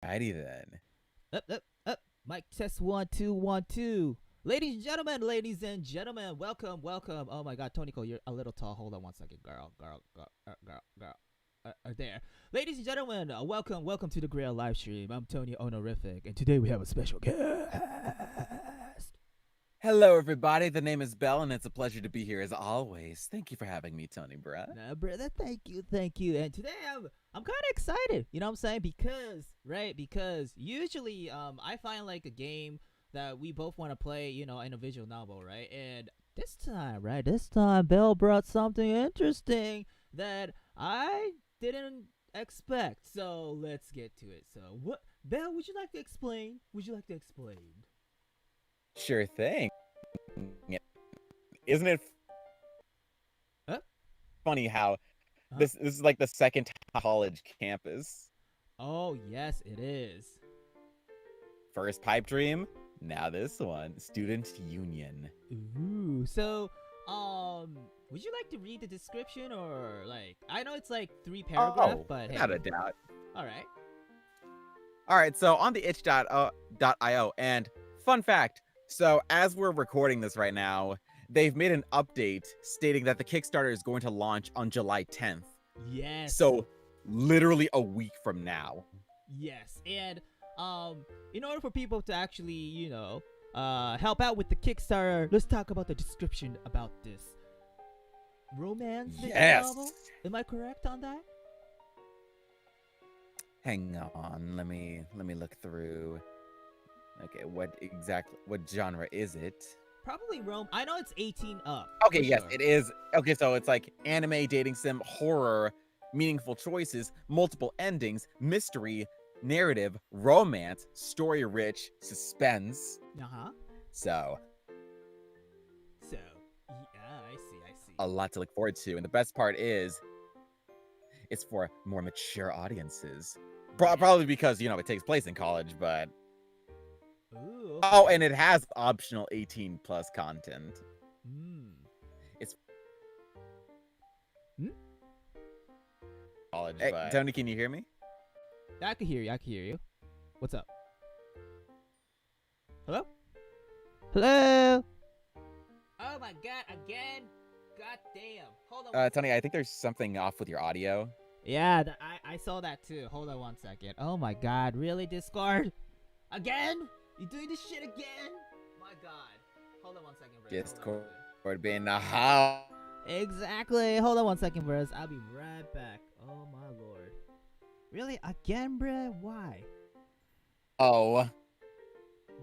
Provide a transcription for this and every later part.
Alrighty then. Up. Mic test 1 2 1 2. Ladies and gentlemen, welcome. Oh my God, Toniko, you're a little tall. Hold on one second, girl. There. Ladies and gentlemen, welcome to the Grail live stream. I'm Tony Honorific, and today we have a special guest. Hello, everybody. The name is Bell, and it's a pleasure to be here as always. Thank you for having me, Tony, bruh. Nah, brother, thank you. And today I'm kind of excited. You know what I'm saying? Because usually I find like a game that we both want to play, in a visual novel, right? And this time Bell brought something interesting that I didn't expect. So let's get to it. So what, Bell? Would you like to explain? Sure thing. Isn't it Huh? funny how Huh? this is like the second college campus? Oh yes, it is. First pipe dream, now this one, student union. Ooh. So, would you like to read the description, or like, I know it's like 3 paragraphs, but hey. Without a doubt. All right. All right, so on the itch.io, and fun fact, so as we're recording this right now, they've made an update stating that the Kickstarter is going to launch on July 10th. Yes. So literally a week from now. Yes, and in order for people to actually, help out with the Kickstarter, let's talk about the description about this romance novel. Am I correct on that? Hang on, let me look through. Okay, what genre is it? Probably I know it's 18 up. Okay, yes, sure. it is. Okay, so it's like anime, dating sim, horror, meaningful choices, multiple endings, mystery, narrative, romance, story rich, suspense. So, yeah, I see. a lot to look forward to. And the best part is, it's for more mature audiences. Probably because, it takes place in college, but... Ooh, okay. Oh, and it has optional 18 plus content. It's college, hey, but... Tony, can you hear me? I can hear you. What's up? Hello? Oh my God, again? God damn. Hold on. Tony, I think there's something off with your audio. Yeah, I saw that too. Hold on one second. Oh my God, really, Discord? Again? You doing this shit again? My God. Hold on one second, bro. Discord being a how? Exactly. Hold on one second, bros. I'll be right back. Oh my Lord. Really? Again, bruh? Why? Oh.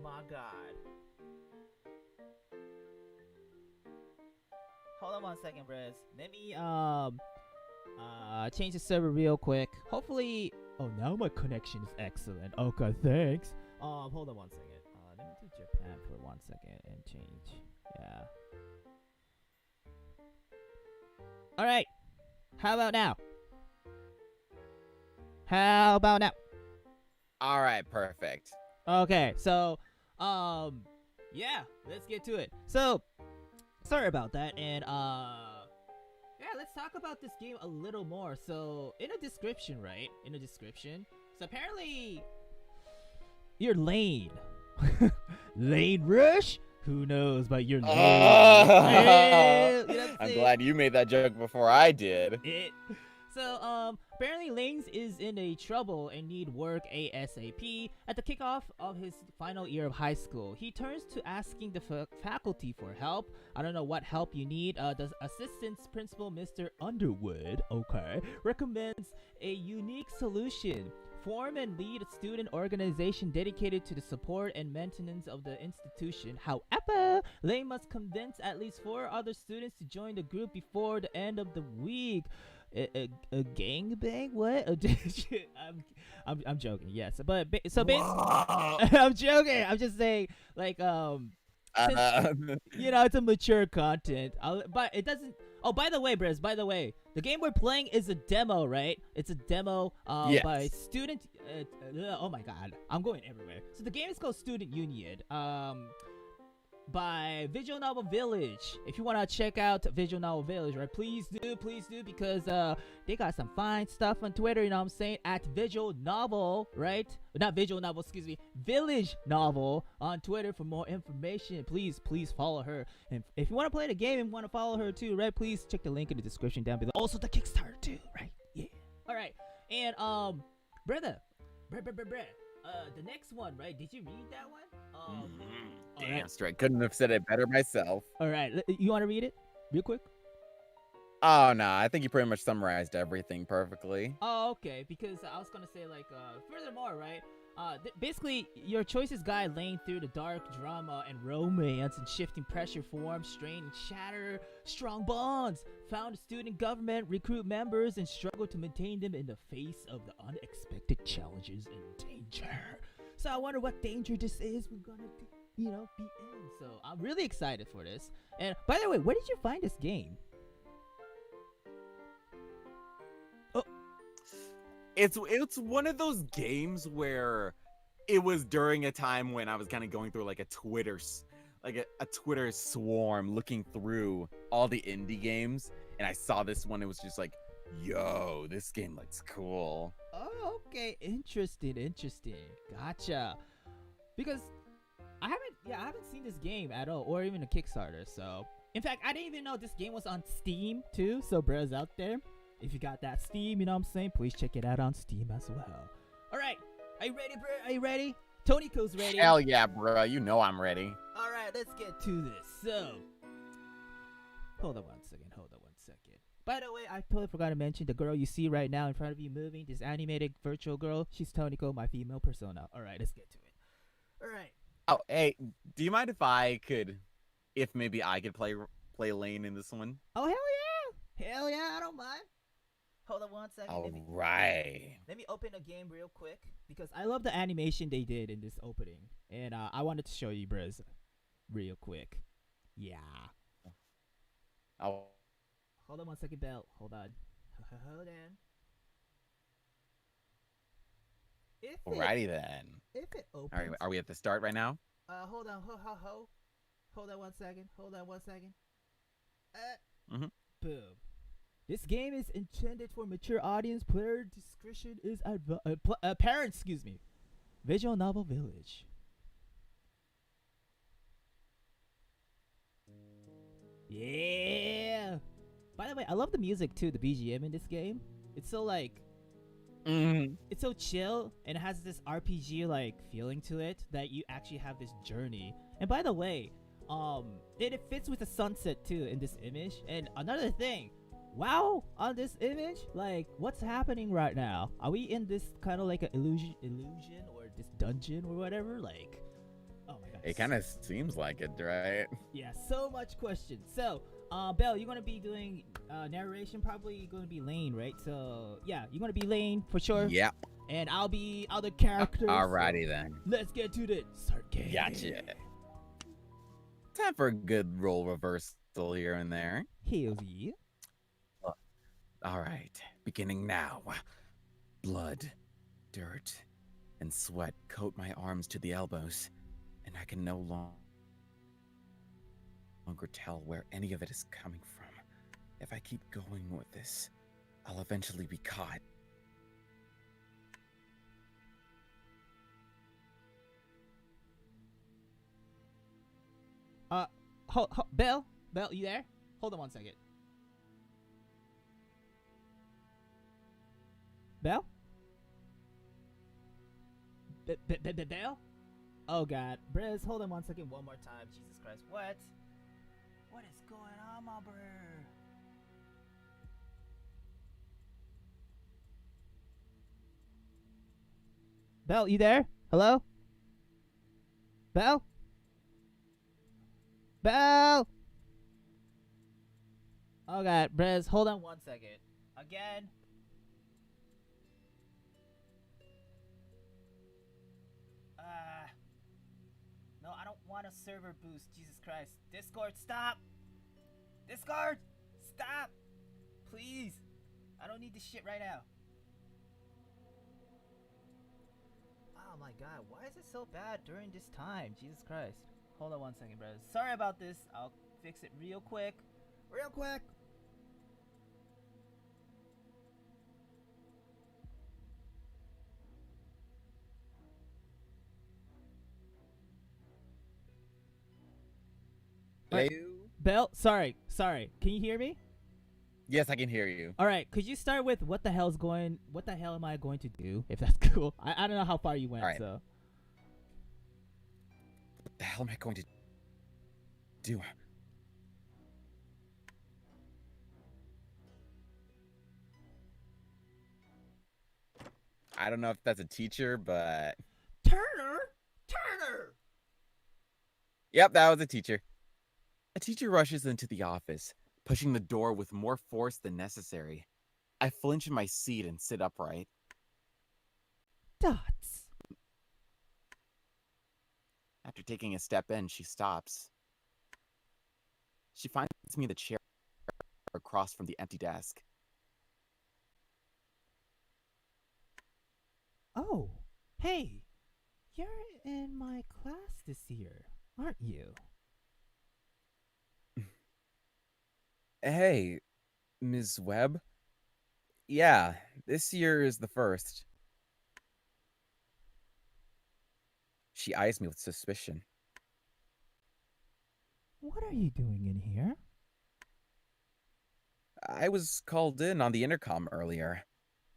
My God. Hold on one second, bros. Let me change the server real quick. Hopefully. Oh, now my connection is excellent. Okay, thanks. Hold on one second. Let me do Japan for 1 second and change. Yeah. All right. How about now? All right, perfect. Okay, so, yeah, let's get to it. So, sorry about that, and, yeah, let's talk about this game a little more. So, in the description, right? So, apparently, you're Lane. Lane Rush? Who knows, but you're Lane. I'm glad you made that joke before I did. So, apparently Lanes is in a trouble and need work ASAP. At the kickoff of his final year of high school, he turns to asking the faculty for help. I don't know what help you need. The assistant principal, Mr. Underwood, recommends a unique solution. Form and lead a student organization dedicated to the support and maintenance of the institution. However, Lane must convince at least 4 other students to join the group before the end of the week. A gangbang? What? I'm joking. Yes, but basically, I'm joking. I'm just saying, like, since, it's a mature content. But it doesn't. Oh, by the way, Briz. By the way, the game we're playing is a demo, right? It's a demo yes. by Student. Oh my God, I'm going everywhere. So the game is called Student Union. by Visual Novel Village. If you want to check out Visual Novel Village, right, please do, because they got some fine stuff on Twitter, you know what I'm saying, at Visual Novel, right? Not Visual Novel, excuse me, Village Novel on Twitter for more information. Please follow her. And if you want to play the game and want to follow her too, right, please check the link in the description down below. Also the Kickstarter too, right? Yeah. All right. And brother, the next one, right? Did you read that one? Damn right. Straight. Couldn't have said it better myself. All right. You want to read it real quick? Oh, no. I think you pretty much summarized everything perfectly. Oh, okay. Because I was going to say, like, furthermore, right? Basically, your choices guide Lane through the dark drama and romance and shifting pressure form, strain and shatter strong bonds, found student government, recruit members, and struggle to maintain them in the face of the unexpected challenges and danger. So I wonder what danger this is we're gonna be in. So I'm really excited for this. And by the way, where did you find this game? It's one of those games where it was during a time when I was kind of going through like a Twitter swarm, looking through all the indie games, and I saw this one. It was just like, yo, this game looks cool. Oh, okay, interesting. Gotcha. Because I haven't seen this game at all, or even a Kickstarter. So, in fact, I didn't even know this game was on Steam too. So, Bruhz out there, if you got that Steam, you know what I'm saying, please check it out on Steam as well. All right, are you ready, bro? Are you ready? Toniko's ready. Hell yeah, bro. You know I'm ready. All right, let's get to this. So, hold on one second. By the way, I totally forgot to mention the girl you see right now in front of you moving, this animated virtual girl. She's Toniko, my female persona. All right, let's get to it. All right. Oh, hey, do you mind if maybe I could play Lane in this one? Oh, hell yeah, I don't mind. Hold on one second. All right. Let me open a game real quick because I love the animation they did in this opening, and I wanted to show you, Bruhz, real quick. Yeah. Oh. Hold on one second, Belle. Hold on. Alrighty then. If it opens. All right, are we at the start right now? Hold on. Hold on one second. Boom. This game is intended for mature audience. Player discretion is parents, excuse me. Visual Novel Village. Yeah. By the way, I love the music too, the BGM in this game. It's so like it's so chill and it has this RPG like feeling to it that you actually have this journey. And by the way, it fits with the sunset too in this image. And another thing, wow, on this image, like what's happening right now? Are we in this kind of like an illusion or this dungeon or whatever? Like, oh my god. It kind of seems like it, right? Yeah, so much questions. So, Belle, you're gonna be doing narration. Probably gonna be Lane, right? So yeah, you're gonna be Lane for sure. Yep. And I'll be other characters. Alrighty then. Let's get to the start game. Gotcha. Time for a good role reversal here and there. Hell yeah. All right, beginning now. Blood, dirt, and sweat coat my arms to the elbows, and I can no longer tell where any of it is coming from. If I keep going with this, I'll eventually be caught. Belle, you there? Hold on one second. Belle? Belle? Oh god. Bruhz, hold on one second one more time. Jesus Christ. What? What is going on, my bro? Belle, you there? Hello? Belle? Belle! Oh god, Bruhz, hold on one second. Again. No, I don't want a server boost. Jesus Christ. Discord, stop! Discord! Stop! Please! I don't need this shit right now. Oh my god, why is it so bad during this time? Jesus Christ. Hold on 1 second, bros. Sorry about this. I'll fix it real quick. Real quick. Hello? Bell, sorry. Can you hear me? Yes, I can hear you. All right, could you start with what the hell am I going to do? If that's cool. I don't know how far you went, All right. so. What the hell am I going to do? I don't know if that's a teacher, but... Turner! Yep, that was a teacher. A teacher rushes into the office, pushing the door with more force than necessary. I flinch in my seat and sit upright. Dots. After taking a step in, she stops. She finds me in the chair across from the empty desk. Oh, hey. You're in my class this year, aren't you? Hey, Ms. Webb? Yeah, this year is the first. She eyes me with suspicion. What are you doing in here? I was called in on the intercom earlier,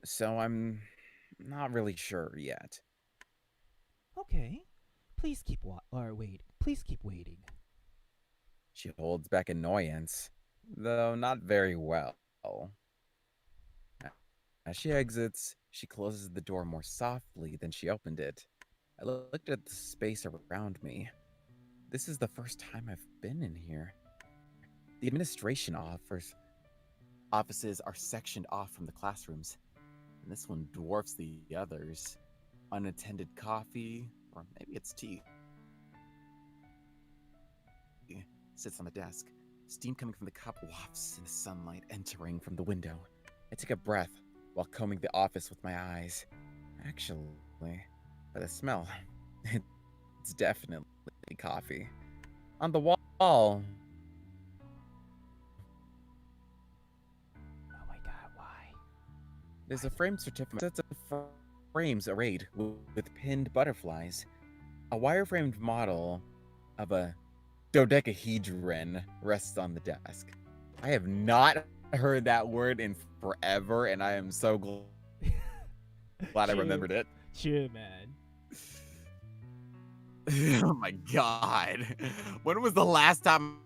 so I'm not really sure yet. Okay. Please keep waiting. She holds back annoyance, though not very well. As she exits, she closes the door more softly than she opened it. I looked at the space around me. This is the first time I've been in here. The administration offices are sectioned off from the classrooms, and this one dwarfs the others. Unattended coffee, or maybe it's tea, sits on the desk. Steam coming from the cup wafts in the sunlight entering from the window. I take a breath while combing the office with my eyes. Actually, by the smell, it's definitely coffee. On the wall, Oh my god, why? there's a framed certificate. Sets of frames arrayed with pinned butterflies. A wire-framed model of a dodecahedron rests on the desk. I have not heard that word in forever, and I am so glad I remembered it. True, man. Oh my god. When was the last time?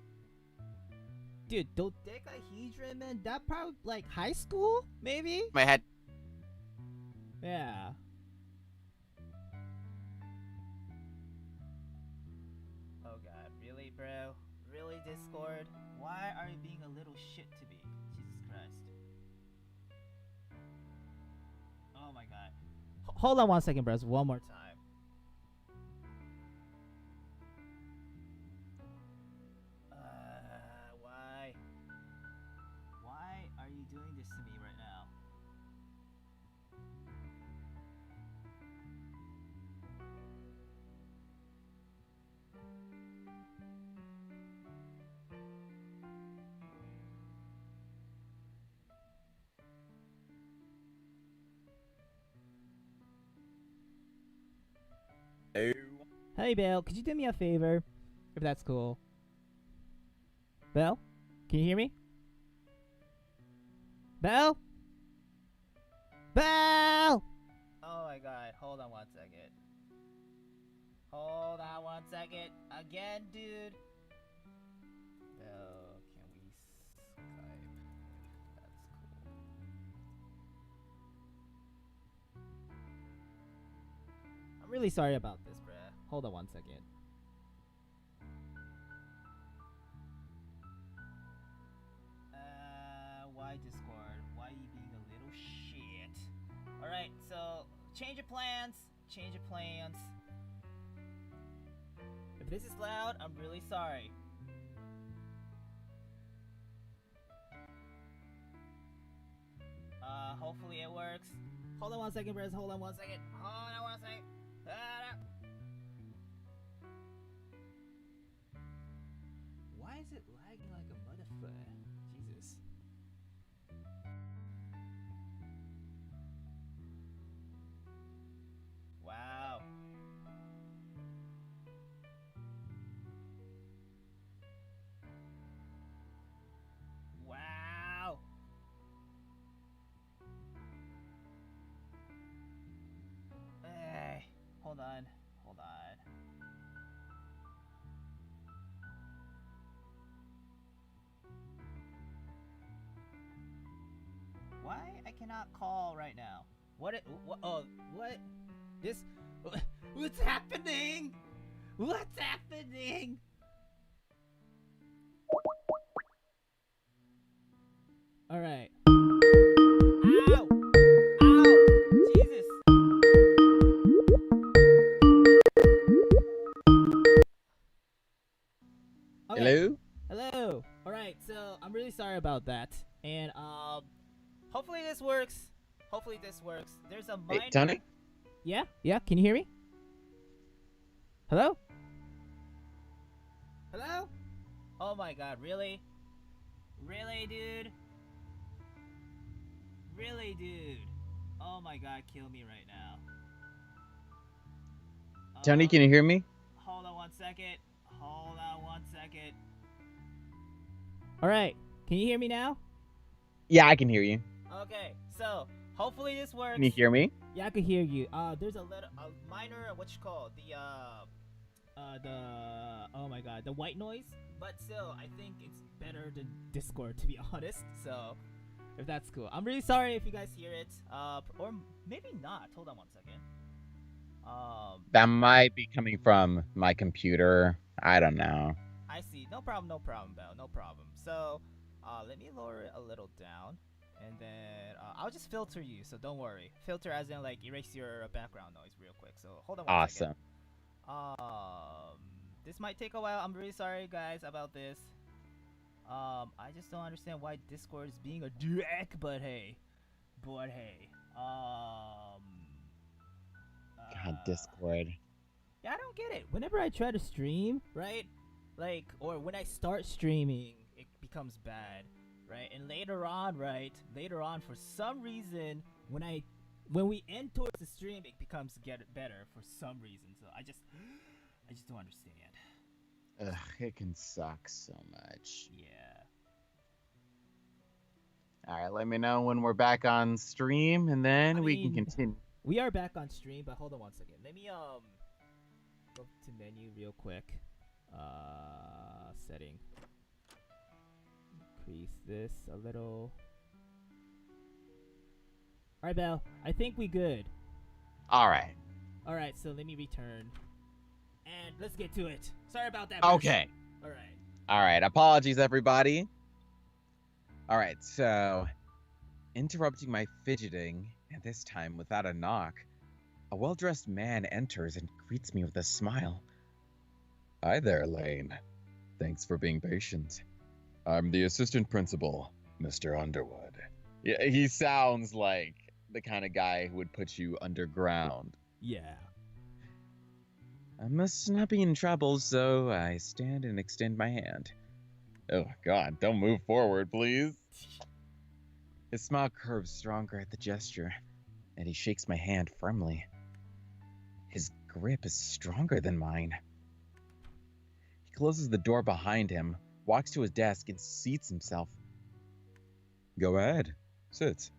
Dude, dodecahedron, man, that probably like high school, maybe? My head. Yeah. Oh god, really, bro? Really, Discord? Why are you being a little shit to me? Jesus Christ. Oh my god. Hold on 1 second, bros. One more time. Why? Why are you doing this to me right now? Hey, Belle, could you do me a favor? If that's cool. Belle? Can you hear me? Belle? Belle! Oh my god, hold on 1 second. Hold on 1 second. Again, dude. Belle, can we Skype? That's cool. I'm really sorry about this, bruh. Hold on 1 second. Why Discord? Why you being a little shit? Alright, so change your plans. Change your plans. If this is loud, I'm really sorry. Hopefully it works. Hold on 1 second, bros. Hold on 1 second. Hold on 1 second. is it lagging like a motherfucker? Jesus. Wow. Wow. Hey, hold on. Hold on. Why I cannot call right now? What? Oh, what? This? What's happening? What's happening? All right. Ow! Ow! Jesus! Okay. Hello? Hello. All right. So I'm really sorry about that, and hopefully this works. Hopefully this works. There's a minor. Hey, Tony? Yeah. Yeah. Can you hear me? Hello. Hello. Oh my God! Really? Really, dude? Really, dude? Oh my God! Kill me right now. Tony, can you hear me? Hold on 1 second. Hold on 1 second. All right. Can you hear me now? Yeah, I can hear you. Okay. So hopefully this works. Can you hear me? Yeah, I can hear you. There's a minor, what you call oh my God, the white noise. But still, I think it's better than Discord, to be honest. So, if that's cool, I'm really sorry if you guys hear it. Or maybe not. Hold on 1 second. That might be coming from my computer. I don't know. I see. No problem. No problem, Belle. No problem. So, let me lower it a little down, and then I'll just filter you. So don't worry. Filter as in like erase your background noise real quick. So hold on 1 second. Awesome. This might take a while. I'm really sorry, guys, about this. I just don't understand why Discord is being a dick, but hey. God, Discord. Yeah, I don't get it. Whenever I try to stream, right? Like, or when I start streaming, it becomes bad, right? And later on, for some reason, when we end towards the stream, it becomes better for some reason. So I just don't understand. Ugh, it can suck so much. Yeah. All right, let me know when we're back on stream, and then we can continue. We are back on stream, but hold on 1 second. Let me go to menu real quick. Setting. Increase this a little. All right, Belle. I think we good. All right. All right, so let me return. And let's get to it. Sorry about that. Okay. All right. All right. Apologies, everybody. All right. So, interrupting my fidgeting, and this time without a knock, a well-dressed man enters and greets me with a smile. Hi there, Lane. Thanks for being patient. I'm the assistant principal, Mr. Underwood. Yeah, he sounds like the kind of guy who would put you underground. Yeah. I must not be in trouble, so I stand and extend my hand. Oh, God, don't move forward, please. His smile curves stronger at the gesture, and he shakes my hand firmly. His grip is stronger than mine. He closes the door behind him, walks to his desk, and seats himself. Go ahead, sit.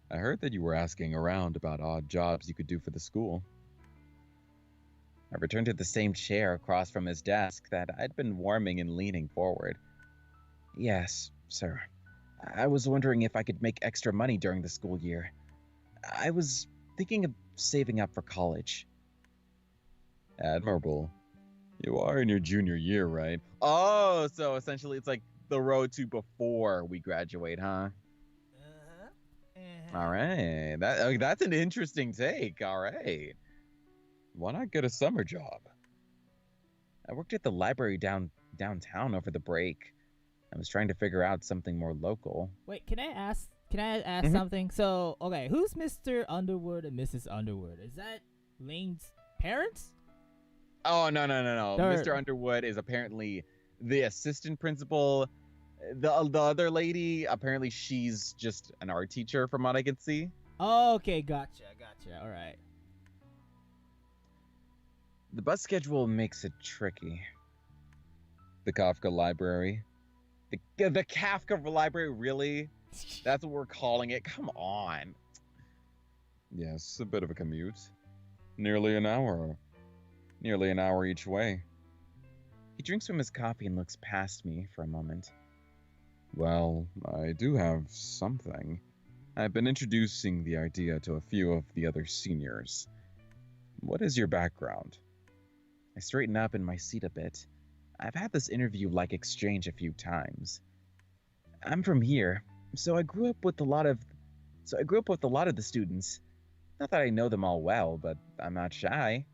I heard that you were asking around about odd jobs you could do for the school. I returned to the same chair across from his desk that I'd been warming and leaning forward. Yes, sir. I was wondering if I could make extra money during the school year. I was thinking of saving up for college. Admirable. You are in your junior year, right? Oh, so essentially it's like the road to before we graduate, huh? All right. That's an interesting take. All right. Why not get a summer job? I worked at the library downtown over the break. I was trying to figure out something more local. Wait, can I ask something? So, okay, who's Mr. Underwood and Mrs. Underwood? Is that Lane's parents? Oh, no. Mr. Underwood is apparently The assistant principal, the other lady, apparently she's just an art teacher from what I can see. Okay, gotcha. All right. The bus schedule makes it tricky. The Kafka library. The Kafka library, really? That's what we're calling it? Come on. Yes, a bit of a commute. Nearly an hour each way. He drinks from his coffee and looks past me for a moment. Well, I do have something. I've been introducing the idea to a few of the other seniors. What is your background? I straighten up in my seat a bit. I've had this interview-like exchange a few times. I'm from here, so I grew up with a lot of the students. Not that I know them all well, but I'm not shy.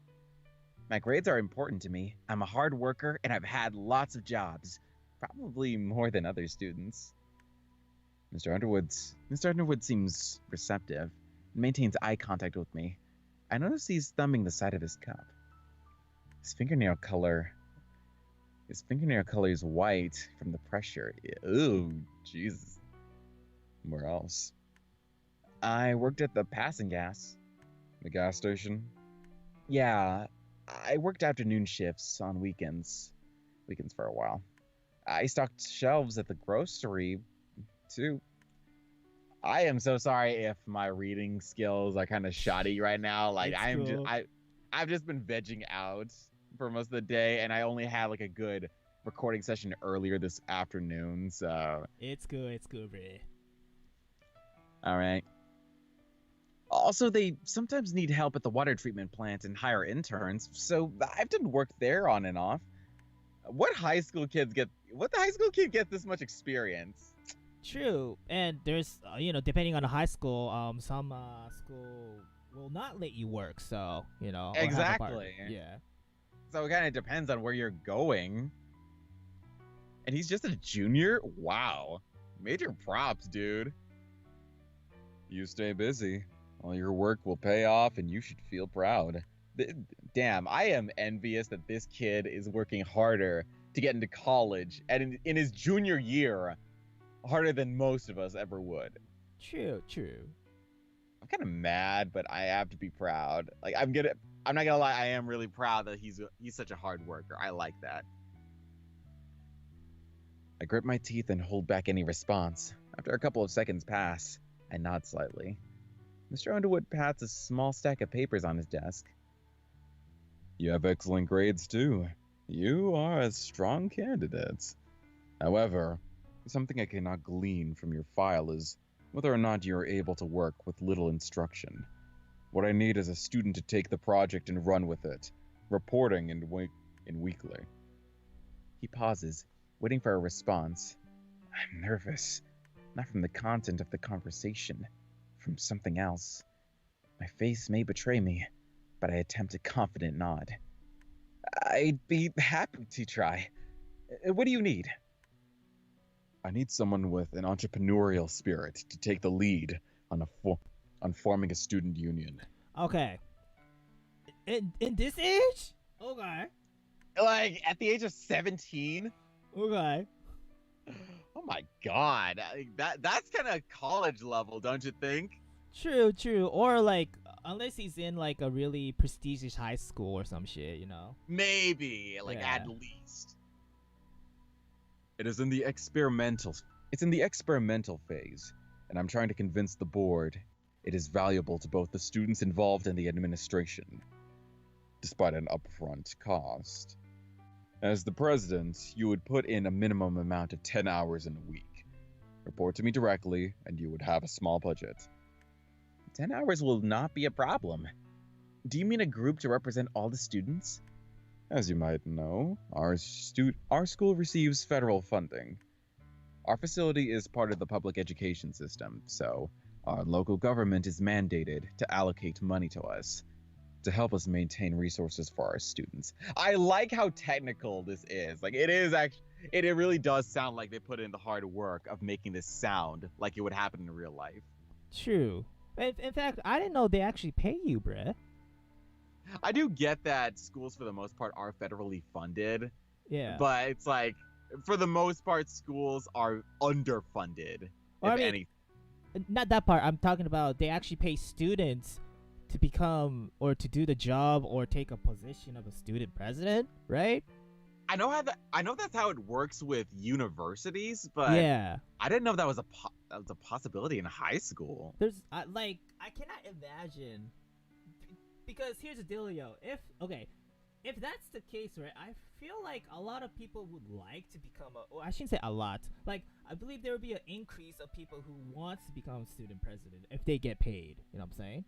My grades are important to me. I'm a hard worker, and I've had lots of jobs. Probably more than other students. Mr. Underwood seems receptive and maintains eye contact with me. I notice he's thumbing the side of his cup. His fingernail color is white from the pressure. Ooh, Jesus. Where else? I worked at the passing gas. The gas station? Yeah, I worked afternoon shifts on weekends. Weekends for a while. I stocked shelves at the grocery, too. I am so sorry if my reading skills are kind of shoddy right now. Like, I've just been vegging out for most of the day, and I only had like a good recording session earlier this afternoon, so... It's good, bro. Alright. Also, they sometimes need help at the water treatment plant and hire interns, so I've done work there on and off. What high school kid gets this much experience? True, and there's depending on the high school, some school will not let you work, so or exactly. Yeah. So it kind of depends on where you're going. And he's just a junior? Wow. Major props, dude. You stay busy. All your work will pay off, and you should feel proud. Damn, I am envious that this kid is working harder to get into college, and in his junior year, harder than most of us ever would. True. I'm kind of mad, but I have to be proud. Like, I'm not gonna lie, I am really proud that he's such a hard worker. I like that. I grip my teeth and hold back any response. After a couple of seconds pass, I nod slightly. Mr. Underwood pats a small stack of papers on his desk. You have excellent grades, too. You are a strong candidate. However, something I cannot glean from your file is whether or not you are able to work with little instruction. What I need is a student to take the project and run with it, reporting in weekly. He pauses, waiting for a response. I'm nervous, not from the content of the conversation, from something else. My face may betray me, but I attempt a confident nod. I'd be happy to try. What do you need? I need someone with an entrepreneurial spirit to take the lead on forming a student union. Okay. In this age? Okay. Like, at the age of 17? Okay. Oh my god. That's kind of college level, don't you think? True. Or like, unless he's in like a really prestigious high school or some shit, Maybe, at least. It's in the experimental phase, and I'm trying to convince the board it is valuable to both the students involved and the administration, despite an upfront cost. As the president, you would put in a minimum amount of 10 hours in a week. Report to me directly, and you would have a small budget. 10 hours will not be a problem. Do you mean a group to represent all the students? As you might know, our school receives federal funding. Our facility is part of the public education system, so our local government is mandated to allocate money to us to help us maintain resources for our students. I like how technical this is. Like, it is actually, it really does sound like they put in the hard work of making this sound like it would happen in real life. True. In fact, I didn't know they actually pay you, bruh. I do get that schools, for the most part, are federally funded. Yeah. But it's like, for the most part, schools are underfunded. Or, if I mean, any. not that part. I'm talking about they actually pay students to become or to do the job or take a position of a student president, right? I know that's how it works with universities, but Yeah. I didn't know that was a possibility in high school. There's I cannot imagine because here's the dealio. If that's the case, right? I feel like a lot of people would like to become I shouldn't say a lot. Like I believe there would be an increase of people who wants to become student president if they get paid. You know what I'm saying?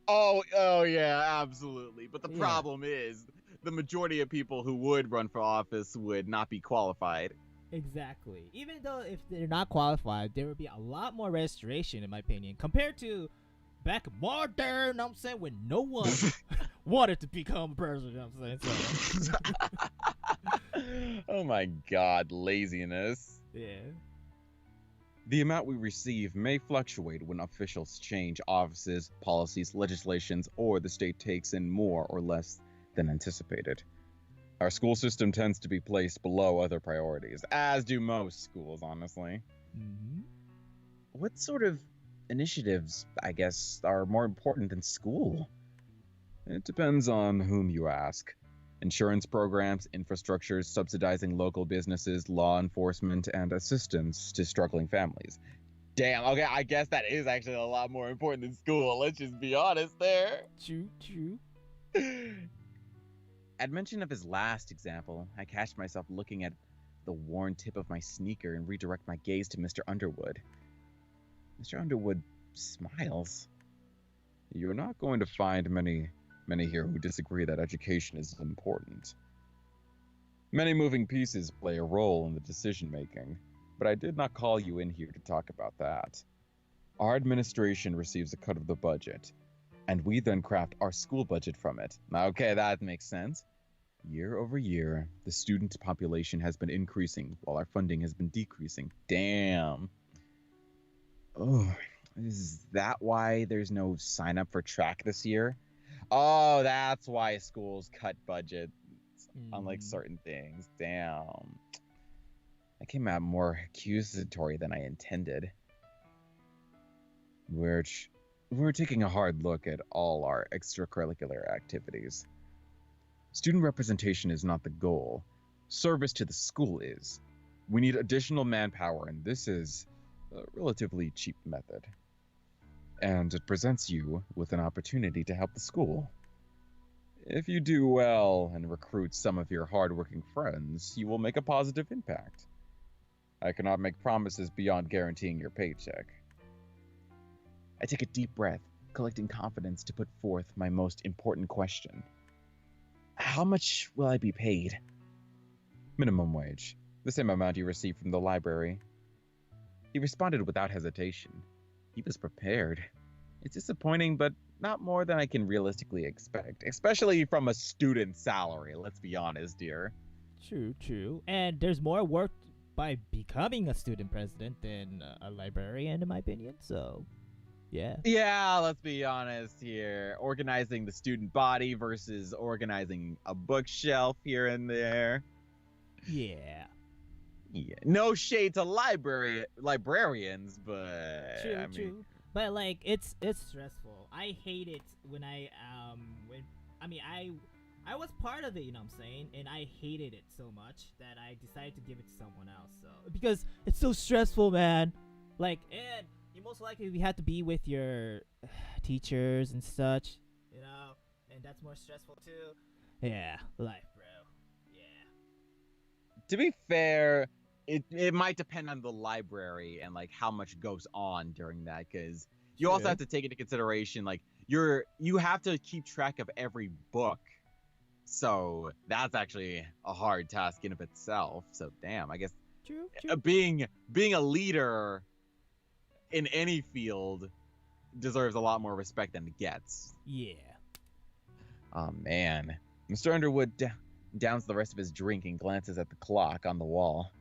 Oh yeah, absolutely. But the problem is the majority of people who would run for office would not be qualified. Exactly. Even though if they're not qualified, there would be a lot more registration, in my opinion, compared to back more there, you know what I'm saying, when no one wanted to become president, you know what I'm saying? So. Oh my god, laziness. Yeah. The amount we receive may fluctuate when officials change offices, policies, legislations, or the state takes in more or less than anticipated. Our school system tends to be placed below other priorities, as do most schools, honestly. Mm-hmm. What sort of initiatives, I guess, are more important than school? It depends on whom you ask. Insurance programs, infrastructures, subsidizing local businesses, law enforcement, and assistance to struggling families. Damn, okay, I guess that is actually a lot more important than school. Let's just be honest there. True. At mention of his last example, I catch myself looking at the worn tip of my sneaker and redirect my gaze to Mr. Underwood. Mr. Underwood smiles. You're not going to find many here who disagree that education is important. Many moving pieces play a role in the decision-making, but I did not call you in here to talk about that. Our administration receives a cut of the budget, and we then craft our school budget from it. Okay, that makes sense. Year over year, the student population has been increasing while our funding has been decreasing. Damn. Oh, is that why there's no sign up for track this year? Oh, that's why schools cut budgets on like certain things. Damn. That came out more accusatory than I intended. We're taking a hard look at all our extracurricular activities. Student representation is not the goal. Service to the school is. We need additional manpower, and this is a relatively cheap method. And it presents you with an opportunity to help the school. If you do well and recruit some of your hardworking friends, you will make a positive impact. I cannot make promises beyond guaranteeing your paycheck. I take a deep breath, collecting confidence to put forth my most important question. How much will I be paid? Minimum wage, the same amount you received from the library. He responded without hesitation. He was prepared. It's disappointing, but not more than I can realistically expect, especially from a student salary, let's be honest, dear. True. And there's more work by becoming a student president than a librarian, in my opinion, so yeah. Yeah, let's be honest here. Organizing the student body versus organizing a bookshelf here and there. Yeah. No shade to librarians, but True. But like it's stressful. I hate it when I was part of it, you know what I'm saying? And I hated it so much that I decided to give it to someone else. So because it's so stressful, man. Like, and you most likely we have to be with your teachers and such, you know, and that's more stressful too. Yeah, life, bro. Yeah. To be fair, it might depend on the library and like how much goes on during that, because you also have to take into consideration like you have to keep track of every book, so that's actually a hard task in of itself. So damn, I guess True. being a leader in any field deserves a lot more respect than it gets. Yeah. Oh man, Mr. Underwood downs the rest of his drink and glances at the clock on the wall.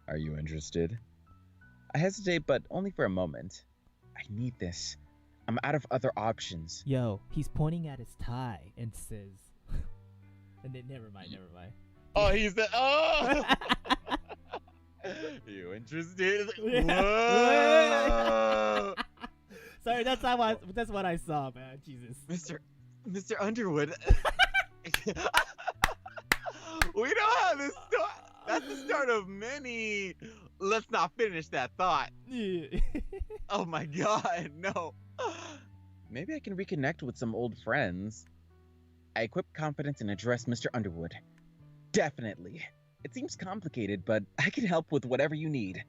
Are you interested? I hesitate, but only for a moment. I need this. I'm out of other options. Yo, he's pointing at his tie and says, and then never mind. Oh, he said, oh! You interested? Yeah. Whoa! Sorry, that's what I saw, man. Jesus. Mr. Underwood. We know how this start. That's the start of many. Let's not finish that thought. Yeah. Oh my god, no. Maybe I can reconnect with some old friends. I equip confidence and address Mr. Underwood. Definitely. It seems complicated, but I can help with whatever you need.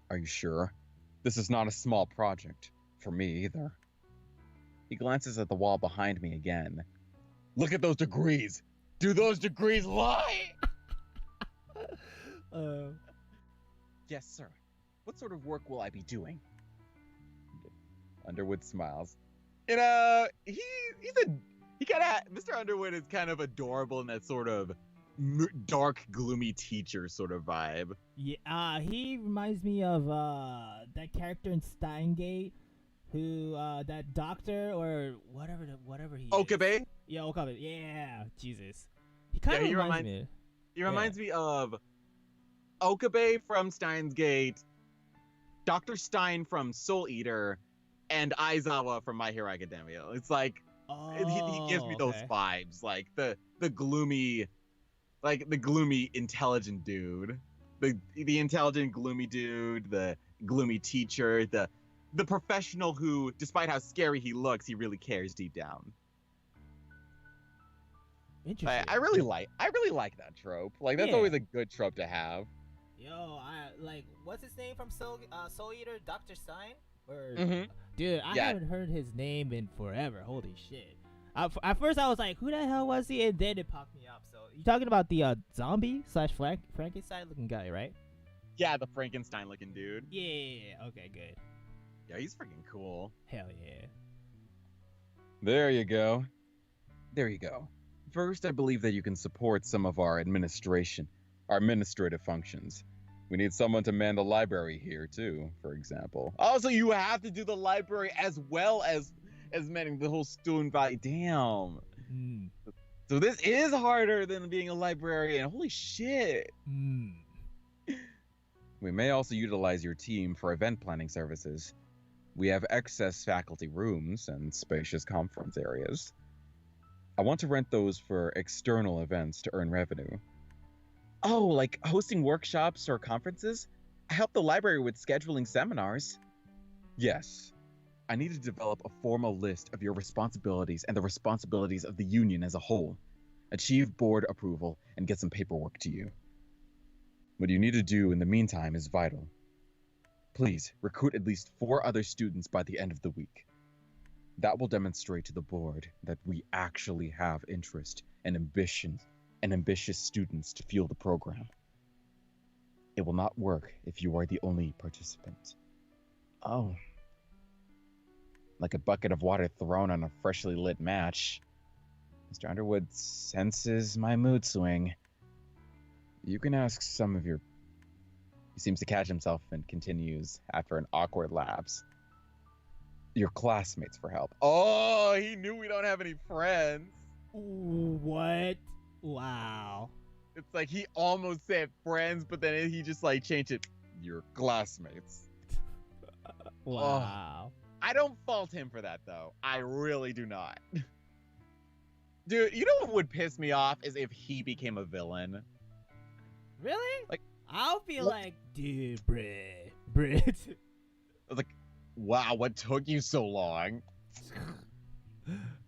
Are you sure? This is not a small project. For me, either. He glances at the wall behind me again. Look at those degrees! Do those degrees lie? Yes, sir. What sort of work will I be doing? Underwood smiles. You know, Mr. Underwood is kind of adorable in that sort of dark, gloomy teacher sort of vibe. Yeah, he reminds me of that character in Steingate, who that doctor or whatever he Okabe? is. Yeah, Okabe. Yeah, Jesus. He kind of reminds me. He reminds me of Okabe from Steins Gate, Dr. Stein from Soul Eater, and Aizawa from My Hero Academia. It's like he gives me those vibes, like the gloomy, intelligent dude, the intelligent gloomy dude, the gloomy teacher, the professional who, despite how scary he looks, he really cares deep down. Interesting. I really like that trope. Like that's always a good trope to have. Yo, what's his name from Soul Eater? Dr. Stein? Or dude, I haven't heard his name in forever. Holy shit. At first I was like, who the hell was he? And then it popped me up. So you're talking about the zombie / Frankenstein looking guy, right? Yeah, the Frankenstein looking dude. Yeah. Okay, good. Yeah, he's freaking cool. Hell yeah. There you go. First, I believe that you can support some of our administrative functions. We need someone to man the library here, too, for example. Also, you have to do the library as well as manning the whole student body. Damn. So this is harder than being a librarian. Holy shit. We may also utilize your team for event planning services. We have excess faculty rooms and spacious conference areas. I want to rent those for external events to earn revenue. Oh, like hosting workshops or conferences? I help the library with scheduling seminars. Yes. I need to develop a formal list of your responsibilities and the responsibilities of the union as a whole. Achieve board approval and get some paperwork to you. What you need to do in the meantime is vital. Please, recruit at least 4 other students by the end of the week. That will demonstrate to the board that we actually have interest and ambition and ambitious students to fuel the program. It will not work if you are the only participant. Oh. Like a bucket of water thrown on a freshly lit match. Mr. Underwood senses my mood swing. You can ask some of your... He seems to catch himself and continues after an awkward lapse. Your classmates for help. Oh, he knew we don't have any friends. Ooh, what? Wow. It's like he almost said friends, but then he just like changed it. Your classmates. Wow. I don't fault him for that though. I really do not. Dude, you know what would piss me off is if he became a villain. Really? Like, I'll be like, dude, bruh. Like, wow, what took you so long?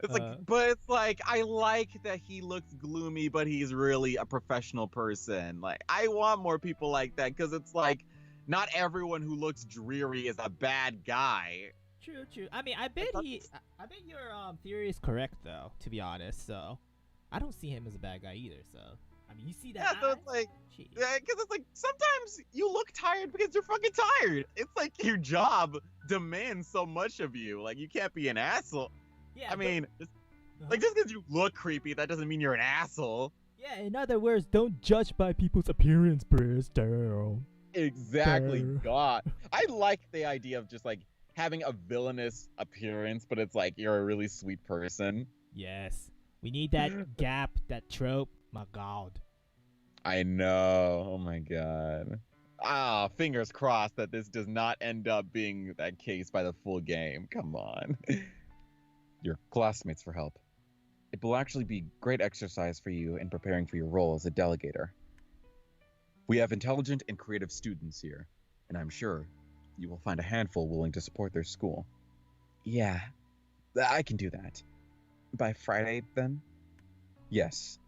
It's like, but it's like, I like that he looks gloomy, but he's really a professional person. Like, I want more people like that, because it's like, not everyone who looks dreary is a bad guy. True. I mean, I bet your theory is correct though, to be honest. So, I don't see him as a bad guy either. So, I mean, you see that? Yeah, so it's like, because it's like sometimes you look tired because you're fucking tired. It's like your job demands so much of you. Like, you can't be an asshole. Yeah. I mean, like, just because you look creepy, that doesn't mean you're an asshole. Yeah. In other words, don't judge by people's appearance, bro. Exactly. God, I like the idea of just like having a villainous appearance, but it's like you're a really sweet person. Yes. We need that gap, that trope. My God. I know. Oh my God. Ah, fingers crossed that this does not end up being that case by the full game. Come on. Your classmates for help. It will actually be great exercise for you in preparing for your role as a delegator. We have intelligent and creative students here, and I'm sure you will find a handful willing to support their school. Yeah, I can do that. By Friday, then? Yes.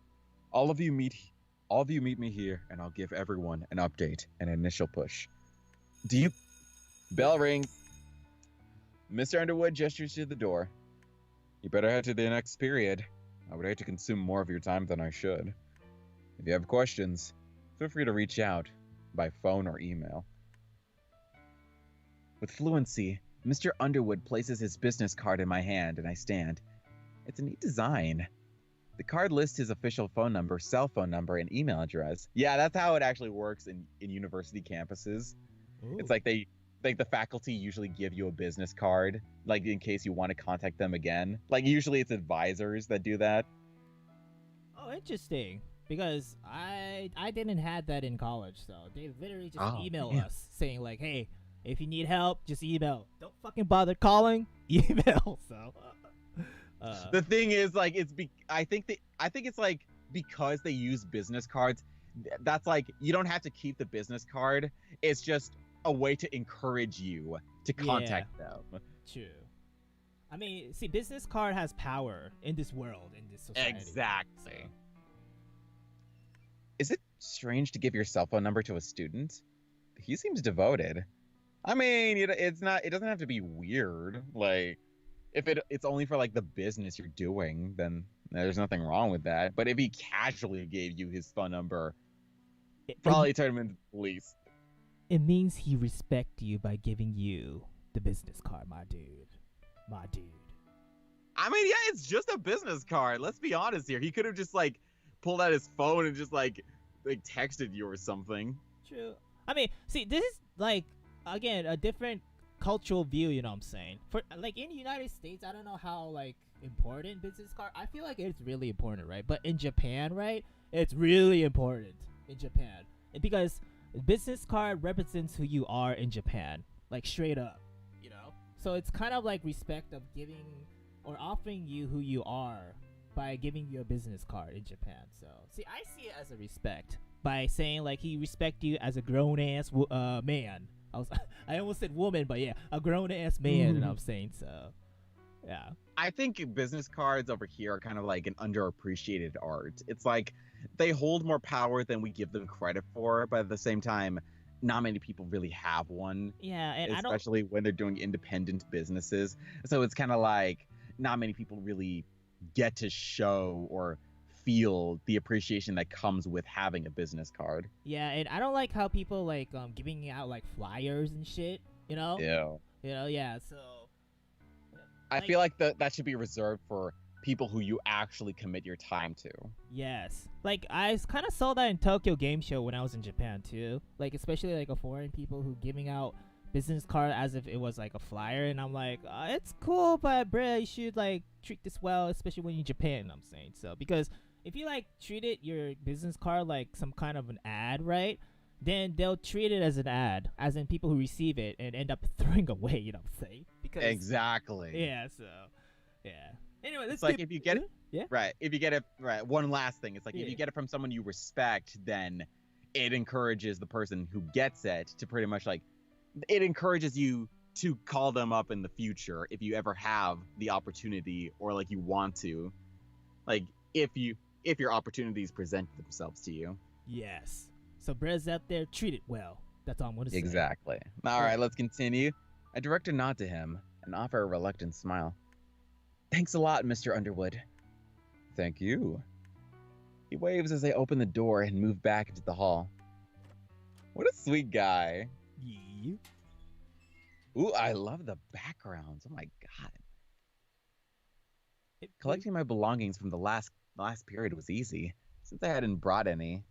All of you meet me here, and I'll give everyone an update, an initial push. Do you... Bell rings. Mr. Underwood gestures to the door. You better head to the next period. I would hate to consume more of your time than I should. If you have questions, feel free to reach out by phone or email. With fluency, Mr. Underwood places his business card in my hand, and I stand. It's a neat design. The card lists his official phone number, cell phone number, and email address. Yeah, that's how it actually works in university campuses. Ooh. It's like the faculty usually give you a business card, like in case you want to contact them again. Like usually it's advisors that do that. Oh, interesting. Because I didn't have that in college, so they literally just email us saying like, hey, if you need help, just email. Don't fucking bother calling, email. So the thing is, like, I think it's like because they use business cards, that's like you don't have to keep the business card. It's just a way to encourage you to contact them. True. I mean, see, business card has power in this world, in this society. Exactly. So. Is it strange to give your cell phone number to a student? He seems devoted. I mean, it doesn't have to be weird. Like, if it's only for like the business you're doing, then there's nothing wrong with that. But if he casually gave you his phone number, probably turn him into the police. It means he respects you by giving you the business card, my dude. My dude. I mean, yeah, it's just a business card. Let's be honest here. He could have just like pulled out his phone and just like texted you or something. True. I mean, see, this is like, again, a different cultural view, you know what I'm saying? For like in the United States, I don't know how like important business card. I feel like it's really important, right? But in Japan, right? It's really important in Japan. Because business card represents who you are in Japan, like straight up, you know? So it's kind of like respect of giving or offering you who you are by giving you a business card in Japan. So see, I see it as a respect by saying like he respect you as a grown ass man. I almost said woman, but yeah, a grown ass man. And I'm saying so. Yeah. I think business cards over here are kind of like an underappreciated art. It's like they hold more power than we give them credit for, but at the same time, not many people really have one. Yeah, and especially when they're doing independent businesses. So it's kind of like not many people really get to show or feel the appreciation that comes with having a business card. Yeah, and I don't like how people like giving out like flyers and shit, you know? Yeah. You know, yeah, so I feel like that should be reserved for people who you actually commit your time to. Yes. Like I kind of saw that in Tokyo Game Show when I was in Japan too. Like especially like a foreign people who giving out business card as if it was like a flyer, and I'm like, it's cool, but bruh, you should like treat this well, especially when you're in Japan. I'm saying so because if you like treated your business card like some kind of an ad, right? Then they'll treat it as an ad, as in people who receive it and end up throwing away. You know what I'm saying? Because exactly. Yeah. So yeah. Anyway, it's like if you get it, yeah, right. If you get it, right. One last thing, it's like if you get it from someone you respect, then it encourages the person who gets it to pretty much like, it encourages you to call them up in the future if you ever have the opportunity or like you want to, like if your opportunities present themselves to you. Yes. So Bruhz out there, treat it well. That's all I'm gonna say. Exactly. All right, let's continue. I direct a nod to him and offer a reluctant smile. Thanks a lot, Mr. Underwood. Thank you. He waves as I open the door and move back into the hall. What a sweet guy. Yeah. Ooh, I love the backgrounds. Oh my god. Collecting my belongings from the last period was easy, since I hadn't brought any.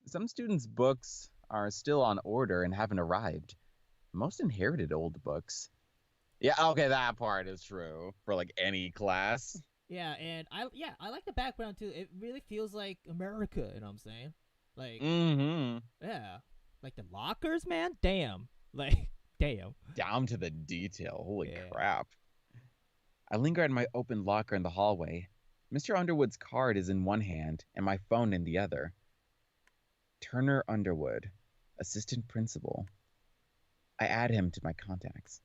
Some students' books are still on order and haven't arrived. Most inherited old books. Yeah, okay, that part is true for like any class. Yeah, and I like the background too. It really feels like America, you know what I'm saying? Like yeah, Like the lockers, man. Damn. Like damn. Down to the detail. Holy Yeah. crap. I linger at my open locker in the hallway. Mr. Underwood's card is in one hand and my phone in the other. Turner Underwood, assistant principal. I add him to my contacts.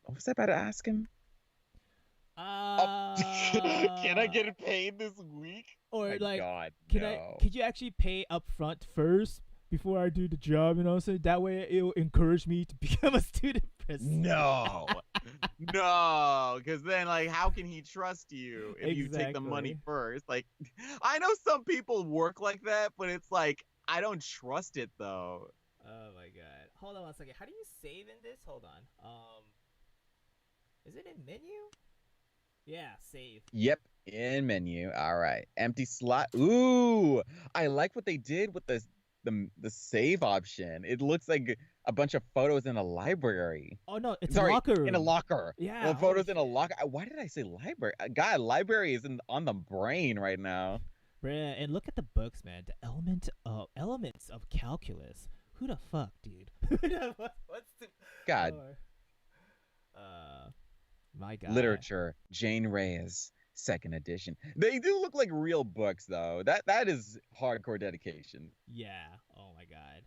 What was I about to ask him? Can I get paid this week? Or My like, God, could you actually pay up front first before I do the job? You know, so that way it'll encourage me to become a student president. No, no, because then like, how can he trust you if you take the money Exactly. first? Like, I know some people work like that, but it's like I don't trust it though. Oh my god. Hold on one second. How do you save in this? Hold on. Is it in menu? Yeah, save. Yep, in menu. All right, empty slot. Ooh, I like what they did with the save option. It looks like a bunch of photos in a library. Oh no, it's Sorry, a locker room. in a locker. Yeah. Well, photos in a locker. Why did I say library? God, library is on the brain right now. Bruh, and look at the books, man. The elements of calculus. Who the fuck, dude? What's the God. My God. Literature, Jane Reyes, second edition. They do look like real books, though. That is hardcore dedication. Yeah. Oh my God.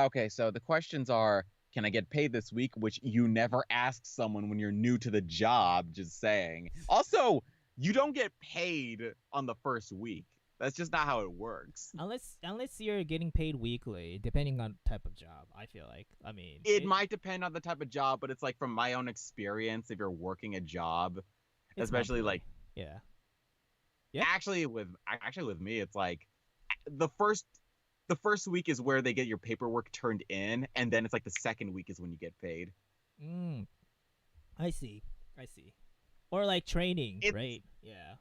Okay, so the questions are: can I get paid this week? Which you never ask someone when you're new to the job. Just saying. Also, you don't get paid on the first week. That's just not how it works. Unless you're getting paid weekly, depending on type of job. I feel like. I mean, It might depend on the type of job, but it's like from my own experience, if you're working a job, it's especially monthly. like Yeah. Yep. actually with me, it's like the first week is where they get your paperwork turned in, and then it's like the second week is when you get paid. I see. Or like training, right? Yeah.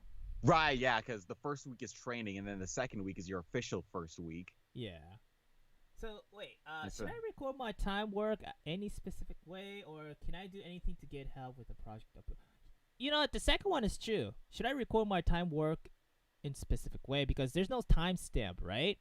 Right, yeah, because the first week is training, and then the second week is your official first week. Yeah. So wait, Yes, should sir. I record my time work any specific way, or can I do anything to get help with the project? You know what? The second one is true. Should I record my time work in specific way because there's no timestamp, right?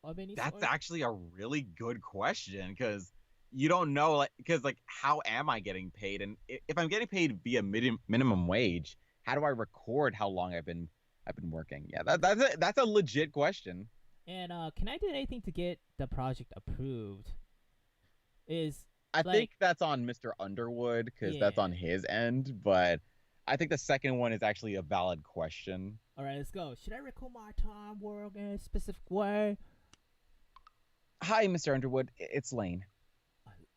Of any That's sort? actually a really good question, because you don't know, like, because like, how am I getting paid? And if I'm getting paid via minimum wage, how do I record how long I've been working? Yeah, that's a legit question. And can I do anything to get the project approved? Is I like think that's on Mr. Underwood, because yeah. that's on his end, but I think the second one is actually a valid question. All right, let's go. Should I record my time work in a specific way? Hi, Mr. Underwood. It's Lane.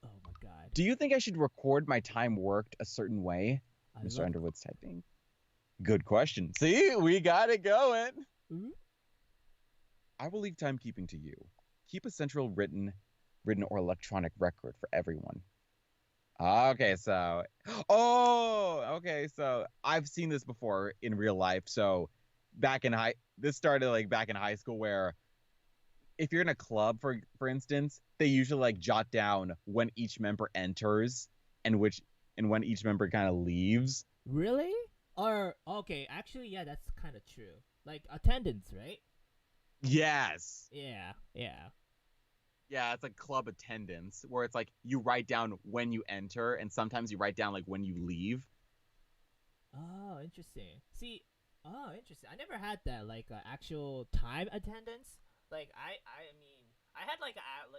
Oh my God. Do you think I should record my time worked a certain way? Mr. Underwood's typing. Good question. See, we got it going. Ooh. I will leave timekeeping to you. Keep a central written or electronic record for everyone. Okay, so I've seen this before in real life. So this started like back in high school, where if you're in a club, for instance, they usually like jot down when each member enters and when each member kind of leaves. Really? Or okay, actually, yeah, that's kind of true. Like attendance, right? Yes. Yeah. Yeah, it's like club attendance, where it's like you write down when you enter, and sometimes you write down like when you leave. Oh, interesting. Interesting. I never had that like actual time attendance. Like I mean, I had like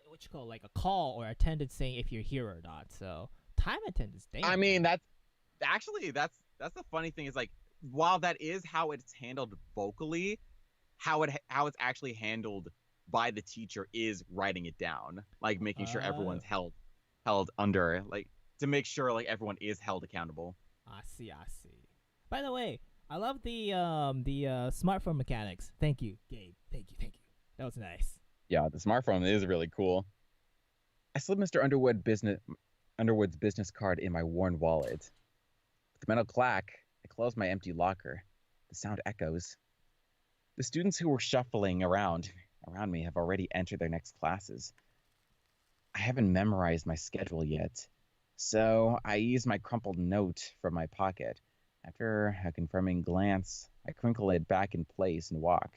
what you call like a call or attendance saying if you're here or not. So time attendance. Damn. I mean, that's the funny thing, is like, while that is how it's handled vocally, how it's actually handled by the teacher is writing it down, like making sure everyone's held under, like, to make sure like everyone is held accountable. I see. By the way, I love the smartphone mechanics. Thank you, Gabe. Thank you. That was nice. Yeah, the smartphone is really cool. I slid Mr. Underwood's business card in my worn wallet. With the metal clack, I closed my empty locker. The sound echoes. The students who were shuffling around me have already entered their next classes. I haven't memorized my schedule yet, so I ease my crumpled note from my pocket. After a confirming glance, I crinkle it back in place and walk.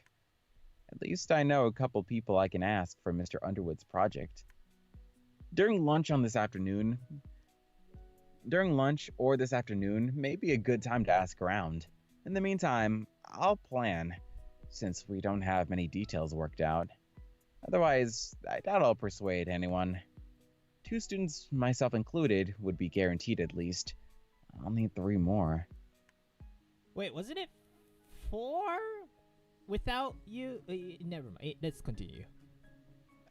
At least I know a couple people I can ask for Mr. Underwood's project. During lunch or this afternoon may be a good time to ask around. In the meantime, I'll plan, since we don't have many details worked out. Otherwise, I doubt I'll persuade anyone. 2 students, myself included, would be guaranteed at least. I'll need 3 more. Wait, wasn't it 4 without you? Never mind. Let's continue.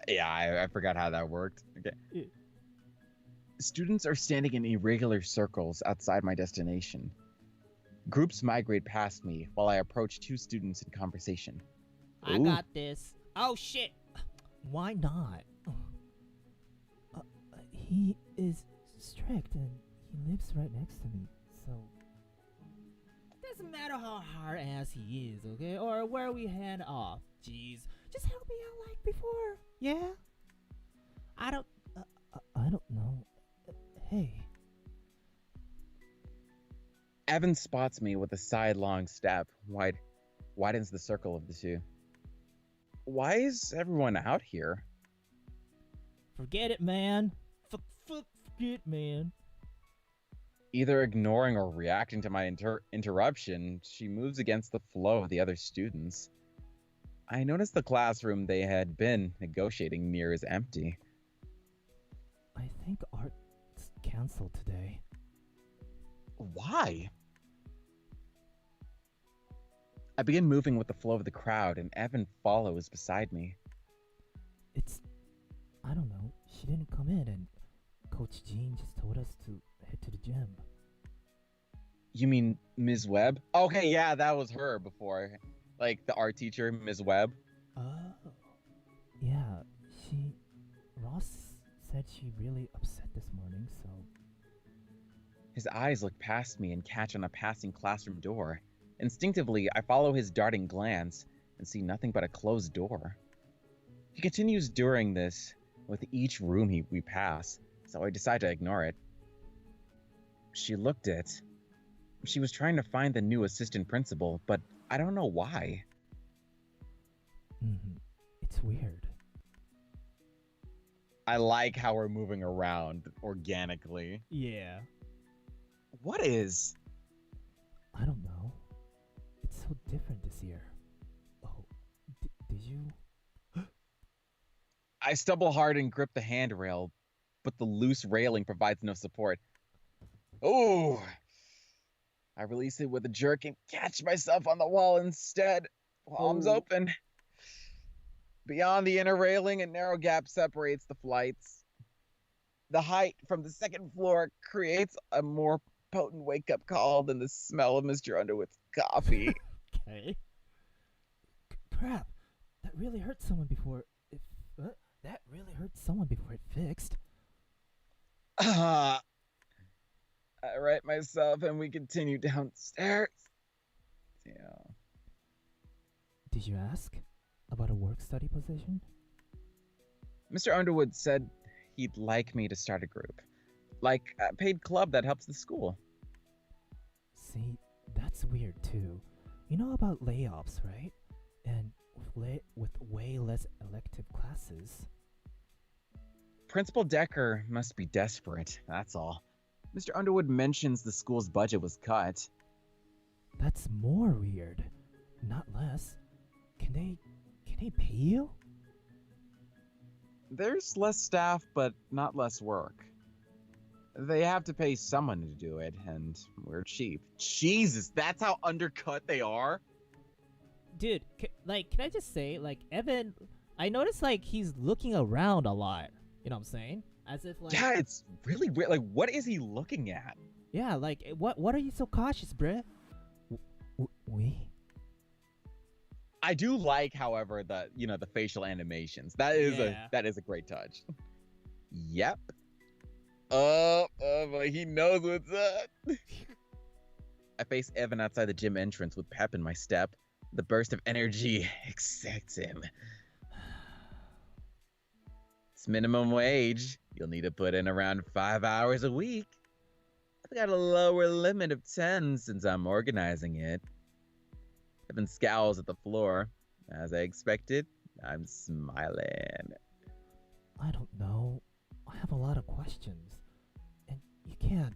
Yeah, I forgot how that worked. Okay. Yeah. Students are standing in irregular circles outside my destination. Groups migrate past me while I approach 2 students in conversation. I got this. Oh shit. Why not? He is strict and he lives right next to me, so it doesn't matter how hard ass he is, okay? Or where we head off. Jeez, just help me out like before. Yeah. I don't know. Hey. Evan spots me with a sidelong step, widens the circle of the 2. Why is everyone out here? Forget it, man. Forget, man. Either ignoring or reacting to my interruption, she moves against the flow of the other students. I noticed the classroom they had been negotiating near is empty. I think art's canceled today. Why? I begin moving with the flow of the crowd, and Evan follows beside me. I don't know. She didn't come in, and Coach Jean just told us to head to the gym. You mean Ms. Webb? Okay, yeah, that was her before. Like, the art teacher, Ms. Webb. Oh. Yeah, Ross said she really upset this morning, so... His eyes look past me and catch on a passing classroom door. Instinctively, I follow his darting glance and see nothing but a closed door. He continues doing this with each room we pass, so I decide to ignore it. She looked it. She was trying to find the new assistant principal, but I don't know why. It's weird. I like how we're moving around organically. Yeah. What is? I don't know. It's so different this year. Oh, did you? I stumble hard and grip the handrail, but the loose railing provides no support. Oh! I release it with a jerk and catch myself on the wall instead. Palms open. Beyond the inner railing, a narrow gap separates the flights. The height from the second floor creates a more potent wake-up call than the smell of Mr. Underwood's coffee. Okay. Crap. That really hurt someone before it... That really hurt someone before it fixed. I right myself and we continue downstairs. Yeah. Did you ask about a work-study position? Mr. Underwood said he'd like me to start a group. Like a paid club that helps the school. See, that's weird too. You know about layoffs, right? And with way less elective classes. Principal Decker must be desperate, that's all. Mr. Underwood mentions the school's budget was cut. That's more weird. Not less. Can they pay you? There's less staff, but not less work. They have to pay someone to do it, and we're cheap. Jesus, that's how undercut they are? Dude, can I just say, Evan, I noticed, he's looking around a lot. You know what I'm saying? As if, Yeah, it's really weird. What is he looking at? Yeah, what are you so cautious, bruh? We? I do like, however, the facial animations. That is a great touch. Yep. But he knows what's up. I face Evan outside the gym entrance with pep in my step. The burst of energy excites him. It's minimum wage. You'll need to put in around 5 hours a week. I've got a lower limit of 10 since I'm organizing it. Evan scowls at the floor. As I expected, I'm smiling. I don't know. I have a lot of questions. And you can't.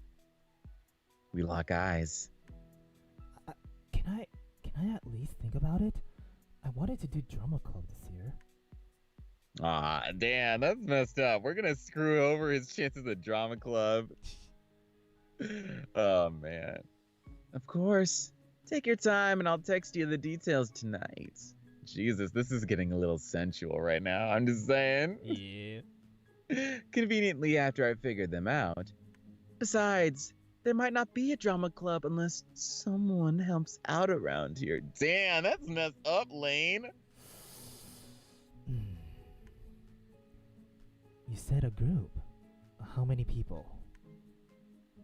We lock eyes. Can I at least think about it? I wanted to do drama club this year. Aw, damn, that's messed up. We're gonna screw over his chances at drama club. Oh, man. Of course. Take your time and I'll text you the details tonight. Jesus, this is getting a little sensual right now. I'm just saying. Yeah. Conveniently after I figured them out. Besides, there might not be a drama club unless someone helps out around here. Damn, that's messed up, Lane. You said a group. How many people?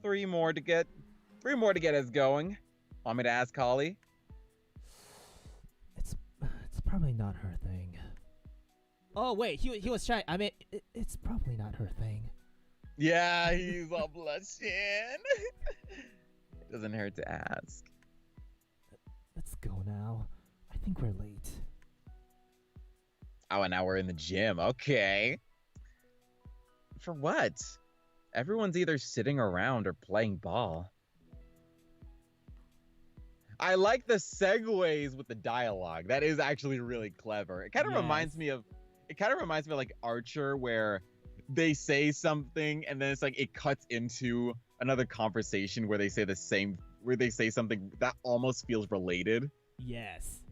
Three more to get us going. Want me to ask Holly? It's probably not her thing. Oh wait, he was shy. I mean, it's probably not her thing. Yeah, he's all blushing. It doesn't hurt to ask. Let's go now. I think we're late. Oh, and now we're in the gym. Okay. For what? Everyone's either sitting around or playing ball. I like the segues with the dialogue. That is actually really clever. It kind of reminds me of like Archer, where they say something and then it's like it cuts into another conversation where they say something that almost feels related. Yes.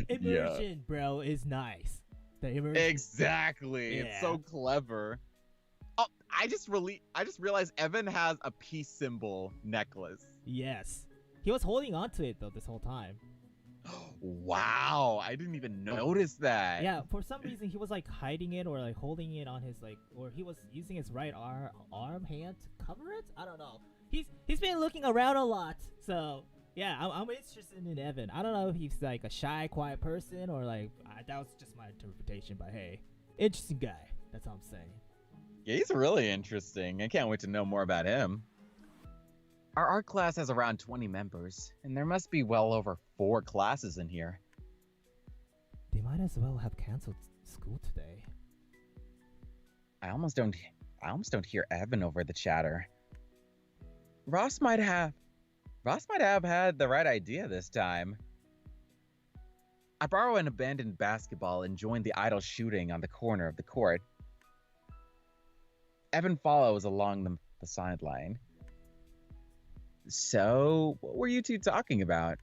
Immersion, bro, is nice. The immersion. Exactly. Yeah. It's so clever. Oh, I just realized Evan has a peace symbol necklace. Yes. He was holding on to it though this whole time. Wow, I didn't even notice that. Yeah, for some reason he was like hiding it or like holding it on his or he was using his right arm hand to cover it. I don't know. He's been looking around a lot, so yeah, I'm interested in Evan. I don't know if he's like a shy, quiet person or like that was just my interpretation. But hey, interesting guy. That's all I'm saying. Yeah, he's really interesting. I can't wait to know more about him. Our art class has around 20 members, and there must be well over 4 classes in here. They might as well have canceled school today. I almost don't hear Evan over the chatter. Ross might have had the right idea this time. I borrow an abandoned basketball and join the idle shooting on the corner of the court. Evan follows along the sideline. So, what were you two talking about?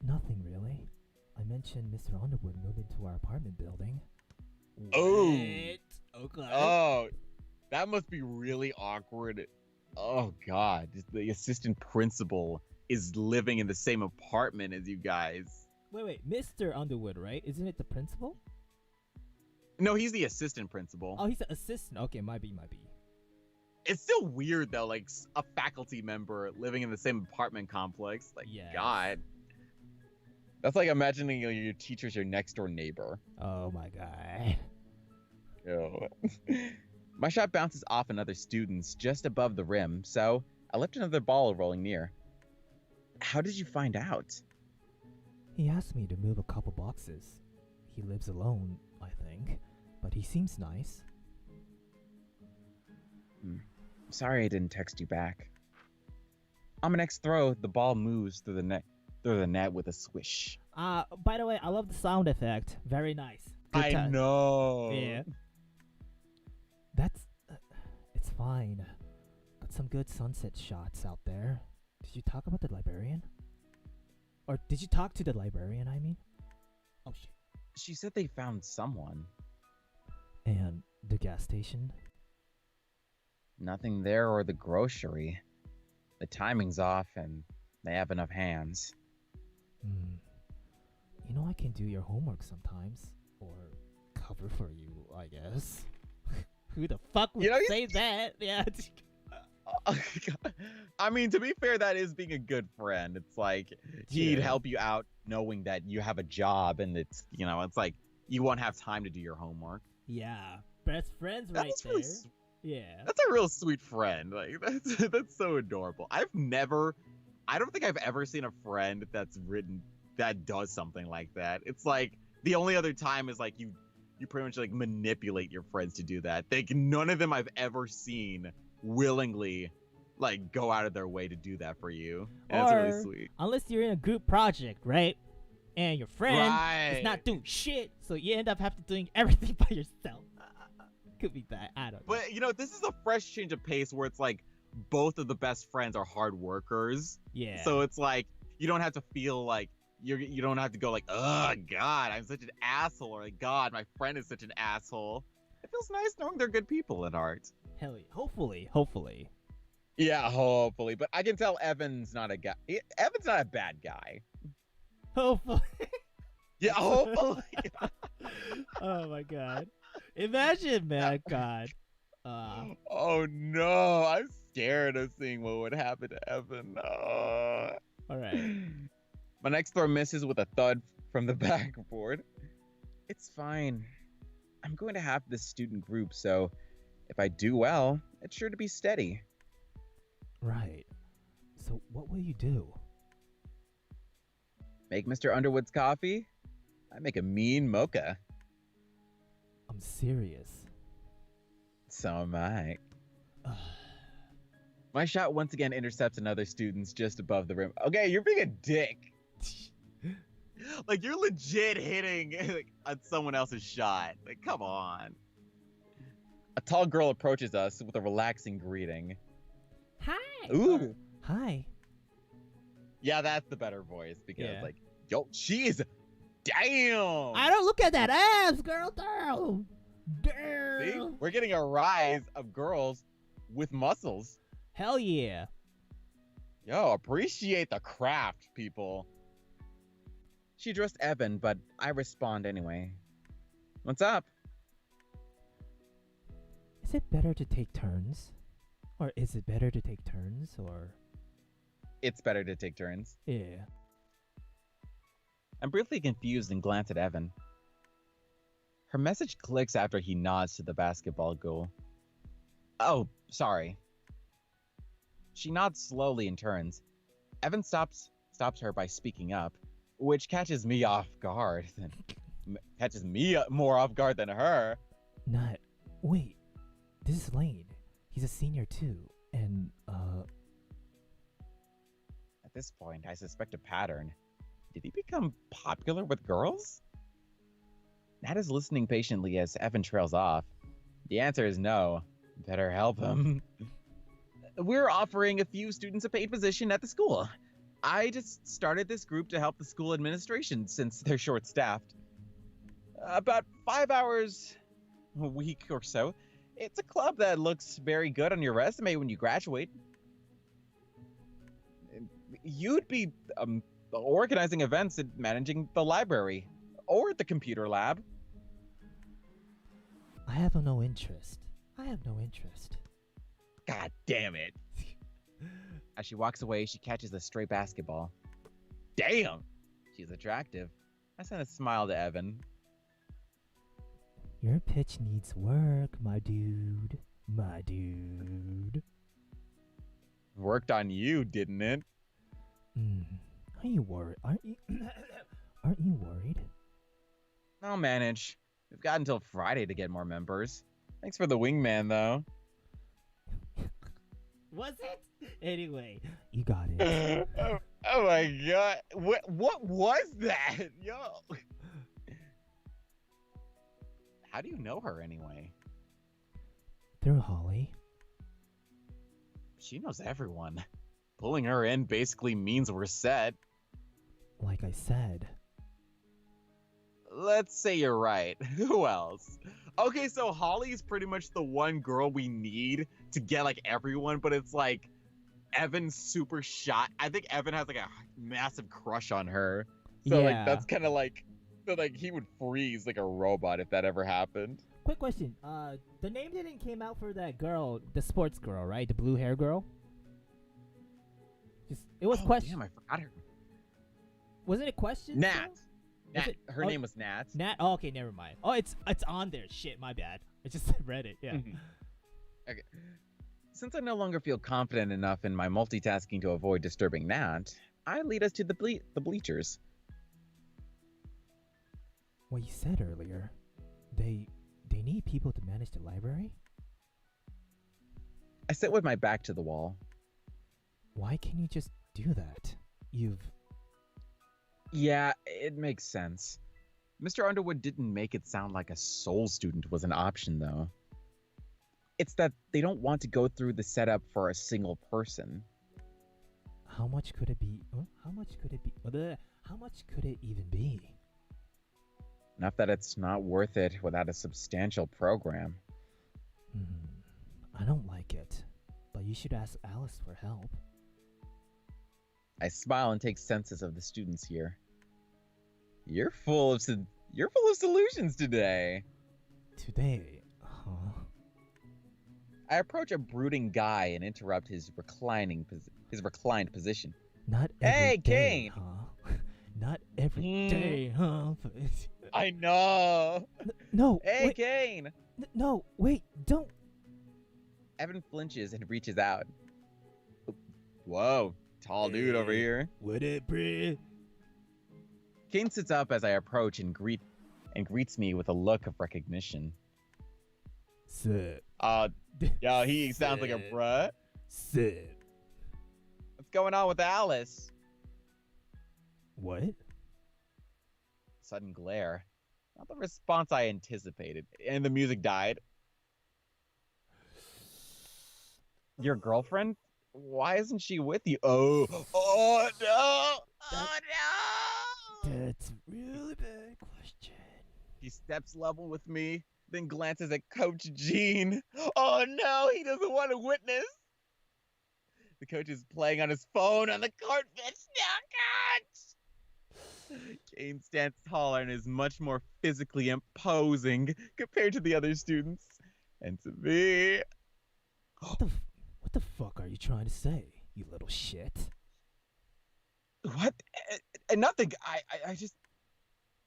Nothing really. I mentioned Mr. Underwood moved into our apartment building. Oh. Okay. Oh, that must be really awkward. Oh God, the assistant principal is living in the same apartment as you guys. Wait, Mr. Underwood, right? Isn't it the principal? No, he's the assistant principal. Oh, he's the assistant. Okay, might be. It's still weird though, like a faculty member living in the same apartment complex. Like, yes. God. That's like imagining your teacher's your next door neighbor. Oh my God. Ew. My shot bounces off another student's just above the rim, so I left another ball rolling near. How did you find out? He asked me to move a couple boxes. He lives alone, I think, but he seems nice. Sorry I didn't text you back. On my next throw, the ball moves through the net with a swish. By the way, I love the sound effect. Very nice. I know. Yeah. It's fine. Got some good sunset shots out there. Did you talk about the librarian? Or did you talk to the librarian, I mean? Oh shit. She said they found someone. And the gas station? Nothing there or the grocery. The timing's off and they have enough hands. You know I can do your homework sometimes. Or cover for you, I guess. Who the fuck would say that? Yeah. I mean, to be fair, that is being a good friend. It's like he'd help you out knowing that you have a job and it's like you won't have time to do your homework. Yeah. Best friends right there. Really yeah. That's a real sweet friend. Like that's so adorable. I don't think I've ever seen a friend that's written that does something like that. It's like the only other time is like you pretty much like manipulate your friends to do that. Like none of them I've ever seen willingly like go out of their way to do that for you. And it's really sweet. Unless you're in a group project, right? And your friend is not doing shit, so you end up having to doing everything by yourself. Could be that. I don't know. But you know, this is a fresh change of pace where it's like both of the best friends are hard workers. Yeah. So it's like you don't have to feel like you don't have to go like, oh God, I'm such an asshole, or like, God, my friend is such an asshole. It feels nice knowing they're good people in art. Hell yeah. Hopefully. Yeah, hopefully. But I can tell Evan's not a guy. Evan's not a bad guy. Hopefully. Yeah, hopefully. Oh my God. Imagine, man. God. Oh no, I'm scared of seeing what would happen to Evan. All right. My next throw misses with a thud from the backboard. It's fine. I'm going to have this student group, so if I do well, it's sure to be steady. Right. So what will you do? Make Mr. Underwood's coffee? I make a mean mocha. I'm serious. So am I. My shot once again intercepts another student's just above the rim. Okay, you're being a dick. Like, you're legit hitting like, on someone else's shot. Like, come on. A tall girl approaches us with a relaxing greeting. Hi. Ooh. Hi. Yeah, that's the better voice because, like, yo, she's... Damn! I don't look at that ass, girl. Damn. See? We're getting a rise of girls with muscles. Hell yeah. Yo, appreciate the craft, people. She addressed Evan, but I respond anyway. What's up? Is it better to take turns? Or is it better to take turns, or... It's better to take turns. Yeah. I'm briefly confused and glance at Evan. Her message clicks after he nods to the basketball goal. Oh, sorry. She nods slowly and turns. Evan stops her by speaking up, which catches me off guard. Catches me more off guard than her. Wait. This is Lane. He's a senior too, and At this point, I suspect a pattern. Did he become popular with girls? Nat is listening patiently as Evan trails off. The answer is no. Better help him. We're offering a few students a paid position at the school. I just started this group to help the school administration since they're short-staffed. About 5 hours a week or so. It's a club that looks very good on your resume when you graduate. You'd be organizing events and managing the library or the computer lab. I have no interest. God damn it. As she walks away, she catches a stray basketball. Damn! She's attractive. I sent a smile to Evan. Your pitch needs work, my dude. Worked on you, didn't it? Are you worried? Aren't you worried? I'll manage. We've got until Friday to get more members. Thanks for the wingman, though. Was it? Anyway, you got it. Oh my god. What was that? Yo. How do you know her anyway? Through Holly. She knows everyone. Pulling her in basically means we're set. Like I said. Let's say you're right. Who else? Okay, so Holly's pretty much the one girl we need to get like everyone, but it's like Evan's super shot. I think Evan has like a massive crush on her. So like that's kind of like he would freeze like a robot if that ever happened. Quick question. The name didn't came out for that girl, the sports girl, right? The blue hair girl. It was question. Damn, I forgot her. Wasn't it question? Nat. Her name was Nat. Nat. Oh, okay, never mind. Oh, it's on there. Shit, my bad. I just read it. Yeah. Okay. Since I no longer feel confident enough in my multitasking to avoid disturbing Nat, I lead us to the bleachers. what you said earlier. They need people to manage the library? I sit with my back to the wall. Why can't you just do that? Yeah, it makes sense. Mr. Underwood didn't make it sound like a soul student was an option, though. It's that they don't want to go through the setup for a single person. How much could it be? How much could it be? How much could it even be? Enough that it's not worth it without a substantial program. I don't like it, but you should ask Alice for help. I smile and take census of the students here. You're full of solutions today. Today, huh? I approach a brooding guy and interrupt his reclined position. Not every Hey, day, Kane! huh? Not every day, huh? I know! No, Hey, wait, Kane! no, wait, don't. Evan flinches and reaches out. Whoa, tall dude over here. What up, bruh? Kane sits up as I approach and greets me with a look of recognition. Sup? Yeah, he sounds like a bruh. Sup? What's going on with Alice? What? Sudden glare. Not the response I anticipated. And the music died. Your girlfriend? Why isn't she with you? Oh no! Oh no! That's a really bad question. He steps level with me, then glances at Coach Gene. Oh no, he doesn't want to witness. The coach is playing on his phone on the court bench now, Coach! Kane stands taller and is much more physically imposing compared to the other students. And to me... What the fuck are you trying to say, you little shit? What? Nothing. I just...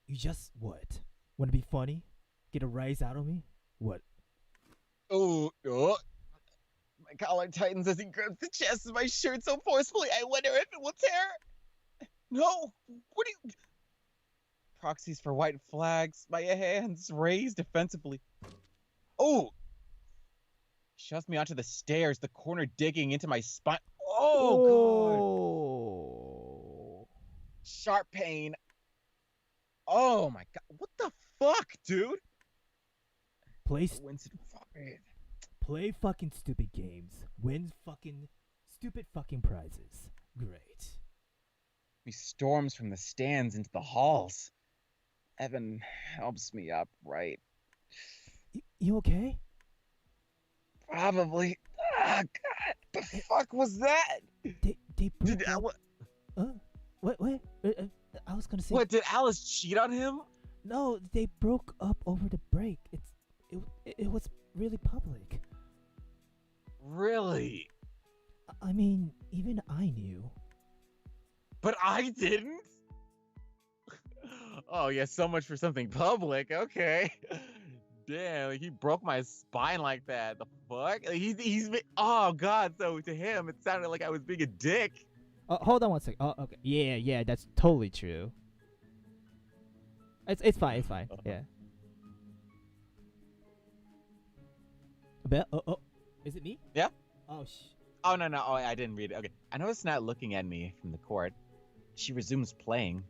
You just what? Want to be funny? Get a rise out of me? What? Oh. My collar tightens as he grips the chest of my shirt so forcefully, I wonder if it will tear. No. What do you... Proxies for white flags. My hands raised defensively. Oh. Shoves me onto the stairs, the corner digging into my spine. Oh, God. Sharp pain. Oh, my God. What the fuck, dude? Play fucking stupid games. Win fucking stupid fucking prizes. Great. He storms from the stands into the halls. Evan helps me up, right? You okay? Probably. Ah, God. The fuck was that? They broke up. What? I was gonna say. What, did Alice cheat on him? No, they broke up over the break. It was really public. Really? I mean, even I knew. But I didn't? Oh, yeah, so much for something public. Okay. Damn, like he broke my spine like that. The fuck? Like he's oh, God. So to him, it sounded like I was being a dick. Hold on one second. Oh, okay. Yeah, that's totally true. It's fine. Yeah. Is it me? Yeah. Oh no. Oh, I didn't read it. Okay. I noticed Nat looking at me from the court. She resumes playing.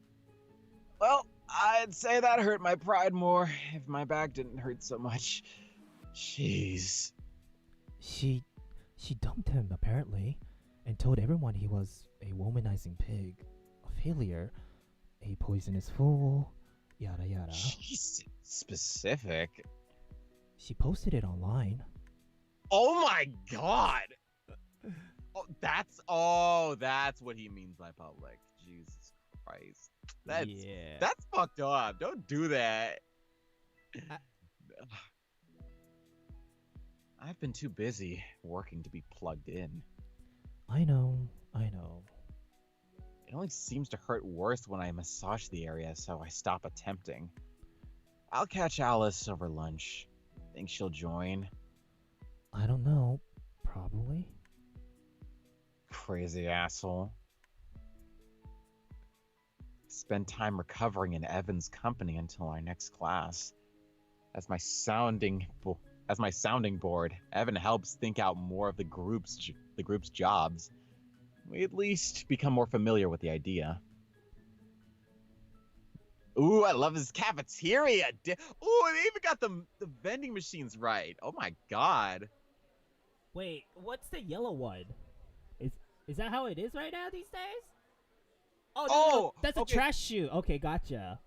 Well, I'd say that hurt my pride more if my back didn't hurt so much. Jeez. She dumped him apparently, and told everyone he was a womanizing pig, a failure, a poisonous fool, yada yada. Jeez, specific. She posted it online. Oh my God! That's what he means by public. Jesus Christ. That's fucked up. Don't do that. I've been too busy working to be plugged in. I know. It only seems to hurt worse when I massage the area, so I stop attempting. I'll catch Alice over lunch. Think she'll join? I don't know. Probably. Crazy asshole. spend time recovering in Evan's company until our next class. As my sounding board, Evan helps think out more of the group's jobs. We at least become more familiar with the idea. Ooh, I love this cafeteria. Ooh, they even got the vending machines right. Oh my god. Wait, what's the yellow one? Is that how it is right now these days? No, that's okay. A trash chute. Okay, gotcha.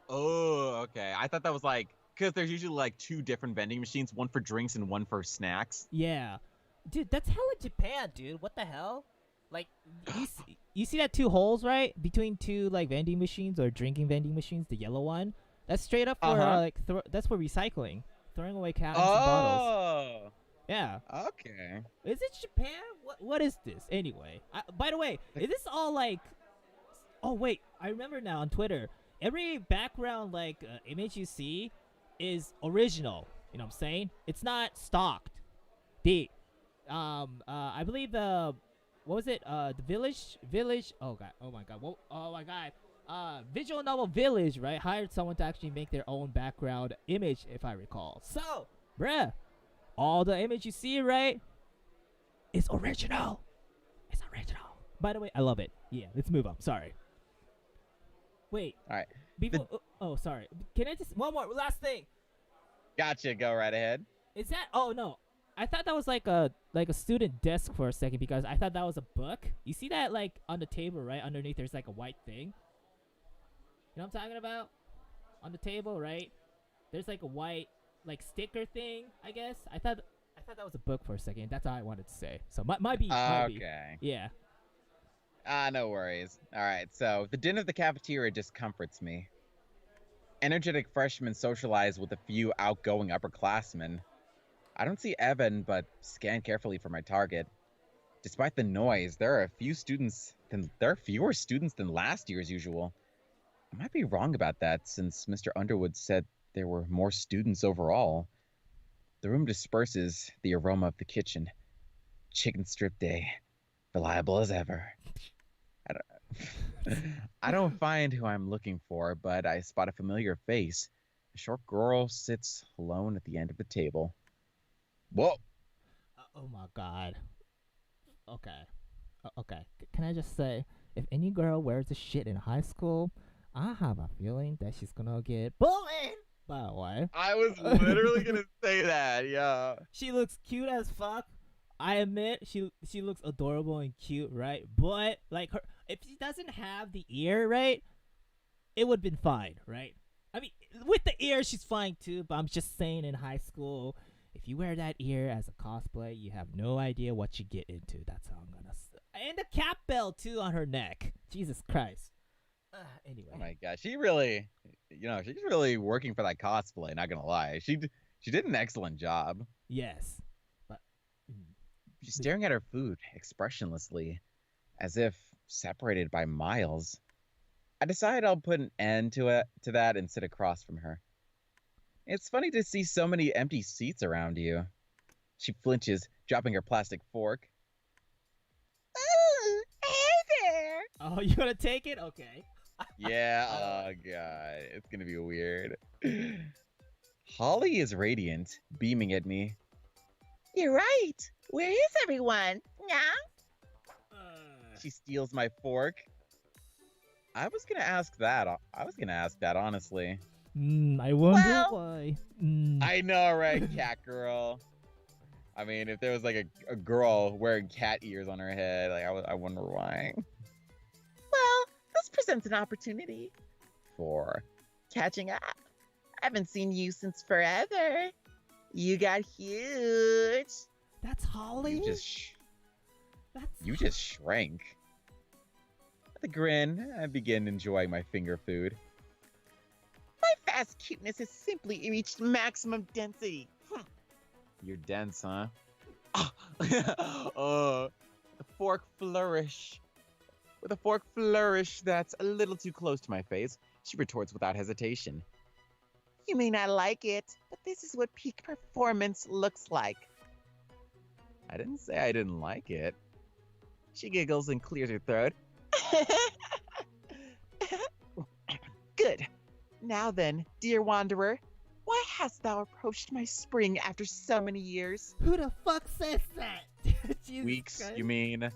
Oh, okay. I thought that was like, because there's usually like 2 different vending machines, one for drinks and one for snacks. Yeah. Dude, that's hella Japan, dude. What the hell? Like, you see that 2 holes, right? Between 2, like, vending machines or drinking vending machines, the yellow one? That's straight up for, that's for recycling. Throwing away cans and bottles. Yeah. Okay. Is it Japan? What is this? Anyway. By the way, is this all, like... Oh, wait. I remember now on Twitter. Every background, like, image you see is original. You know what I'm saying? It's not stocked. I believe the... What was it? The Village. Oh god. Oh my god. Oh my god. Visual novel Village, right? Hired someone to actually make their own background image, if I recall. So, bruh, all the image you see, right, is original. It's original. By the way, I love it. Yeah, let's move on. Sorry. Wait. All right. Before. Oh, sorry. Can I just one more last thing? Gotcha. Go right ahead. Is that? Oh no. I thought that was like a student desk for a second because I thought that was a book. You see that like on the table, right? Underneath there's like a white thing. You know what I'm talking about? On the table, right? There's like a white like sticker thing, I guess. I thought that was a book for a second. That's all I wanted to say. So might be. Okay. Yeah. No worries. All right. So the din of the cafeteria discomforts me. Energetic freshmen socialize with a few outgoing upperclassmen. I don't see Evan, but scan carefully for my target. Despite the noise, there are fewer students than last year's usual. I might be wrong about that, since Mr. Underwood said there were more students overall. The room disperses the aroma of the kitchen. Chicken strip day, reliable as ever. I don't find who I'm looking for, but I spot a familiar face. A short girl sits alone at the end of the table. Whoa. Oh my god. Okay. Okay. Can I just say, if any girl wears this shit in high school, I have a feeling that she's gonna get bullied. By the way, I was literally gonna say that. Yeah. She looks cute as fuck. I admit she looks adorable and cute, right? But like her, if she doesn't have the ear, right, it would have been fine, right? I mean, with the ear, she's fine too. But I'm just saying, in high school, if you wear that ear as a cosplay, you have no idea what you get into. That's how I'm gonna say. And the cap bell too on her neck. Jesus Christ. Anyway. Oh my gosh, she's really working for that cosplay. Not gonna lie, she did an excellent job. Yes, but she's staring at her food expressionlessly, as if separated by miles. I decide I'll put an end to that and sit across from her. It's funny to see so many empty seats around you. She flinches, dropping her plastic fork. Oh, hey there. Oh, you gonna take it? Okay. Yeah, oh god, it's gonna be weird. Holly is radiant, beaming at me. You're right. Where is everyone? Yeah? She steals my fork. I was gonna ask that, honestly. I wonder why. I know, right, cat girl? I mean, if there was like a girl wearing cat ears on her head, like I wonder why. Well, this presents an opportunity For catching up. I haven't seen you since forever. You got huge. That's Holly. You just shrank. With a grin, I begin enjoying my finger food. My fast cuteness has simply reached maximum density. You're dense, huh? The fork flourish. With a fork flourish that's a little too close to my face, she retorts without hesitation. You may not like it, but this is what peak performance looks like. I didn't say I didn't like it. She giggles and clears her throat. Now then, dear wanderer, why hast thou approached my spring after so many years? Who the fuck says that? Jesus Weeks, Christ. you mean?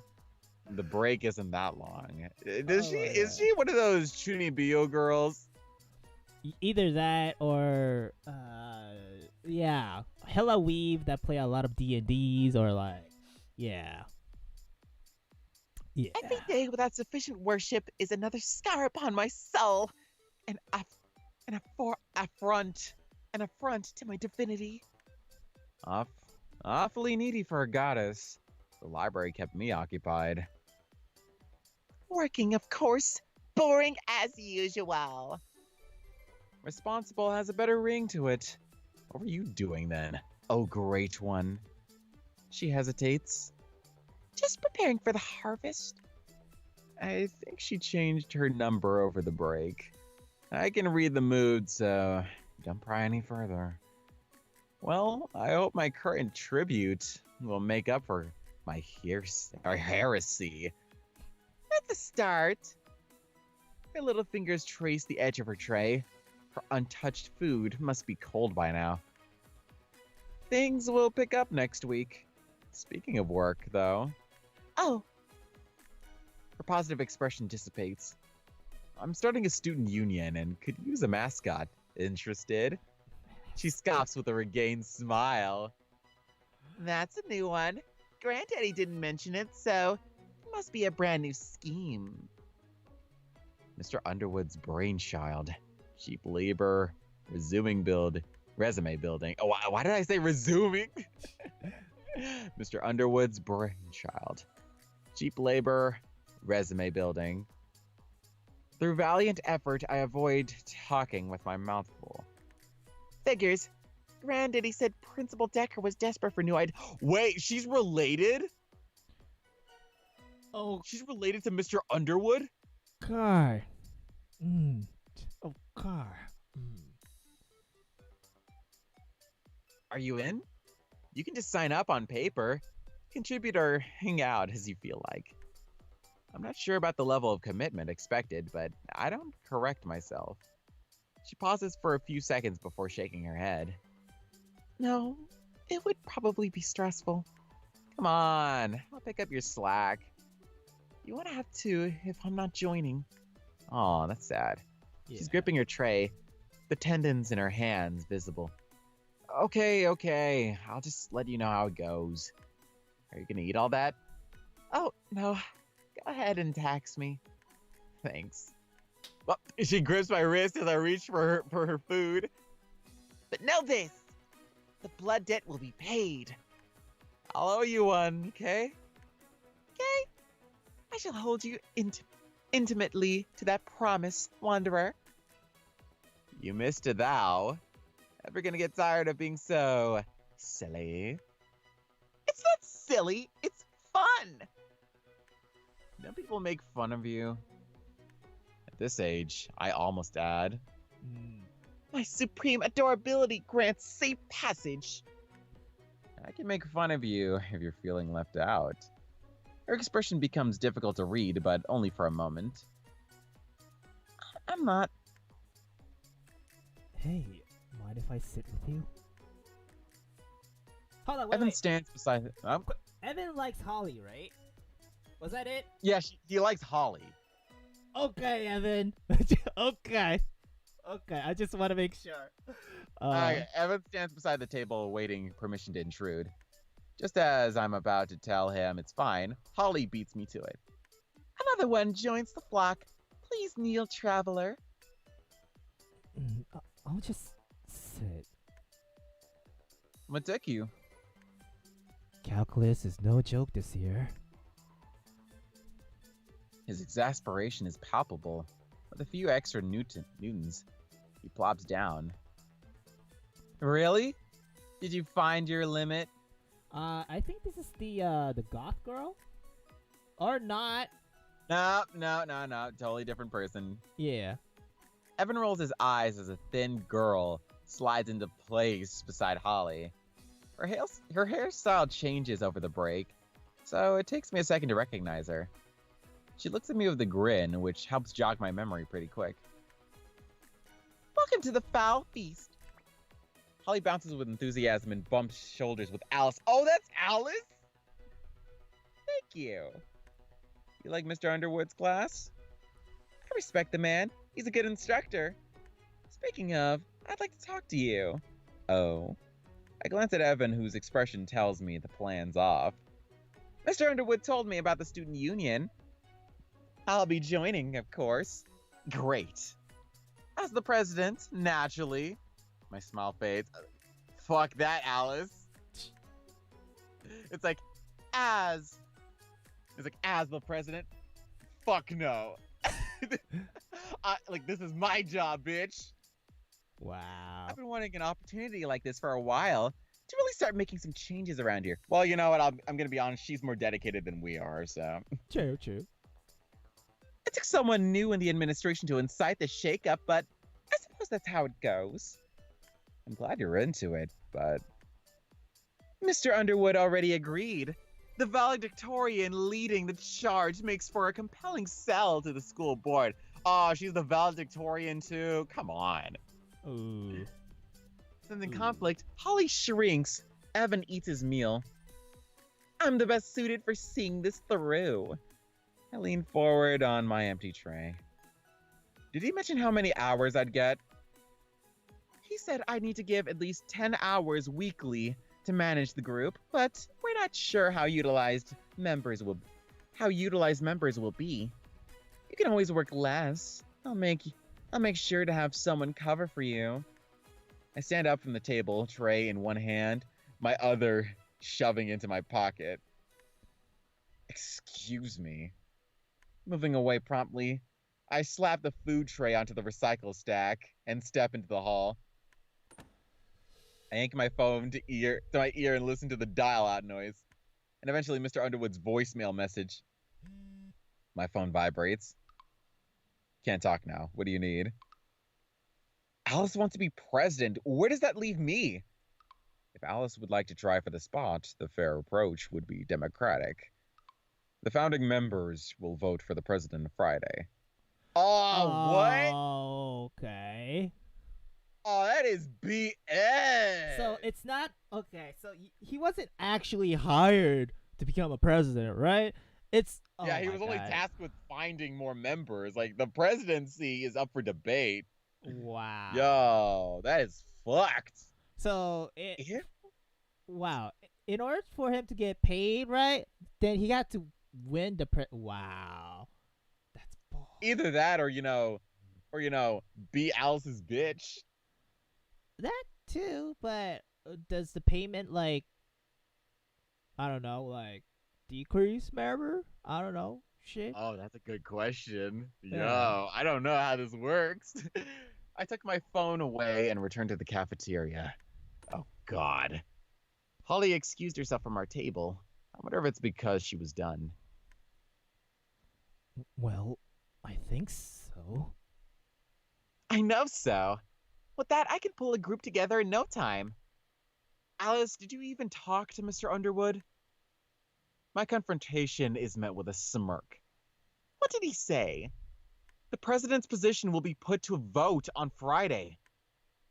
The break isn't that long. Is God. she one of those Chunibyo girls? Either that or yeah, hella weave that play a lot of D&Ds or like yeah. Every day without sufficient worship is another scar upon my soul, an affront to my divinity. Awfully needy for a goddess. The library kept me occupied. Working, of course. Boring as usual. Responsible has a better ring to it. What were you doing then? Oh, great one. She hesitates. Just preparing for the harvest. I think she changed her number over the break. I can read the mood, so don't pry any further. Well, I hope my current tribute will make up for my heresy. That's a start. Her little fingers trace the edge of her tray. Her untouched food must be cold by now. Things will pick up next week. Speaking of work, though. Oh, Her positive expression dissipates. I'm starting a student union and could use a mascot. Interested? She scoffs with a regained smile. that's a new one. Granddaddy didn't mention it, so it must be a brand new scheme. Mr. Underwood's brainchild. Cheap labor, resume building. Oh, why did I say resuming? Mr. Underwood's brainchild. Cheap labor, resume building. Through valiant effort, I avoid talking with my mouth full. Figures. Granddaddy said Principal Decker was desperate for new ideas. Wait, she's related? Oh She's related to Mr. Underwood? God. Oh God. Are you in? You can just sign up on paper, contribute or hang out as you feel like. I'm not sure about the level of commitment expected, but I don't correct myself. She pauses for a few seconds before shaking her head. No, it would probably be stressful. Come on, I'll pick up your slack. You won't have to if I'm not joining. Aw, that's sad. She's gripping her tray, the tendons in her hands visible. Okay, I'll just let you know how it goes. Are you gonna eat all that? Oh, no. Go ahead and tax me. Thanks. Well, she grips my wrist as I reach for her food. But know this. The blood debt will be paid. I'll owe you one, okay? Okay? I shall hold you intimately to that promise, Wanderer. You missed a thou. Ever gonna get tired of being so silly? It's not silly. It's fun. Don't people make fun of you? At this age, I almost add. My supreme adorability grants safe passage. I can make fun of you if you're feeling left out. Her expression becomes difficult to read, but only for a moment. I'm not. Hey, mind if I sit with you? Hold on, Evan wait. stands beside. Evan likes Holly, right? Was that it? Yeah, he likes Holly. Okay, Evan. Okay. I just want to make sure. Evan stands beside the table awaiting permission to intrude. Just as I'm about to tell him it's fine, Holly beats me to it. Another one joins the flock. Please kneel, traveler. I'll just sit. What took you? Calculus is no joke this year. His exasperation is palpable. With a few extra newtons, he plops down. Really? Did you find your limit? I think this is the goth girl? Or not. No. Totally different person. Yeah. Evan rolls his eyes as a thin girl slides into place beside Holly. Her hairstyle changes over the break, so it takes me a second to recognize her. She looks at me with a grin, which helps jog my memory pretty quick. What Welcome to the foul feast. Holly bounces with enthusiasm and bumps shoulders with Alice. Oh, that's Alice? Thank you. You like Mr. Underwood's class? I respect the man. He's a good instructor. Speaking of, I'd like to talk to you. Oh. I glance at Evan, whose expression tells me the plan's off. Mr. Underwood told me about the student union. I'll be joining, of course. Great. As the president, naturally. My smile fades. Fuck that, Alice. It's like, as the president. Fuck no. This is my job, bitch. Wow. I've been wanting an opportunity like this for a while to really start making some changes around here. Well, you know what? I'm going to be honest. She's more dedicated than we are, so. True. It took someone new in the administration to incite the shakeup, but I suppose that's how it goes. I'm glad you're into it, but Mr. Underwood already agreed. The valedictorian leading the charge makes for a compelling sell to the school board. Oh, she's the valedictorian too? Come on. Ooh. Sensing conflict, Holly shrinks. Evan eats his meal. I'm the best suited for seeing this through. I lean forward on my empty tray. Did he mention how many hours I'd get? He said I need to give at least 10 hours weekly to manage the group, but we're not sure how utilized members will be. You can always work less. I'll make sure to have someone cover for you. I stand up from the table, tray in one hand, my other shoving into my pocket. Excuse me. Moving away promptly, I slap the food tray onto the recycle stack and step into the hall. I yank my phone to my ear and listen to the dial-out noise. And eventually Mr. Underwood's voicemail message. My phone vibrates. Can't talk now. What do you need? Alice wants to be president. Where does that leave me? If Alice would like to try for the spot, the fair approach would be democratic. The founding members will vote for the president on Friday. Oh, what? Okay. Oh, that is BS. So it's not okay. So he wasn't actually hired to become a president, right? It's yeah. He was only tasked with finding more members. Like the presidency is up for debate. Wow. Yo, that is fucked. So wow. In order for him to get paid, right? Then he got to win the wow. That's bull. Either that, or be Alice's bitch. That too, but does the payment decrease, remember? I don't know. Shit. Oh, that's a good question. Yo, I don't know how this works. I took my phone away and returned to the cafeteria. Oh, God. Holly excused herself from our table. I wonder if it's because she was done. Well, I think so. I know so. With that, I can pull a group together in no time. Alice, did you even talk to Mr. Underwood? My confrontation is met with a smirk. What did he say? The president's position will be put to a vote on Friday.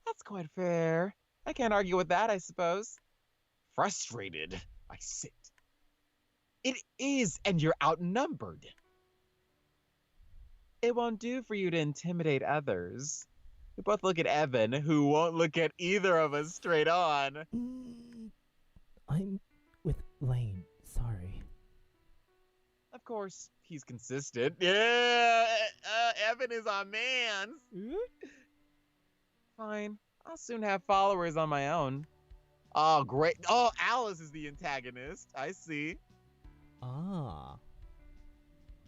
That's quite fair. I can't argue with that, I suppose. Frustrated, I sit. It is, and you're outnumbered. It won't do for you to intimidate others. We both look at Evan, who won't look at either of us straight on. I'm with Lane. Sorry. Of course, he's consistent. Yeah, Evan is our man. Fine. I'll soon have followers on my own. Oh, great. Oh, Alice is the antagonist. I see. Ah.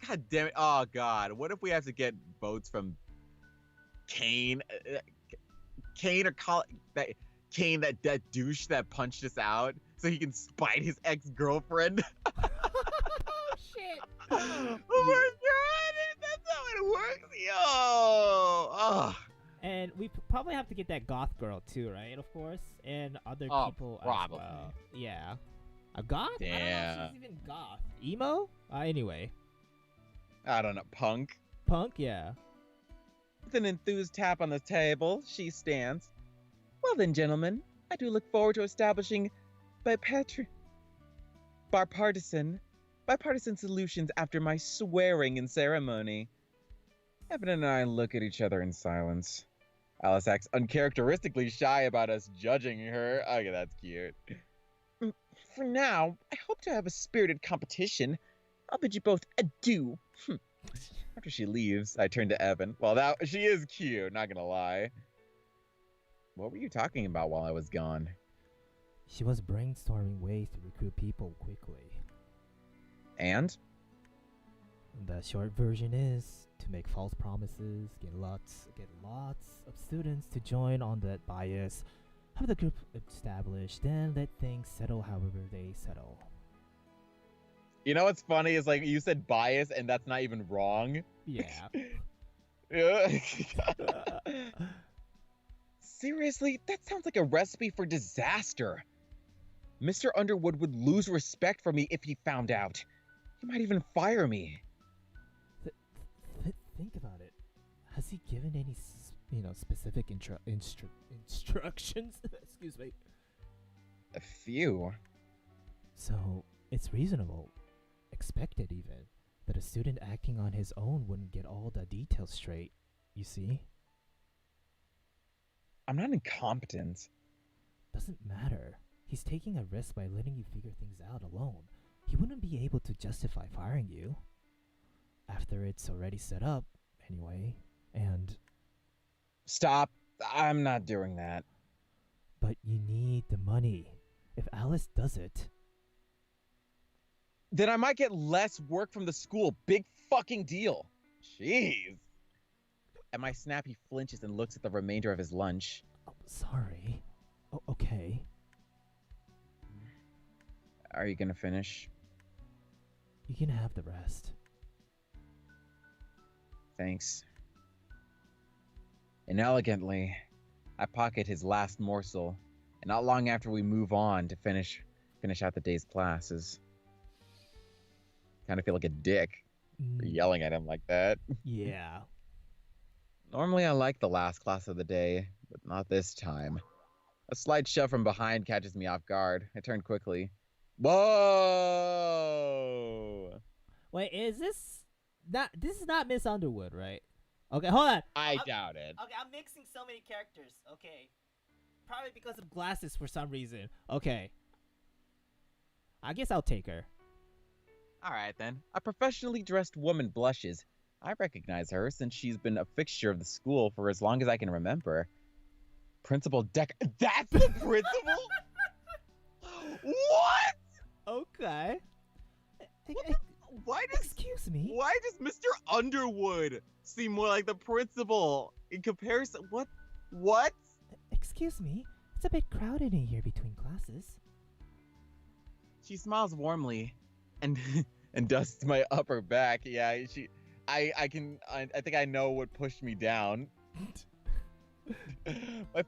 God damn it. Oh, God. What if we have to get votes from Kane? Kane or Kane, that douche that punched us out, so he can spite his ex-girlfriend? Oh, shit. Oh, my God. That's how it works, yo. Oh. And we probably have to get that goth girl too, right? Of course, and other people probably. as well. Yeah, a goth? Yeah. I don't know if she's even goth. Emo? Anyway. I don't know. Punk? Punk? Yeah. With an enthused tap on the table, she stands. Well then, gentlemen, I do look forward to establishing bipartisan solutions after my swearing in ceremony. Evan and I look at each other in silence. Alice acts uncharacteristically shy about us judging her. Okay, that's cute. For now, I hope to have a spirited competition. I'll bid you both adieu. After she leaves, I turn to Evan. Well, she is cute, not gonna lie. What were you talking about while I was gone? She was brainstorming ways to recruit people quickly. And? The short version is to make false promises, get lots of students to join on that bias, have the group established, then let things settle however they settle. You know what's funny is like you said bias and that's not even wrong. Yeah. Seriously, that sounds like a recipe for disaster. Mr. Underwood would lose respect for me if he found out. He might even fire me. Think about it. Has he given any, specific instructions? Excuse me. A few. So, it's reasonable, expected even, that a student acting on his own wouldn't get all the details straight, you see? I'm not incompetent. Doesn't matter. He's taking a risk by letting you figure things out alone. He wouldn't be able to justify firing you. After it's already set up, anyway, and... Stop. I'm not doing that. But you need the money. If Alice does it... Then I might get less work from the school. Big fucking deal. Jeez. At my snap, he flinches and looks at the remainder of his lunch. Oh, sorry. Oh, okay. Are you gonna finish? You can have the rest. Thanks. Inelegantly, I pocket his last morsel, and not long after we move on to finish out the day's classes. Kind of feel like a dick for yelling at him like that. Yeah. Normally I like the last class of the day, but not this time. A slight shove from behind catches me off guard. I turn quickly. Whoa! Wait, this is not Miss Underwood, right? Okay, hold on. I doubt it. Okay, I'm mixing so many characters. Okay. Probably because of glasses for some reason. Okay. I guess I'll take her. Alright then. A professionally dressed woman blushes. I recognize her since she's been a fixture of the school for as long as I can remember. Principal That's the principal? What? Okay. Excuse me? Why does Mr. Underwood seem more like the principal in comparison? What? Excuse me? It's a bit crowded in here between classes. She smiles warmly and dusts my upper back. Yeah, I think I know what pushed me down. My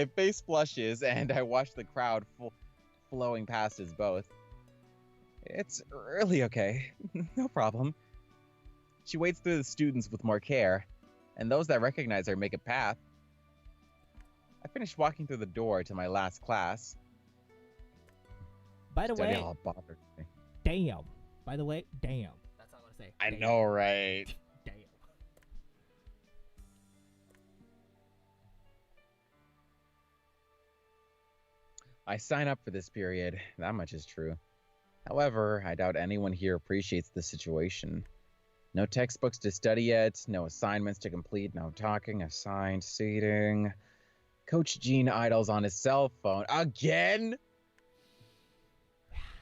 face flushes and I watch the crowd flowing past us both. It's really okay. No problem. She waits through the students with more care, and those that recognize her make a path. I finish walking through the door to my last class. By the way, all bothered me. Damn. By the way, damn. That's all I want to say. I know, right? Damn. I sign up for this period. That much is true. However, I doubt anyone here appreciates the situation. No textbooks to study yet, no assignments to complete, no talking, assigned seating. Coach Gene idles on his cell phone. Again?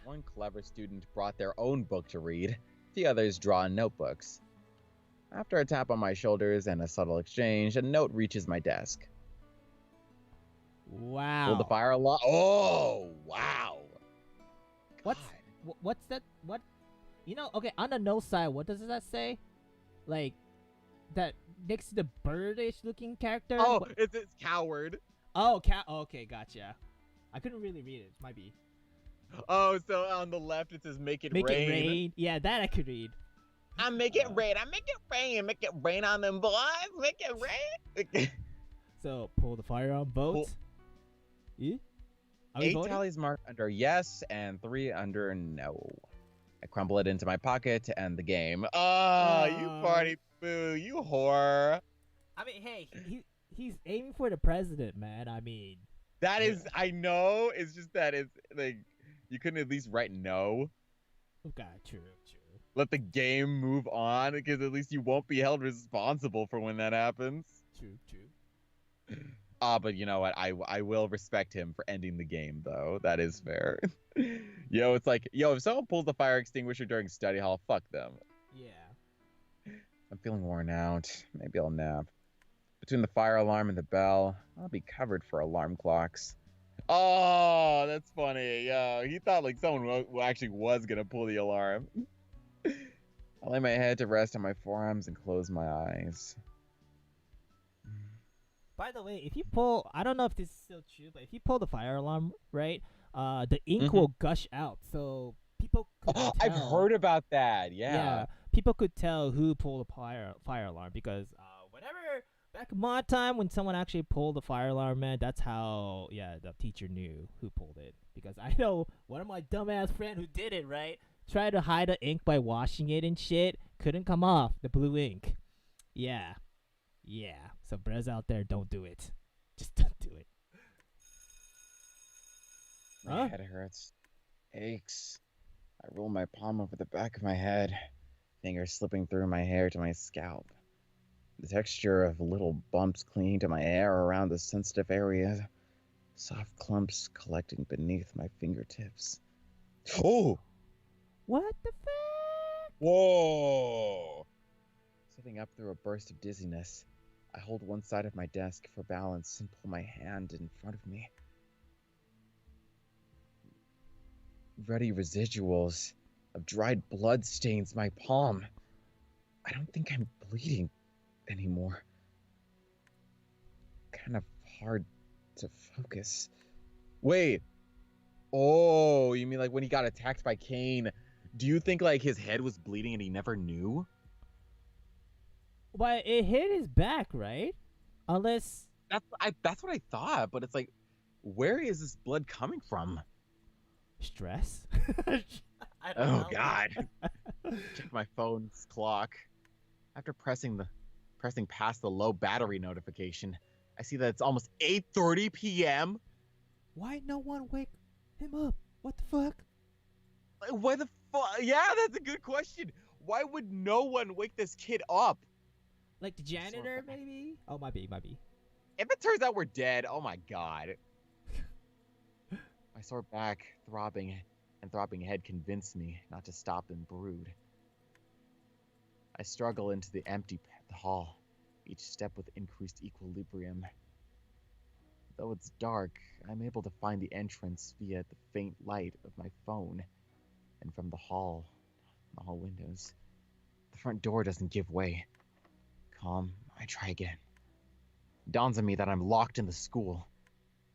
One clever student brought their own book to read. The others draw in notebooks. After a tap on my shoulders and a subtle exchange, a note reaches my desk. Wow. Will the fire alarm? Oh, wow. What's that? What? Okay, on the no side, what does that say? Like, that next to the birdish looking character? Oh, it's coward. Oh, okay, gotcha. I couldn't really read it. Might be. Oh, so on the left it says make it rain. Yeah, that I could read. I make it rain. I make it rain. Make it rain on them boys. Make it rain. So pull the firearm vote. Yeah? Are we 8 voting? tallies marked under yes and 3 under no. I crumble it into my pocket to end the game. Oh, you party boo, you whore. I mean, hey, he's aiming for the president, man. I mean, That is, I know. It's just that it's like you couldn't at least write no. okay, true. Let the game move on, because at least you won't be held responsible for when that happens. True. But you know what? I will respect him for ending the game, though. That is fair. It's like, if someone pulls the fire extinguisher during study hall, fuck them. Yeah. I'm feeling worn out. Maybe I'll nap. Between the fire alarm and the bell, I'll be covered for alarm clocks. Oh, that's funny. Yeah, he thought like someone actually was gonna pull the alarm. I lay my head to rest on my forearms and close my eyes. By the way, if you pull, I don't know if this is still true, but if you pull the fire alarm, right, the ink will gush out, so people could tell. I've heard about that. Yeah. People could tell who pulled the fire alarm because whenever back in my time when someone actually pulled the fire alarm, man, that's how the teacher knew who pulled it. Because I know one of my dumbass friend who did it, right? Tried to hide the ink by washing it and shit. Couldn't come off the blue ink. Yeah. So Bruhz out there, don't do it. Just don't do it. My head hurts. Aches. I roll my palm over the back of my head, fingers slipping through my hair to my scalp. The texture of little bumps clinging to my hair around the sensitive area. Soft clumps collecting beneath my fingertips. Oh! What the fuck? Whoa! Sitting up through a burst of dizziness, I hold one side of my desk for balance and pull my hand in front of me. Ruddy residuals of dried blood stains my palm. I don't think I'm bleeding anymore. Kind of hard to focus. Wait. Oh, you mean like when he got attacked by Kane? Do you think like his head was bleeding and he never knew? But it hit his back, right? Unless that's what I thought, but it's like, where is this blood coming from? Stress. I don't Oh know. God! Check my phone's clock. After pressing past the low battery notification, I see that it's almost 8:30 p.m. Why no one wake him up? What the fuck? Why the fuck? Yeah, that's a good question. Why would no one wake this kid up? Like the janitor, maybe? Oh, might be. If it turns out we're dead, oh my God. My sore back, throbbing head convinced me not to stop and brood. I struggle into the empty hall, each step with increased equilibrium. Though it's dark, I'm able to find the entrance via the faint light of my phone, and from the hall windows. The front door doesn't give way. Calm, I try again. It dawns on me that I'm locked in the school.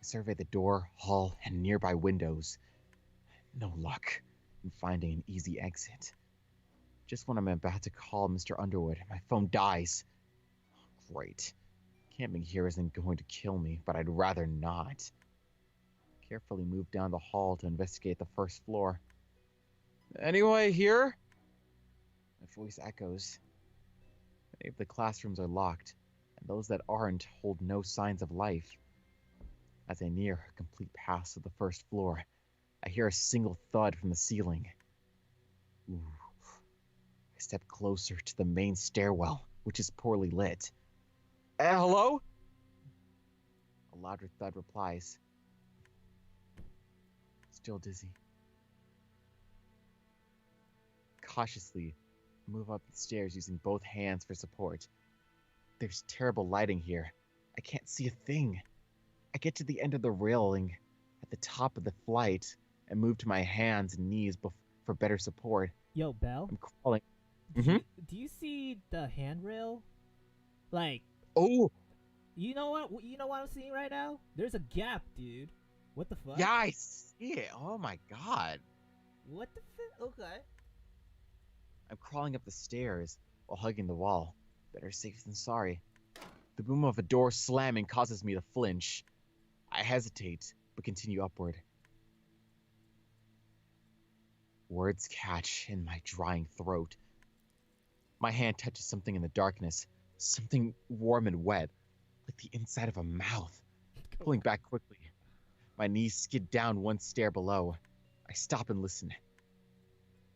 I survey the door, hall, and nearby windows. No luck in finding an easy exit. Just when I'm about to call Mr. Underwood, my phone dies. Great. Camping here isn't going to kill me, but I'd rather not. Carefully move down the hall to investigate the first floor. Anyone here? My voice echoes. Many of the classrooms are locked, and those that aren't hold no signs of life. As I near a complete pass to the first floor, I hear a single thud from the ceiling. Ooh. I step closer to the main stairwell, which is poorly lit. Hello? A louder thud replies. Still dizzy. Cautiously, I move up the stairs using both hands for support. There's terrible lighting here. I can't see a thing. I get to the end of the railing at the top of the flight and move to my hands and knees for better support. Yo, Belle? I'm crawling. Do you see the handrail? Like, oh, you know what I'm seeing right now? There's a gap, dude. What the fuck? yeah, I see it. Oh my God. What the fuck? Okay. I'm crawling up the stairs while hugging the wall. Better safe than sorry. The boom of a door slamming causes me to flinch. I hesitate, but continue upward. Words catch in my drying throat. My hand touches something in the darkness, something warm and wet, like the inside of a mouth. Pulling back quickly, my knees skid down one stair below. I stop and listen.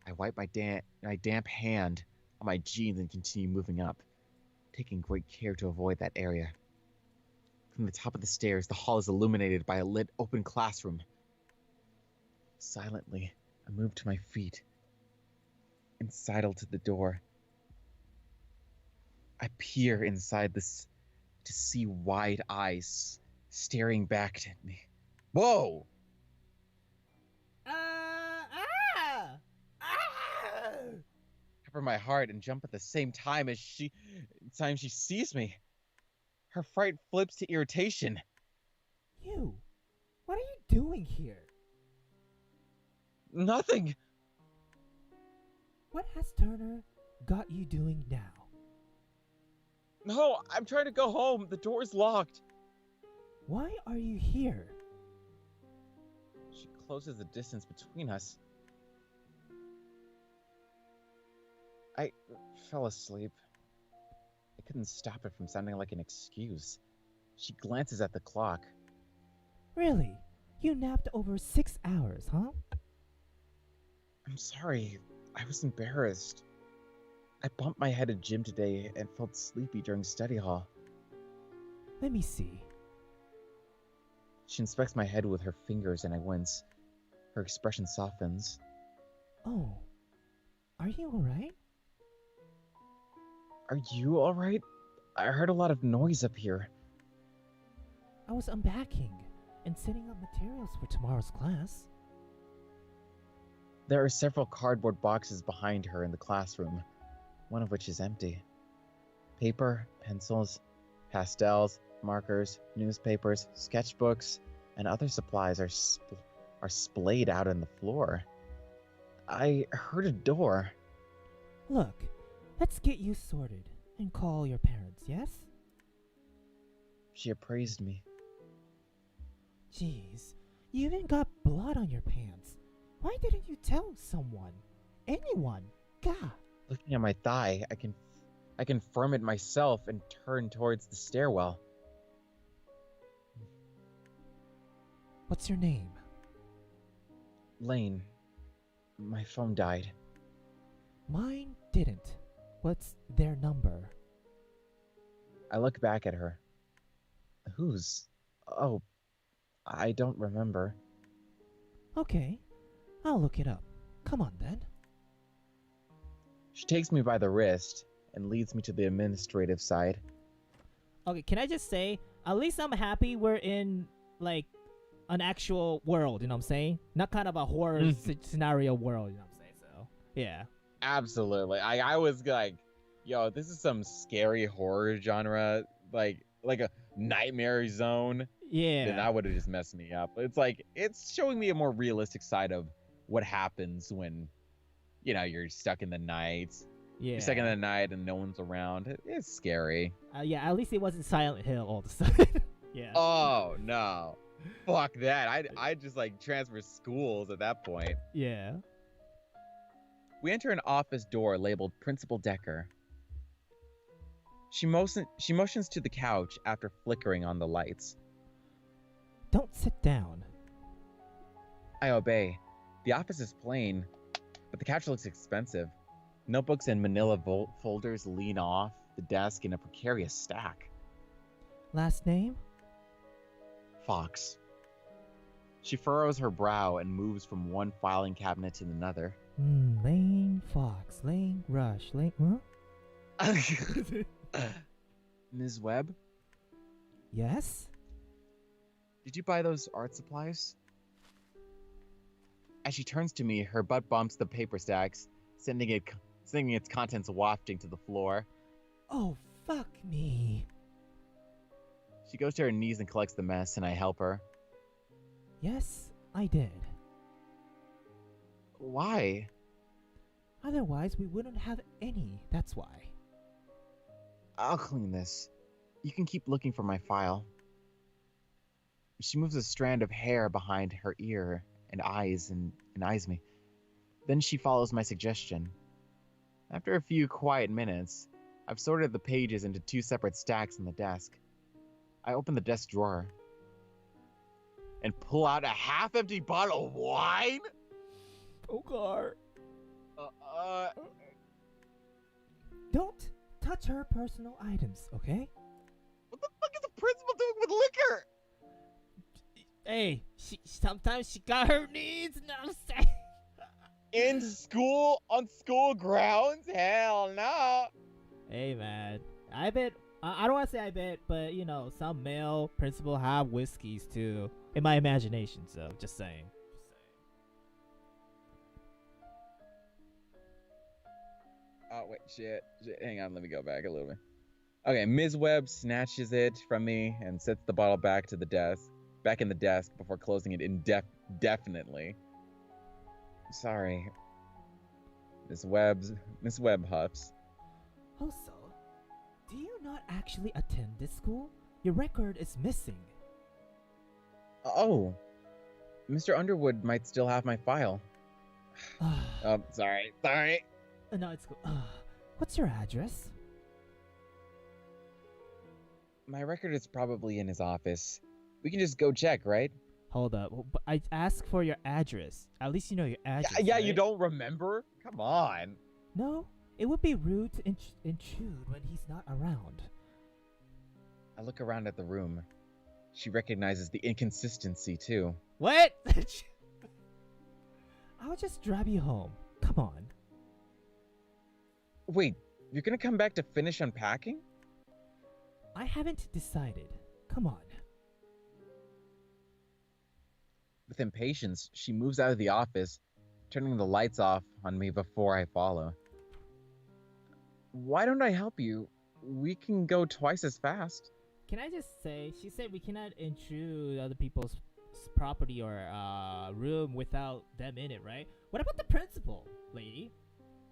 I wipe my damp hand on my jeans and continue moving up, taking great care to avoid that area. From the top of the stairs, the hall is illuminated by a lit open classroom. Silently, I move to my feet and sidle to the door. I peer inside this to see wide eyes staring back at me. Whoa! Cover my heart and jump at the same time as she sees me. Her fright flips to irritation. You, what are you doing here? Nothing. What has Turner got you doing now? No, I'm trying to go home. The door's locked. Why are you here? She closes the distance between us. I fell asleep. I couldn't stop it from sounding like an excuse. She glances at the clock. Really? You napped over 6 hours, huh? I'm sorry. I was embarrassed. I bumped my head at gym today and felt sleepy during study hall. Let me see. She inspects my head with her fingers and I wince. Her expression softens. Oh, are you alright? Are you alright? I heard a lot of noise up here. I was unpacking and setting up materials for tomorrow's class. There are several cardboard boxes behind her in the classroom, one of which is empty. Paper, pencils, pastels, markers, newspapers, sketchbooks, and other supplies are splayed out on the floor. I heard a door. Look, let's get you sorted and call your parents, yes? She appraised me. Jeez, you even got blood on your pants. Why didn't you tell someone? Anyone? God. Looking at my thigh, I confirm it myself and turn towards the stairwell. What's your name? Lane. My phone died. Mine didn't. What's their number? I look back at her. Whose? Oh, I don't remember. Okay, I'll look it up. Come on then. She takes me by the wrist and leads me to the administrative side. Okay, can I just say, at least I'm happy we're in, like, an actual world, you know what I'm saying? Not kind of a horror scenario world, you know what I'm saying? So, yeah. Absolutely. I was like, yo, this is some scary horror genre, like a nightmare zone. Yeah. Then that would have just messed me up. It's like, it's showing me a more realistic side of what happens when, you're stuck in the night. Yeah. You're stuck in the night and no one's around. It's scary. Yeah, at least it wasn't Silent Hill all of a sudden. Yeah. Oh, no. Fuck that. I'd just, transfer schools at that point. Yeah. We enter an office door labeled Principal Decker. She motions to the couch after flickering on the lights. Don't sit down. I obey. The office is plain, but the couch looks expensive. Notebooks and manila folders lean off the desk in a precarious stack. Last name? Fox. She furrows her brow and moves from one filing cabinet to another. Lane Fox. Lane Rush. Lane... Huh? Ms. Webb, Yes? did you buy those art supplies? As she turns to me, her butt bumps the paper stacks, sending its contents wafting to the floor. Oh, fuck me. She goes to her knees and collects the mess, and I help her. Yes, I did. Why? Otherwise, we wouldn't have any, that's why. I'll clean this. You can keep looking for my file. She moves a strand of hair behind her ear and eyes me. Then she follows my suggestion. After a few quiet minutes, I've sorted the pages into 2 separate stacks on the desk. I open the desk drawer and pull out a half-empty bottle of wine. Oh god. Uh, Don't touch her personal items, okay? What the fuck is the principal doing with liquor? Hey, sometimes she got her needs, know what I'm saying? In school? On school grounds? Hell no. Hey man, I bet, I don't want to say I bet, but you know, some male principal have whiskeys too. In my imagination, so just saying. Oh, wait, shit. Hang on, let me go back a little bit. Okay, Ms. Webb snatches it from me and sets the bottle back in the desk before closing it indefinitely. Sorry. Miss Webb huffs. Also, do you not actually attend this school? Your record is missing. Oh, Mr. Underwood might still have my file. Oh, sorry. No, it's cool. What's your address? My record is probably in his office. We can just go check, right? Hold up. But I asked for your address. At least you know your address. Yeah, right? you don't remember? Come on. No, it would be rude to intrude when he's not around. I look around at the room. She recognizes the inconsistency, too. What? I'll just drive you home. Come on. Wait, you're gonna come back to finish unpacking? I haven't decided. Come on. With impatience, she moves out of the office, turning the lights off on me before I follow. Why don't I help you? We can go twice as fast. Can I just say, she said we cannot intrude other people's property or room without them in it, right? What about the principal, lady?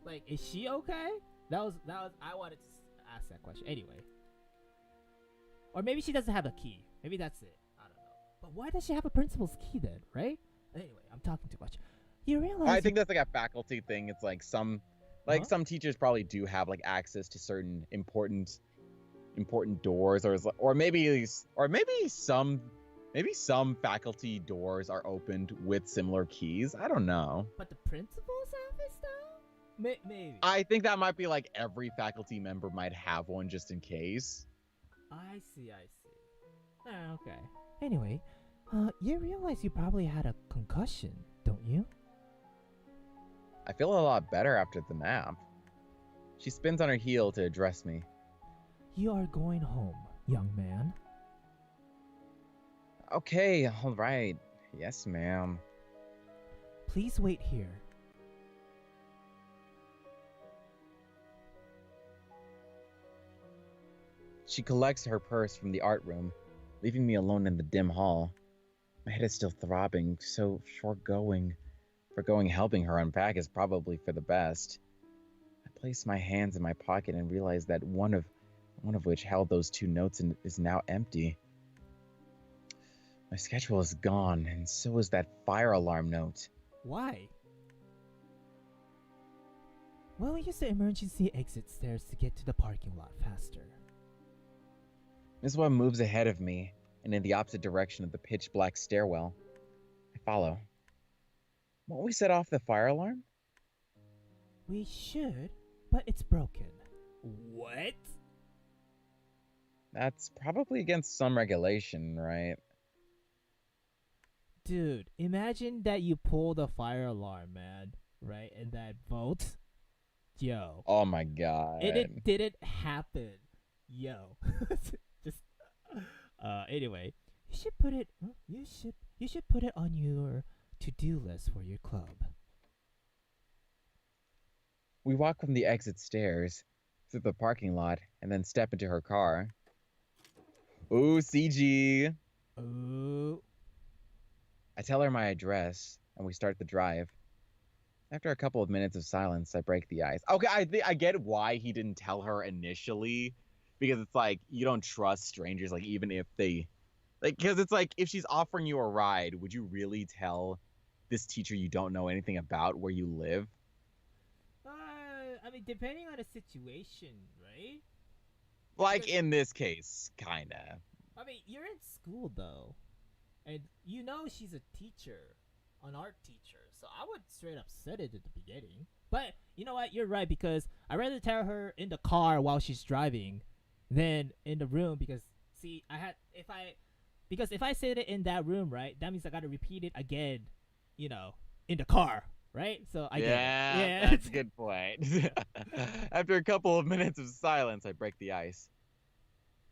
Like, is she okay? That was I wanted to ask that question. Anyway. Or maybe she doesn't have a key. Maybe that's it. I don't know. But why does she have a principal's key then, right? Anyway, I'm talking too much. You realize I think that's like a faculty thing. It's like some teachers probably do have like access to certain important doors, or maybe some faculty doors are opened with similar keys. I don't know. But the principal's office though? Maybe. I think that might be like every faculty member might have one just in case. I see. Okay. Anyway, you realize you probably had a concussion, don't you? I feel a lot better after the nap. She spins on her heel to address me. You are going home, young man. Okay, all right. Yes, ma'am. Please wait here. She collects her purse from the art room, leaving me alone in the dim hall. My head is still throbbing, so foregoing helping her unpack is probably for the best. I place my hands in my pocket and realize that one of which held those 2 notes and is now empty. My schedule is gone, and so is that fire alarm note. Why? Well, use the emergency exit stairs to get to the parking lot faster. Miss Webb moves ahead of me, and in the opposite direction of the pitch-black stairwell. I follow. Won't we set off the fire alarm? We should, but it's broken. What? That's probably against some regulation, right? Dude, imagine that you pull the fire alarm, man, right? And that vote. Yo. Oh my god. It didn't happen. Yo. Just anyway, you should put it on your to-do list for your club. We walk from the exit stairs through the parking lot and then step into her car. Ooh, CG. Ooh. I tell her my address and we start the drive. After a couple of minutes of silence, I break the ice. Okay, I get why he didn't tell her initially, because it's like you don't trust strangers, like even if they, like, because it's like if she's offering you a ride, would you really tell this teacher you don't know anything about where you live? I mean, depending on the situation, right? Like Because in this case, kinda. I mean, you're in school though, and you know she's a teacher, an art teacher. So I would straight up said it at the beginning. But you know what? You're right because I'd rather tell her in the car while she's driving than in the room because see, if I said it in that room, right, that means I gotta repeat it again, you know, in the car, right? So I get it. Yeah, That's a good point. After a couple of minutes of silence, I break the ice.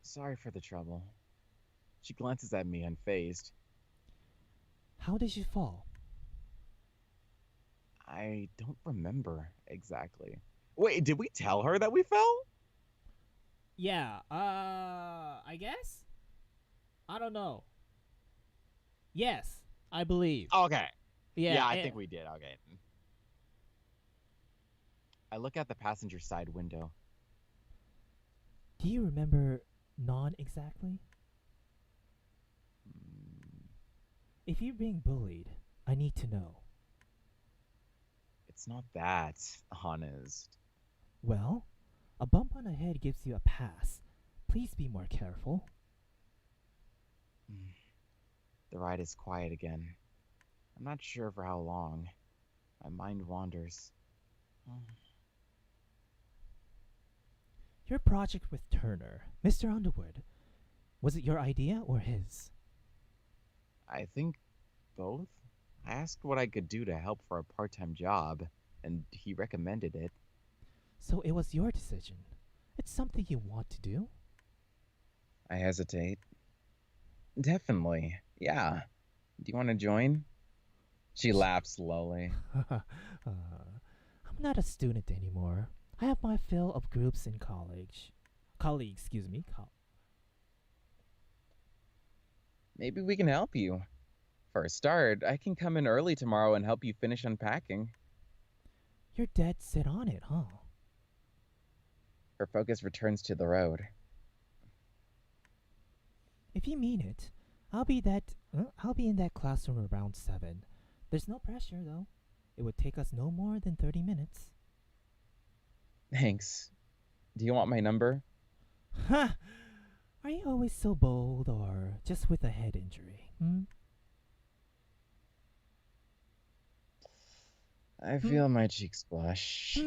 Sorry for the trouble. She glances at me unfazed. How did she fall? I don't remember exactly. Wait, did we tell her that we fell? Yeah, I guess? I don't know. Yes, I believe. Okay. Yeah, I think we did. Okay. I look out the passenger side window. Do you remember non exactly? Hmm, If you're being bullied, I need to know. It's not that honest. Well, a bump on the head gives you a pass. Please be more careful. Hmm, The ride is quiet again. I'm not sure for how long. My mind wanders. Your project with Turner, Mr. Underwood, was it your idea or his? I think both. I asked what I could do to help for a part-time job, and he recommended it. So it was your decision. It's something you want to do? I hesitate. Definitely. Yeah. Do you want to join? She laughs slowly. I'm not a student anymore. I have my fill of groups in college. Colleagues, excuse me. Maybe we can help you. For a start, I can come in early tomorrow and help you finish unpacking. You're dead set on it, huh? Her focus returns to the road. If you mean it, I'll be in that classroom around 7. There's no pressure though. It would take us no more than 30 minutes. Thanks. Do you want my number? Huh? Are you always so bold or just with a head injury? I feel my cheeks blush.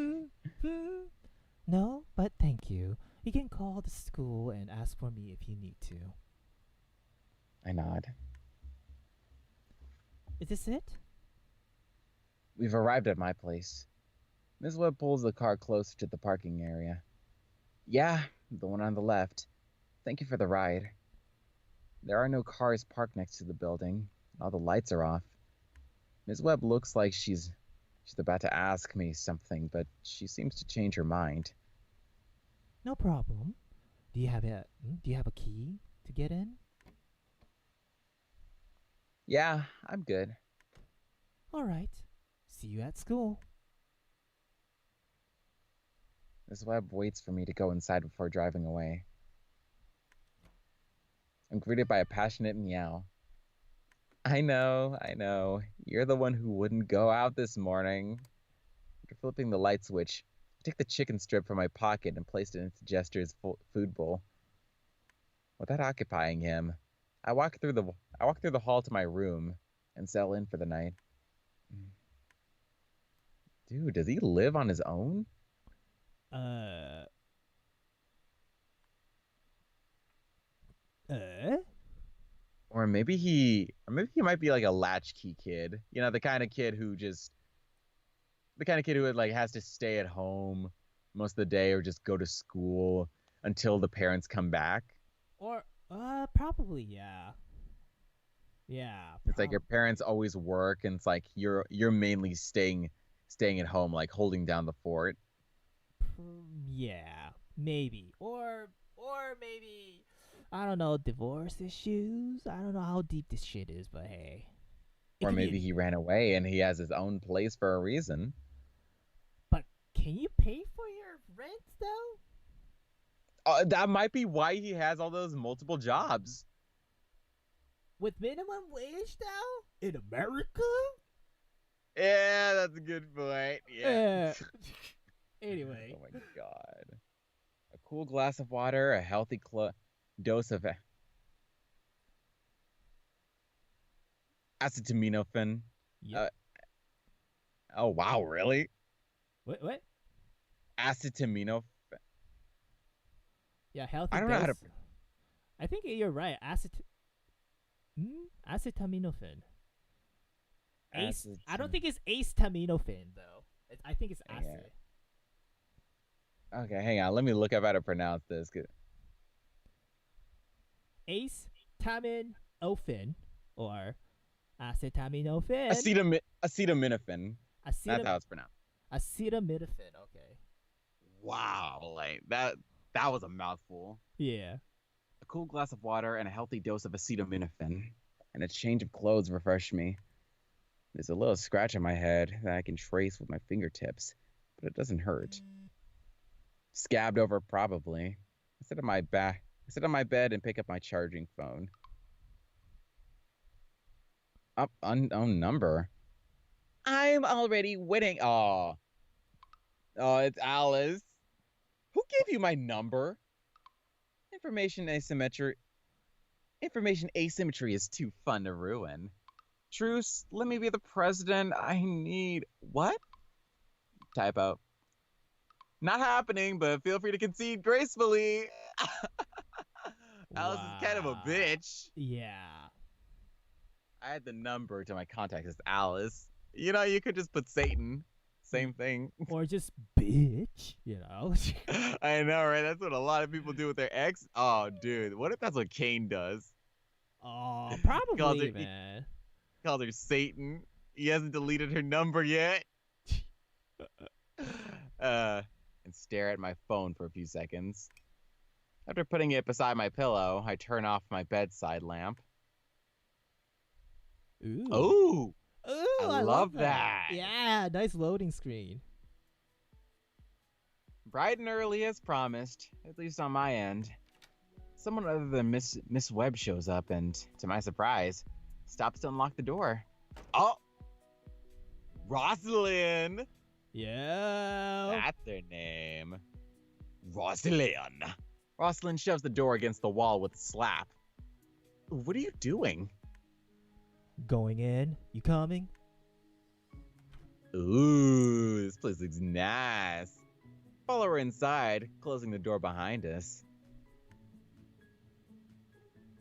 No, but thank you. You can call the school and ask for me if you need to. I nod. Is this it? We've arrived at my place. Ms. Webb pulls the car closer to the parking area. Yeah, the one on the left. Thank you for the ride. There are no cars parked next to the building. All the lights are off. Ms. Webb looks like she's about to ask me something, but she seems to change her mind. No problem. Do you have a key to get in? Yeah, I'm good. All right. See you at school. Ms. Webb waits for me to go inside before driving away. I'm greeted by a passionate meow. I know. You're the one who wouldn't go out this morning. After flipping the light switch, I took the chicken strip from my pocket and placed it into Jester's food bowl. Without occupying him, I walk through the hall to my room and settle in for the night. Dude, does he live on his own? Uh. Or maybe he might be like a latchkey kid. You know, the kind of kid who like has to stay at home most of the day or just go to school until the parents come back. Or probably yeah. Yeah. It's like your parents always work and it's like you're mainly staying at home, like holding down the fort. Yeah, maybe. Or maybe I don't know, divorce issues. I don't know how deep this shit is, but hey. Or maybe he ran away and he has his own place for a reason. But can you pay for your rent though? That might be why he has all those multiple jobs. With minimum wage though? In America? Yeah, that's a good point. Yeah. Anyway. Oh my god. A cool glass of water, a healthy dose of acetaminophen. Yep. Oh wow, really? What? Acetaminophen. Yeah, healthy. I don't know how to. I think you're right. Acetaminophen. I don't think it's acetaminophen though. I think it's acid. Okay, hang on. Let me look up how to pronounce this. Acetaminophen or acetaminophen. Acetaminophen. That's how it's pronounced. Acetaminophen. Okay. Wow, like that was a mouthful. Yeah. A cool glass of water and a healthy dose of acetaminophen, and a change of clothes refreshed me. There's a little scratch on my head that I can trace with my fingertips, but it doesn't hurt. Scabbed over, probably. I sit on my bed and pick up my charging phone. Up, unknown number. I'm already winning. Oh, it's Alice. Who gave you my number? Information asymmetry is too fun to ruin. Truce, let me be the president. I need... What? Typo. Not happening, but feel free to concede gracefully. Alice is kind of a bitch. Yeah. I had the number to my contact as Alice. You know, you could just put Satan. Same thing. Or just bitch, you know? I know, right? That's what a lot of people do with their ex. Oh, dude. What if that's what Kane does? Oh, probably, man. He calls her Satan. He hasn't deleted her number yet. And stare at my phone for a few seconds. After putting it beside my pillow, I turn off my bedside lamp. Ooh. Ooh, I love that. Yeah, nice loading screen. Bright and early as promised, at least on my end. Someone other than Miss Webb shows up and, to my surprise, stops to unlock the door. Oh! Rosalind! Yeah. That's her name. Rosalind. Rosalind shoves the door against the wall with a slap. What are you doing? Going in. You coming? Ooh, this place looks nice. Follow her inside, closing the door behind us.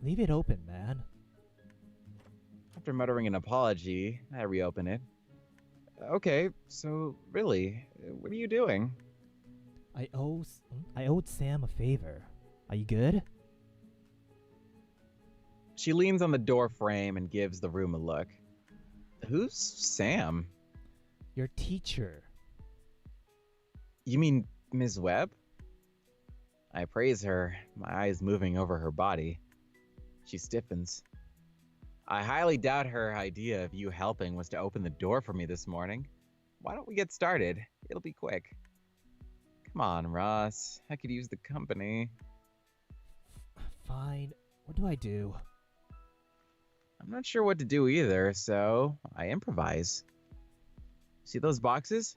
Leave it open, man. After muttering an apology, I reopen it. Okay, so really, what are you doing? I owed Sam a favor. Are you good? She leans on the door frame and gives the room a look. Who's Sam? Your teacher. You mean Ms. Webb? I praise her, my eyes moving over her body. She stiffens. I highly doubt her idea of you helping was to open the door for me this morning. Why don't we get started? It'll be quick. Come on, Ross. I could use the company. Fine. What do I do? I'm not sure what to do either, so I improvise. See those boxes?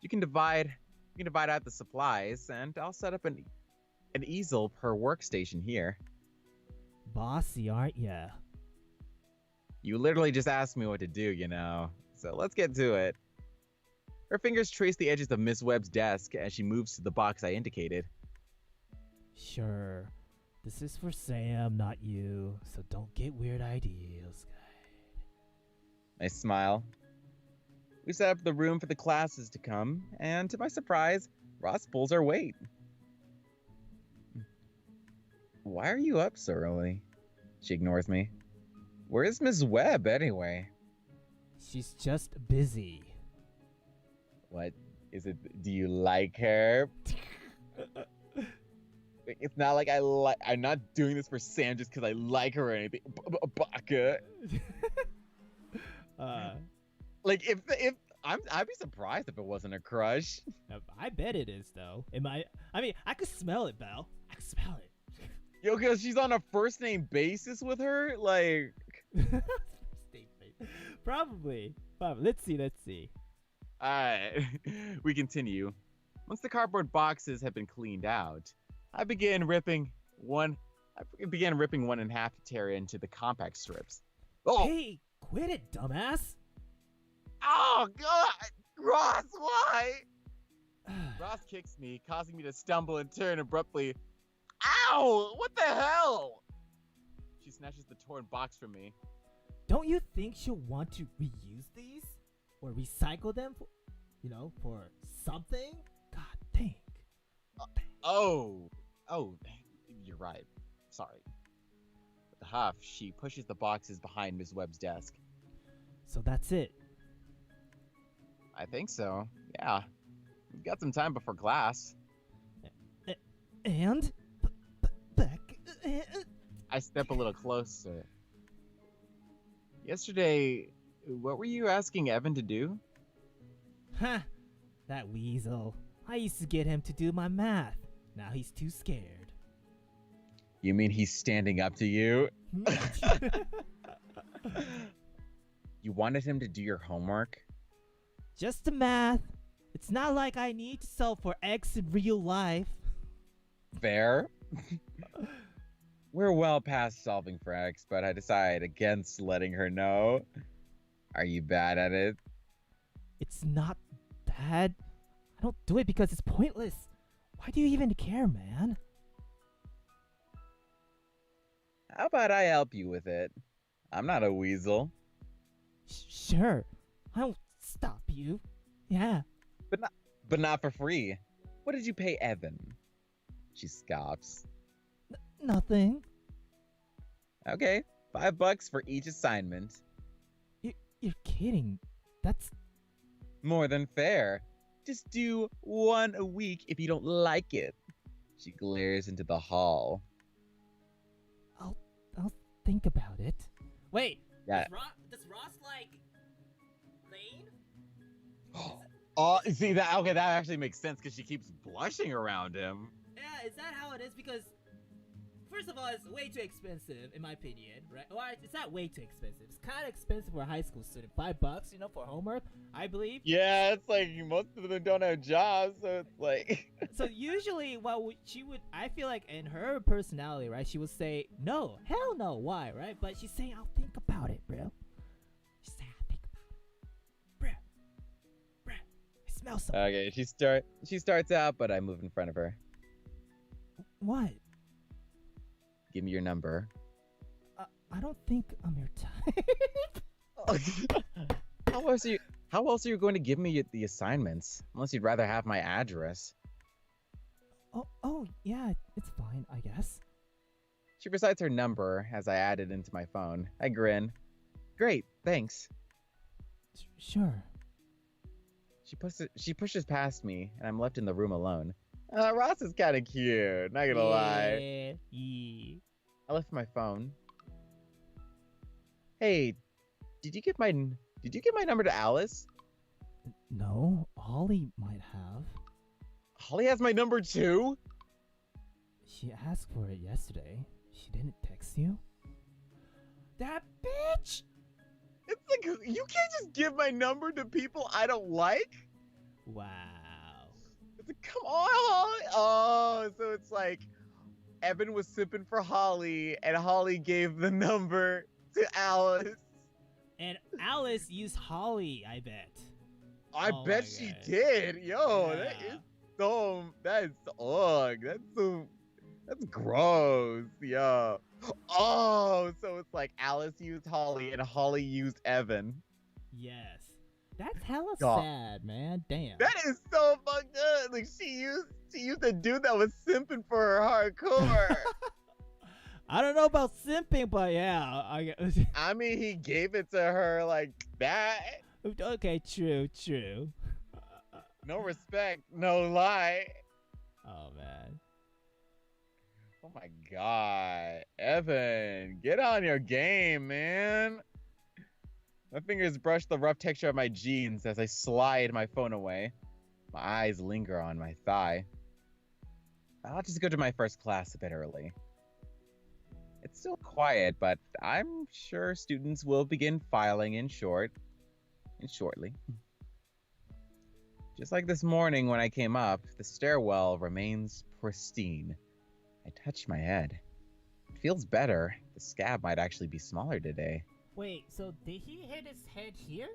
You can divide out the supplies, and I'll set up an easel per workstation here. Bossy, aren't ya? You literally just asked me what to do, you know. So let's get to it. Her fingers trace the edges of Miss Webb's desk as she moves to the box I indicated. Sure. This is for Sam, not you, so don't get weird ideas. I smile. We set up the room for the classes to come, and to my surprise, Ross pulls our weight. Why are you up so early? She ignores me. Where is Miss Webb, anyway? She's just busy. What? Is it... Do you like her? It's not like I'm not doing this for Sam just because I like her or anything. Baka. Like if I'd be surprised if it wasn't a crush. I bet it is though. I mean, I could smell it, Belle. I could smell it. Yo, because she's on a first name basis with her, like. Probably. Let's see. Alright, we continue. Once the cardboard boxes have been cleaned out, I began ripping one in half to tear into the compact strips. Oh! Hey, quit it, dumbass! Oh God, Ross, why? Ross kicks me, causing me to stumble and turn abruptly. Ow! What the hell? She snatches the torn box from me. Don't you think she'll want to reuse these? Or recycle them for something? God dang. Oh, you're right. Sorry. With a huff, she pushes the boxes behind Ms. Webb's desk. So that's it. I think so. Yeah. We've got some time before class. And? Back. I step a little closer. Yesterday, what were you asking Evan to do? Ha! That weasel. I used to get him to do my math. Now he's too scared. You mean he's standing up to you? You wanted him to do your homework? Just the math. It's not like I need to solve for X in real life. Fair. We're well past solving for X, but I decide against letting her know. Are you bad at it? It's not bad. I don't do it because it's pointless. Why do you even care, man? How about I help you with it? I'm not a weasel. Sure. I won't stop you. Yeah. But not for free. What did you pay Evan? She scoffs. Nothing. Okay, $5 for each assignment. You're kidding. That's more than fair. Just do one a week if you don't like it. She glares into the hall. I'll think about it. Wait. Yeah. Does Ross like Lane? Oh, see that? Okay, that actually makes sense because she keeps blushing around him. Yeah, is that how it is? Because first of all, it's way too expensive in my opinion, right? Well, it's not way too expensive. It's kind of expensive for a high school student. $5, for homework, I believe. Yeah, it's like most of them don't have jobs, so it's like. So usually, I feel like in her personality, right? She would say, "No, hell no, why?" Right? But she's saying, "I'll think about it, bro." She's saying, "I'll think about it, bro. I smell something." Okay, she starts out, but I move in front of her. What? Give me your number. I don't think I'm your type. How else are you going to give me the assignments? Unless you'd rather have my address. Oh, yeah, it's fine, I guess. She recites her number as I add it into my phone. I grin. Great, thanks. Sure. She pushes past me, and I'm left in the room alone. Ross is kind of cute, not gonna lie. Yeah. I left my phone. Hey, did you give my number to Alice? No, Holly might have. Holly has my number too? She asked for it yesterday. She didn't text you? That bitch! It's like, you can't just give my number to people I don't like? Wow. It's like, come on, Holly. Oh, so it's like, Evan was sipping for Holly, and Holly gave the number to Alice. And Alice used Holly, I bet. I bet she did. Yo, Yeah. That's gross. Yeah. Oh, so it's like Alice used Holly and Holly used Evan. Yes. That's hella God. sad, man. Damn. That is so fucked up. Like she used a dude that was simping for her hardcore. I don't know about simping, but yeah. I mean, he gave it to her like that. Okay, true. No respect, no lie. Oh, man. Oh my god. Evan, get on your game, man. My fingers brush the rough texture of my jeans as I slide my phone away. My eyes linger on my thigh. I'll just go to my first class a bit early. It's still quiet, but I'm sure students will begin filing in shortly. Just like this morning when I came up, the stairwell remains pristine. I touch my head. It feels better. The scab might actually be smaller today. Wait, so did he hit his head here?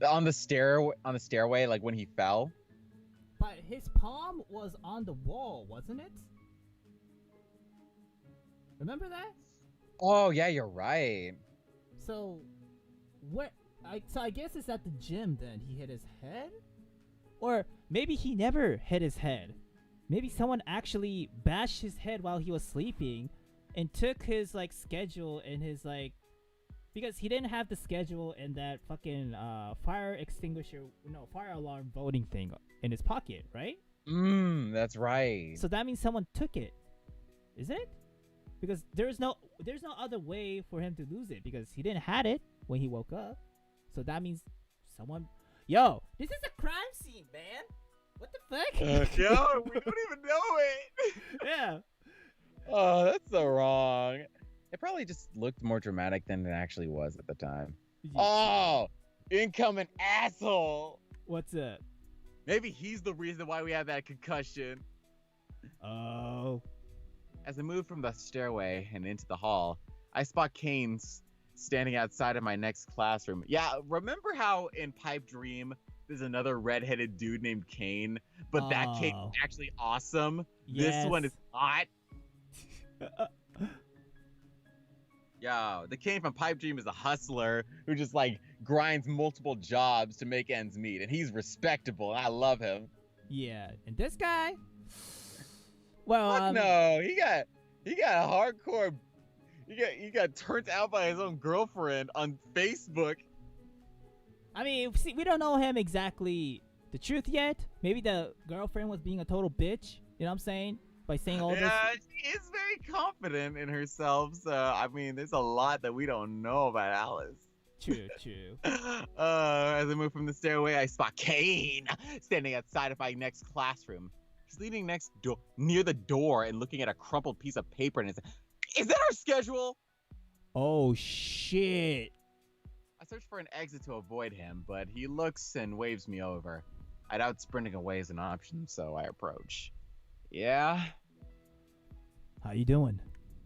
On the stairway, like when he fell. But his palm was on the wall, wasn't it? Remember that? Oh yeah, you're right. So, I guess it's at the gym then he hit his head? Or maybe he never hit his head. Maybe someone actually bashed his head while he was sleeping and took his like schedule and his like, because he didn't have the schedule and that fucking fire alarm voting thing in his pocket, right? That's right. So that means someone took it. Is it? Because there's no other way for him to lose it because he didn't had it when he woke up. So that means someone. Yo, this is a crime scene, man. What the fuck? Yo, we don't even know it. Yeah. Oh, that's so wrong. It probably just looked more dramatic than it actually was at the time. Oh, incoming asshole. What's up? Maybe he's the reason why we had that concussion. Oh. As I move from the stairway and into the hall, I spot Kane standing outside of my next classroom. Yeah, remember how in Pipe Dream there's another redheaded dude named Kane, but that Kane is actually awesome? Yes. This one is hot. Yo, the Kane from Pipe Dream is a hustler who just like grinds multiple jobs to make ends meet, and he's respectable, and I love him. Yeah, and this guy? Well, Fuck no, he got a hardcore. He got turned out by his own girlfriend on Facebook. I mean, see, we don't know him exactly the truth yet. Maybe the girlfriend was being a total bitch. You know what I'm saying? By saying all this. Yeah, she is very confident in herself. So I mean, there's a lot that we don't know about Alice. True. As I move from the stairway, I spot Kane standing outside of my next classroom. He's leaning near the door and looking at a crumpled piece of paper and is that our schedule? Oh shit. I search for an exit to avoid him, but he looks and waves me over. I doubt sprinting away is an option, so I approach. Yeah? How you doing?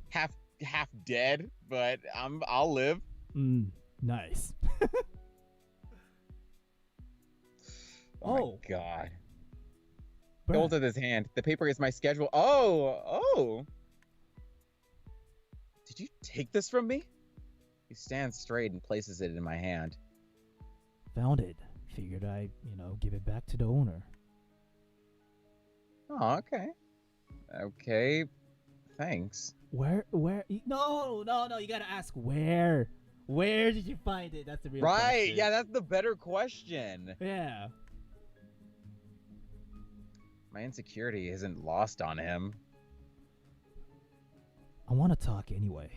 Half dead, but I'll live. Nice. Oh my god. Bruh. Hold to his hand. The paper is my schedule. Oh. Did you take this from me? He stands straight and places it in my hand. Found it. Figured I'd, give it back to the owner. Oh, okay. Okay. Thanks. Where? No, you gotta ask where. Where did you find it? That's the real question. Right, yeah, that's the better question. Yeah. My insecurity isn't lost on him. I want to talk anyway.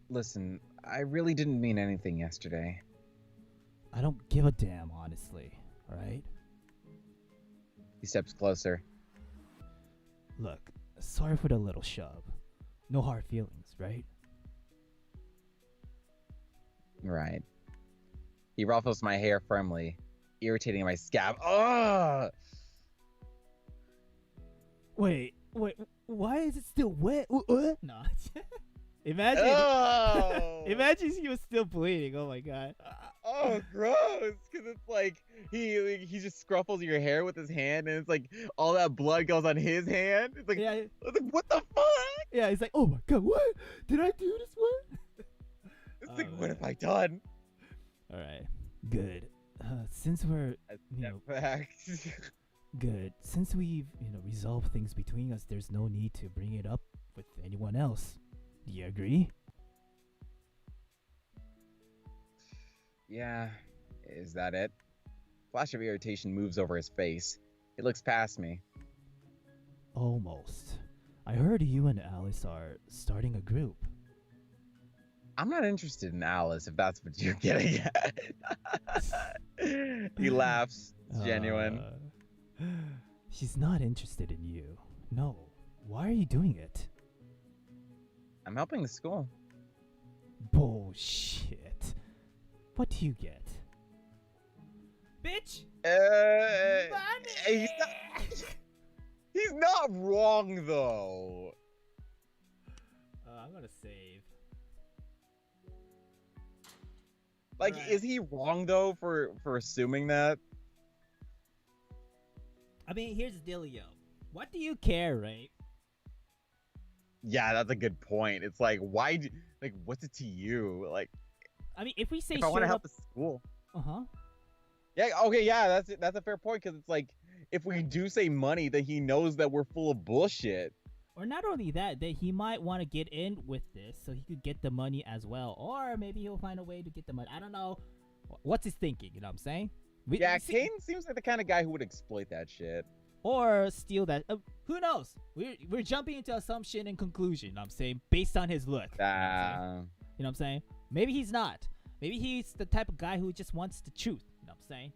Listen, I really didn't mean anything yesterday. I don't give a damn, honestly. Alright? He steps closer. Look, sorry for the little shove. No hard feelings, right? Right. He ruffles my hair firmly, irritating my scalp. Ugh! Wait, why is it still wet? No. Imagine, imagine he was still bleeding. Oh my god. Oh, gross! Because it's like he just scruffles your hair with his hand, and it's like all that blood goes on his hand. It's like, yeah. What the fuck? Yeah, he's like, oh my god, what? Did I do this one? It's like, what have I done? All right, good. Since we're, back. Good. Since we've, resolved things between us, there's no need to bring it up with anyone else. Do you agree? Yeah. Is that it? Flash of irritation moves over his face. He looks past me. Almost. I heard you and Alice are starting a group. I'm not interested in Alice, if that's what you're getting at. He laughs. It's genuine. She's not interested in you. No. Why are you doing it? I'm helping the school. Bullshit. What do you get? Bitch! Money! He's not wrong, though. I'm gonna save. Like, Right. Is he wrong, though, for assuming that? I mean, here's the dealio. What do you care, right? Yeah, that's a good point. It's like, what's it to you? Like, I mean, if we say if I want to straight help up... the school. Uh-huh. Yeah, okay, yeah, that's a fair point, because it's like, if we do say money, then he knows that we're full of bullshit. Or not only that he might want to get in with this so he could get the money as well. Or maybe he'll find a way to get the money. I don't know. What's his thinking, you know what I'm saying? Kane seems like the kind of guy who would exploit that shit. Or steal that. Who knows? We're jumping into assumption and conclusion, you know what I'm saying? Based on his look. You know what I'm saying? Maybe he's not. Maybe he's the type of guy who just wants the truth, you know what I'm saying?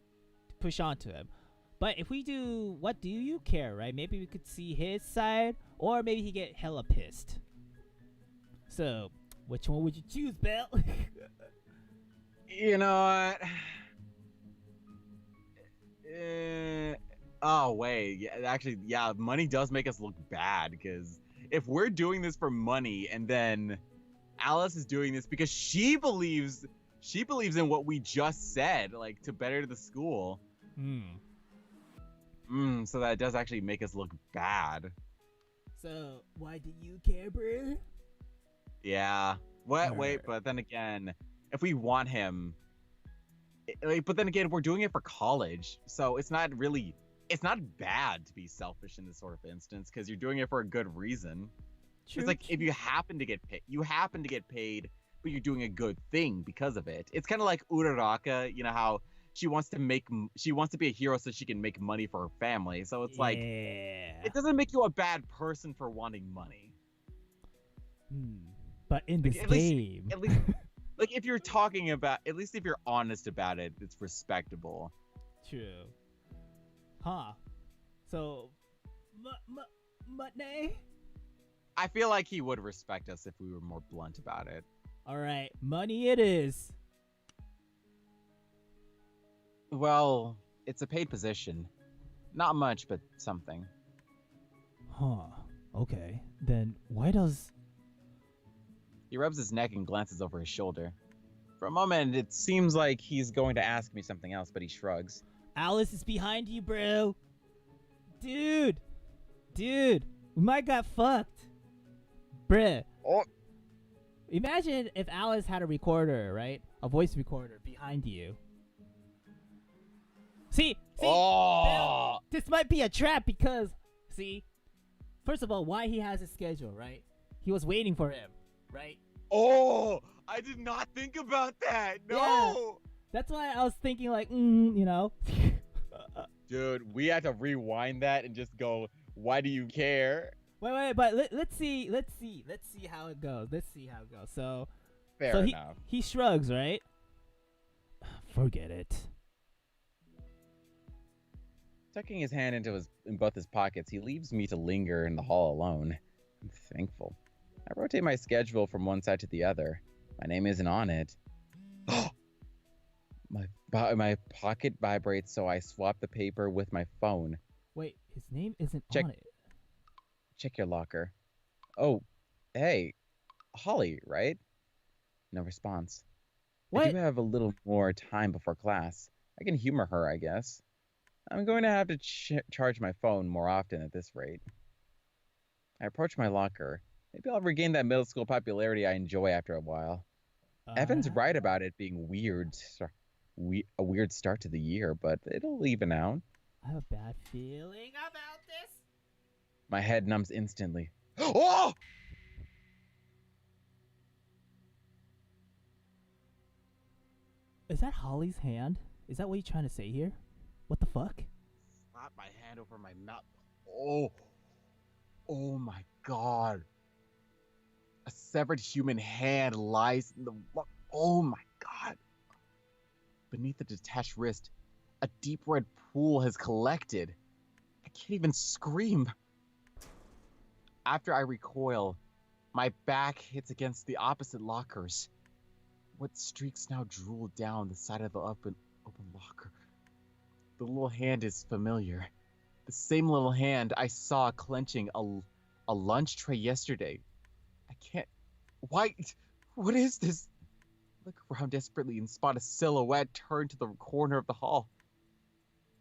To push on to him. But if we do, what do you care, right? Maybe we could see his side, or maybe he get hella pissed. So, which one would you choose, Bill? You know what? Oh, wait. Yeah, actually, yeah, money does make us look bad, because if we're doing this for money, and then Alice is doing this because she believes in what we just said, like, to better the school. So that does actually make us look bad. So, why do you care, bro? Yeah. Wait, but then again, if we want him... but then again, we're doing it for college, so it's not bad to be selfish in this sort of instance, because you're doing it for a good reason. True, it's like, if you happen to get paid, but you're doing a good thing because of it. It's kind of like Uraraka, you know how she wants to be a hero so she can make money for her family. So it's like, it doesn't make you a bad person for wanting money. But in this game, at least, like, if you're talking about, at least if you're honest about it, it's respectable. True. Huh. So, money? I feel like he would respect us if we were more blunt about it. Alright, money it is. Well, it's a paid position. Not much, but something. Huh. Okay. Then why does... He rubs his neck and glances over his shoulder. For a moment, it seems like he's going to ask me something else, but he shrugs. Alice is behind you, bro. Dude, we might got fucked. Bruh. Oh. Imagine if Alice had a recorder, right? A voice recorder behind you. See, Oh. this might be a trap because, see, first of all, why he has his schedule, right? He was waiting for him, right? Oh, I did not think about that. No. Yeah. That's why I was thinking like, you know. Dude, we have to rewind that and just go, why do you care? Wait, but let's see how it goes. So, Fair enough. He shrugs, right? Forget it. Tucking his hand in both his pockets, he leaves me to linger in the hall alone. I'm thankful. I rotate my schedule from one side to the other. My name isn't on it. My pocket vibrates, so I swap the paper with my phone. Wait, his name isn't Check. on it. Check your locker. Oh, hey, Holly, right? No response. What? I do have a little more time before class. I can humor her, I guess. I'm going to have to charge my phone more often at this rate. I approach my locker. Maybe I'll regain that middle school popularity I enjoy after a while. Evan's right about it being weird. A weird start to the year, but it'll even out. I have a bad feeling about this. My head numbs instantly. Oh! Is that Holly's hand? Is that what you're trying to say here? What the fuck? Slap my hand over my mouth. Oh my god. A severed human hand lies in the... Oh my god. Beneath the detached wrist, a deep red pool has collected. I can't even scream. After I recoil, my back hits against the opposite lockers. What streaks now drool down the side of the open locker. The little hand is familiar. The same little hand I saw clenching a lunch tray yesterday. I can't... Why? What is this? Look around desperately and spot a silhouette turn to the corner of the hall.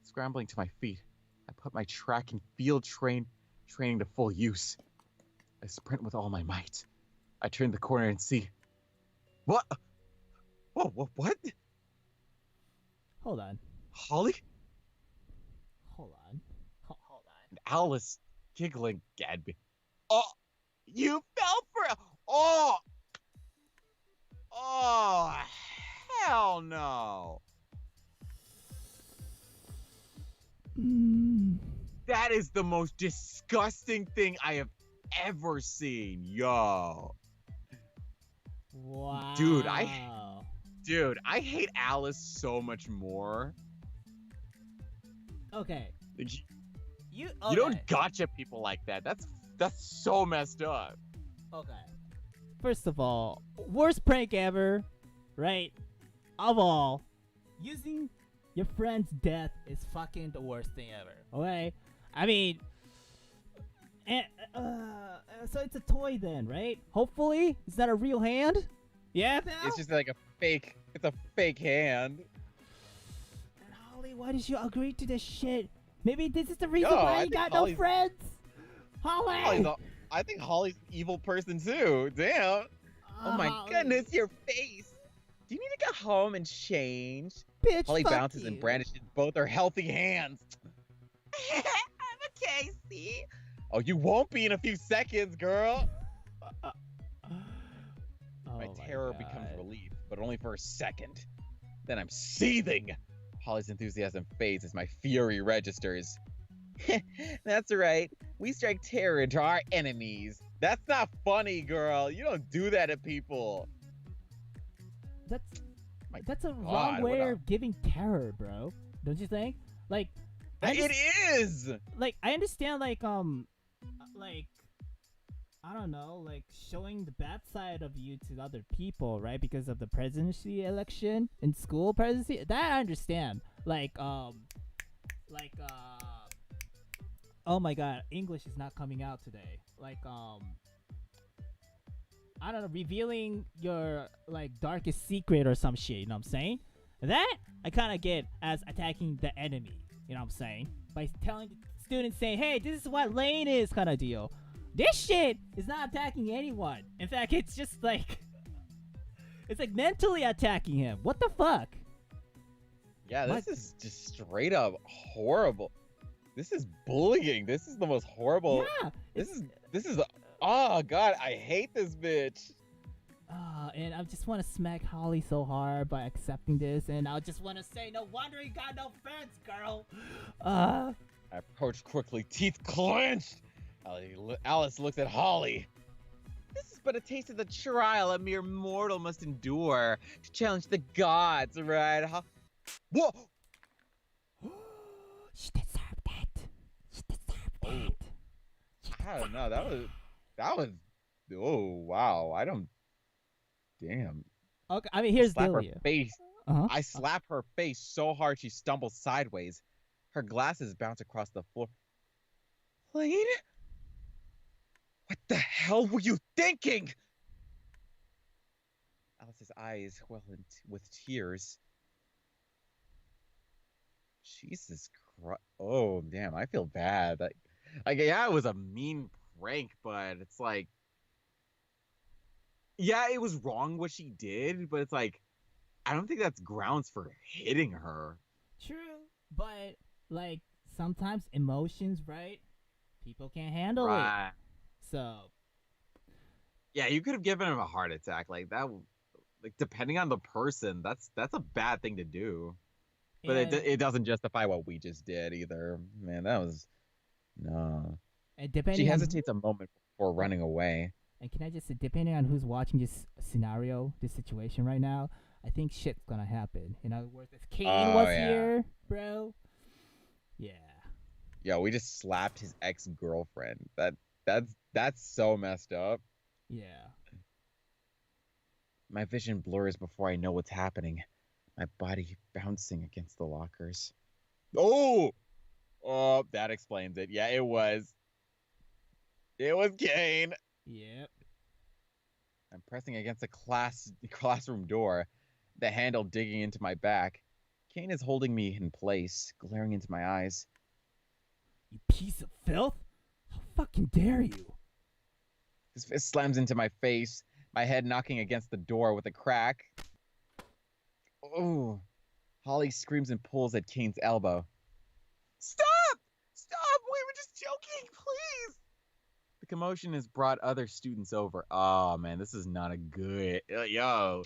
Scrambling to my feet, I put my track and field training to full use. I sprint with all my might. I turn the corner and see... What? Whoa, what? Hold on. Holly? Hold on. And Alice giggling at me. Oh, you fell for it. Oh, hell no. That is the most disgusting thing I have ever seen, yo. Wow. Dude, I hate Alice so much more. Okay. You don't gotcha people like that. That's so messed up. Okay. First of all, worst prank ever, right? Of all, using your friend's death is fucking the worst thing ever. Okay? I mean, so it's a toy then, right? Hopefully, is that a real hand? Yeah, pal? It's just like a fake. It's a fake hand. And Holly, why did you agree to this shit? Maybe this is the reason Yo, why I you think got Holly's- no friends. Holly. I think Holly's an evil person too. Damn. Oh my Holly. goodness, your face. Do you need to go home and change? Bitch, Holly fuck bounces you. and brandishes both her healthy hands. I'm okay, see? Oh, you won't be in a few seconds, girl. Oh My terror becomes relief, but only for a second. Then I'm seething. Holly's enthusiasm fades as my fury registers. That's right. We strike terror into our enemies. That's not funny, girl. You don't do that to people. That's a God, wrong way what a- of giving terror, bro. Don't you think? Like, It is. like I understand, like I don't know, like showing the bad side of you to other people, right? Because of the presidency election in school presidency, that I understand. Oh my god, English is not coming out today. I don't know, revealing your like darkest secret or some shit, you know what I'm saying? That I kind of get as attacking the enemy, you know what I'm saying? By telling students, saying, hey, this is what lane is, kind of deal. This shit is not attacking anyone. In fact, it's just like, it's like mentally attacking him. What the fuck? Yeah, this is just straight up horrible. This is bullying. This is the most horrible. Yeah. This is. Oh god, I hate this bitch. And I just want to smack Holly so hard by accepting this, and I just want to say, no wonder you got no friends, girl. I approach quickly, teeth clenched. Alice looks at Holly. This is but a taste of the trial a mere mortal must endure to challenge the gods, right? Whoa! She deserved that. She deserved that. I don't know. That was. Oh wow! Damn. Okay, I mean, here's Slap her Delia. face. Uh-huh. I slap her face so hard she stumbles sideways. Her glasses bounce across the floor. Lane? What the hell were you thinking? Alice's eyes well with tears. Jesus Christ. Oh, damn. I feel bad. Yeah, it was a mean prank, but it's like... Yeah, it was wrong what she did, but it's like... I don't think that's grounds for hitting her. True, but like sometimes emotions, right? People can't handle it. So yeah, you could have given him a heart attack like that. Like depending on the person, that's a bad thing to do. But it doesn't justify what we just did either. Man, that was no. And depending She hesitates a moment before running away. And can I just say, depending on who's watching this scenario, this situation right now, I think shit's gonna happen. In other words, if Kane was here, bro. Yeah. Yo, we just slapped his ex-girlfriend. That's so messed up. Yeah. My vision blurs before I know what's happening. My body bouncing against the lockers. Oh! Oh, that explains it. Yeah, it was. It was Kane. Yep. I'm pressing against a classroom door, the handle digging into my back. Kane is holding me in place, glaring into my eyes. You piece of filth! How fucking dare you? His fist slams into my face, my head knocking against the door with a crack. Oh! Holly screams and pulls at Kane's elbow. Stop! Stop! We were just joking, please! The commotion has brought other students over. Oh, man, this is not a good... Yo,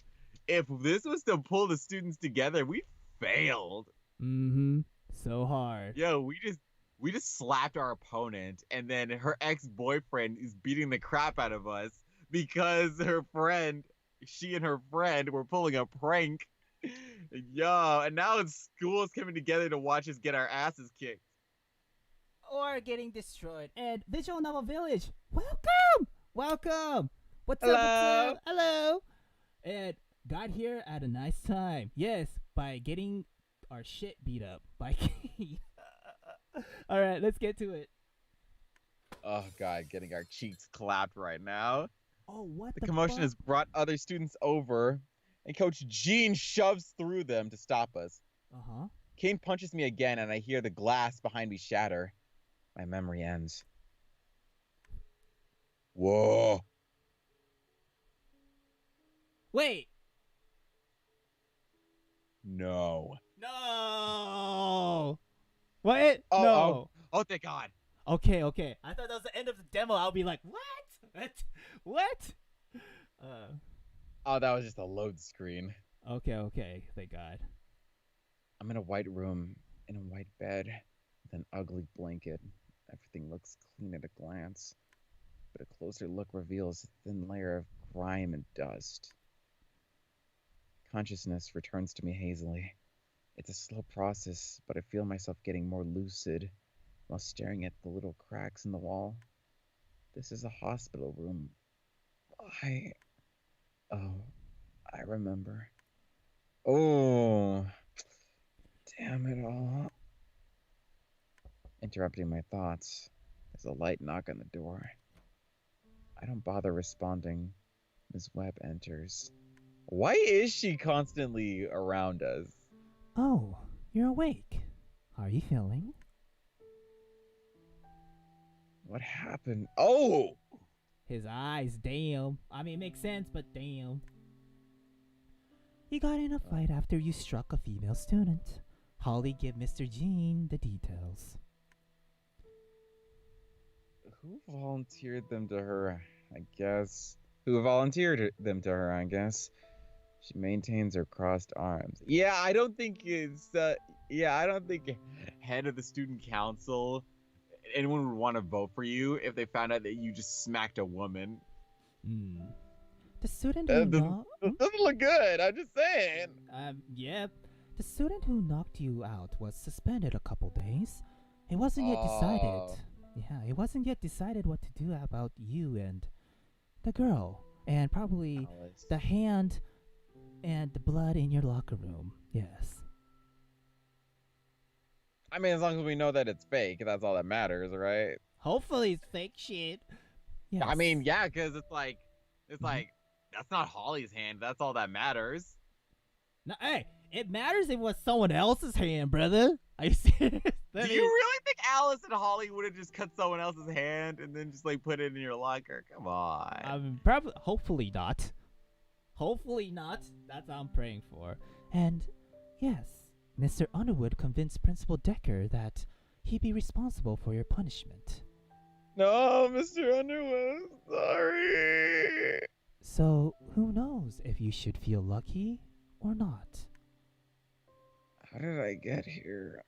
if this was to pull the students together, we failed. Mm-hmm. So hard. Yo, we just slapped our opponent, and then her ex-boyfriend is beating the crap out of us because she and her friend were pulling a prank. Yo, and now school's coming together to watch us get our asses kicked. Or getting destroyed. And Visual Novel Village, welcome! Welcome! What's up? Hello! And got here at a nice time. Yes, by getting our shit beat up by Kane. Alright, let's get to it. Oh, God, getting our cheeks clapped right now. Oh, what the commotion fuck? has brought other students over, and Coach Gene shoves through them to stop us. Uh-huh. Kane punches me again, and I hear the glass behind me shatter. My memory ends. Whoa. Wait. No. No. What? Oh, no. Oh, thank God. Okay. I thought that was the end of the demo. I'll be like, what? What? Oh, that was just a load screen. Okay. Thank God. I'm in a white room, in a white bed, with an ugly blanket. Everything looks clean at a glance, but a closer look reveals a thin layer of grime and dust. Consciousness returns to me hazily. It's a slow process, but I feel myself getting more lucid while staring at the little cracks in the wall. This is a hospital room. I remember. Oh, damn it all. Interrupting my thoughts, there's a light knock on the door. I don't bother responding. Ms. Webb enters. Why is she constantly around us? Oh, you're awake. How are you feeling? What happened? Oh! His eyes, damn. I mean, it makes sense, but damn. You got in a fight after you struck a female student. Holly, give Mr. Gene the details. Who volunteered them to her, I guess? Who volunteered them to her, I guess? She maintains her crossed arms. Yeah, I don't think it's, I don't think head of the student council, anyone would want to vote for you if they found out that you just smacked a woman. The student who doesn't look good, I'm just saying. Yep. The student who knocked you out was suspended a couple days. It wasn't yet decided. Yeah, it wasn't yet decided what to do about you and the girl. And probably Alice. the hand and the blood in your locker room. Yes. I mean, as long as we know that it's fake, that's all that matters, right? Hopefully it's fake shit. Yes. I mean, yeah, because it's like, that's not Holly's hand. That's all that matters. No, hey, it matters if it was someone else's hand, brother. Are you serious? Do you really think Alice and Holly would have just cut someone else's hand and then just like put it in your locker? Come on. Hopefully not. Hopefully not. That's what I'm praying for. And yes, Mr. Underwood convinced Principal Decker that he'd be responsible for your punishment. No, Mr. Underwood, I'm sorry. So who knows if you should feel lucky or not? How did I get here?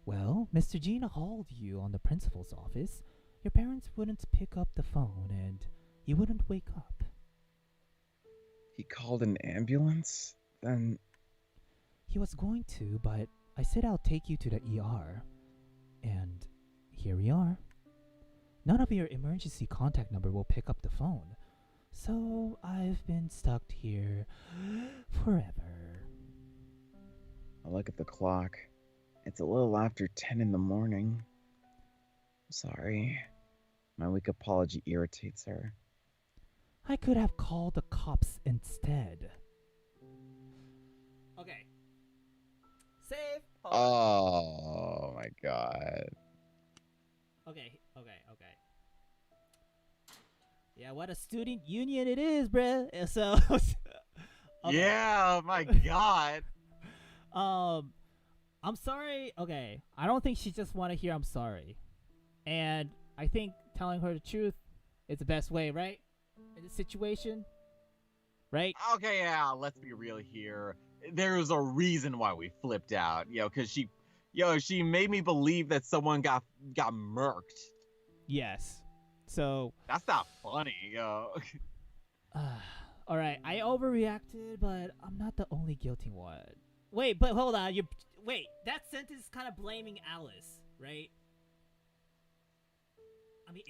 Well, Mr. Gene called you on the principal's office. Your parents wouldn't pick up the phone, and you wouldn't wake up. He called an ambulance? Then... He was going to, but I said I'll take you to the ER. And here we are. None of your emergency contact number will pick up the phone. So I've been stuck here forever. I look at the clock. It's a little after 10 in the morning. Sorry. My weak apology irritates her. I could have called the cops instead. Okay. Save. Oh my god. Okay. Yeah, what a student union it is, bruh. So, okay. Yeah, my god. I'm sorry. Okay, I don't think she just want to hear I'm sorry, and I think telling her the truth is the best way, right? In this situation, right? Okay, yeah, let's be real here. There's a reason why we flipped out, because she made me believe that someone got murked. Yes. So that's not funny, all right, I overreacted, but I'm not the only guilty one. Wait, but hold on. That sentence is kind of blaming Alice, right? I mean,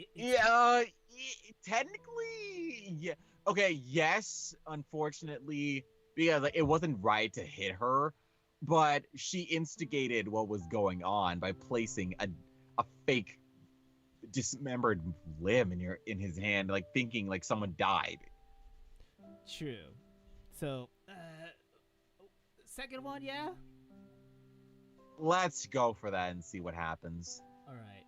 technically, yeah. Okay, yes, unfortunately, because it wasn't right to hit her, but she instigated what was going on by placing a fake dismembered limb in his hand, thinking someone died. True. So, second one, yeah? Let's go for that and see what happens. All right.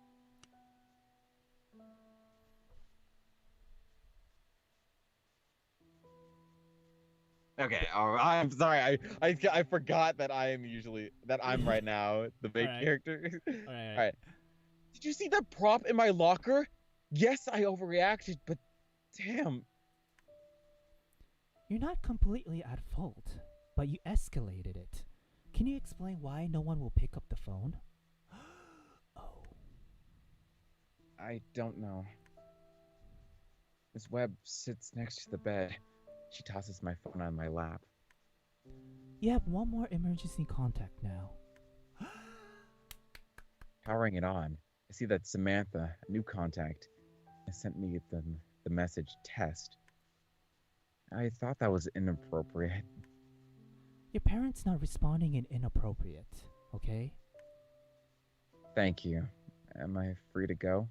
Okay, I'm sorry. I forgot that I'm right now the main character. All right. All right. Did you see the prop in my locker? Yes, I overreacted, but damn. You're not completely at fault, but you escalated it. Can you explain why no one will pick up the phone? Oh. I don't know. Miss Webb sits next to the bed. She tosses my phone on my lap. You have one more emergency contact now. Powering it on, I see that Samantha, a new contact, has sent me the message test. I thought that was inappropriate. Your parents not responding in inappropriate, okay? Thank you. Am I free to go?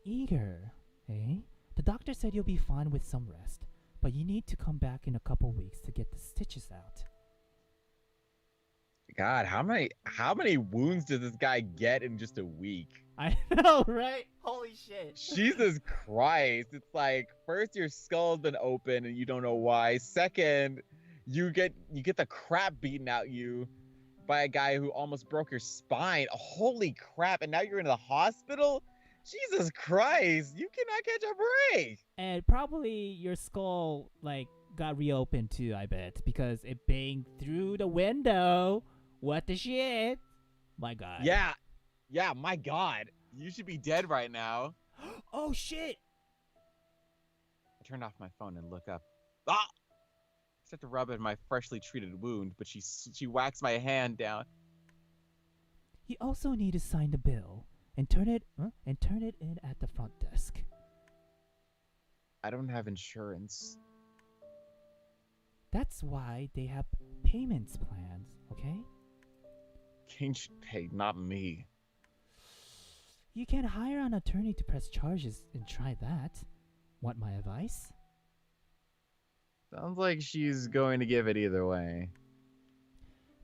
Eager, eh? The doctor said you'll be fine with some rest, but you need to come back in a couple weeks to get the stitches out. God, how many wounds does this guy get in just a week? I know, right? Holy shit. Jesus Christ. It's like, first your skull's been open and you don't know why. Second, you get the crap beaten out you by a guy who almost broke your spine. Holy crap. And now you're in the hospital? Jesus Christ. You cannot catch a break. And probably your skull got reopened too, I bet, because it banged through the window. What the shit? My God. Yeah, my God. You should be dead right now. Oh, shit. I turned off my phone and look up. Ah! I start to rub at my freshly treated wound, but she whacks my hand down. You also need to sign the bill and turn it in at the front desk. I don't have insurance. That's why they have payments plans, okay? Kane should pay, not me. You can hire an attorney to press charges and try that. Want my advice? Sounds like she's going to give it either way.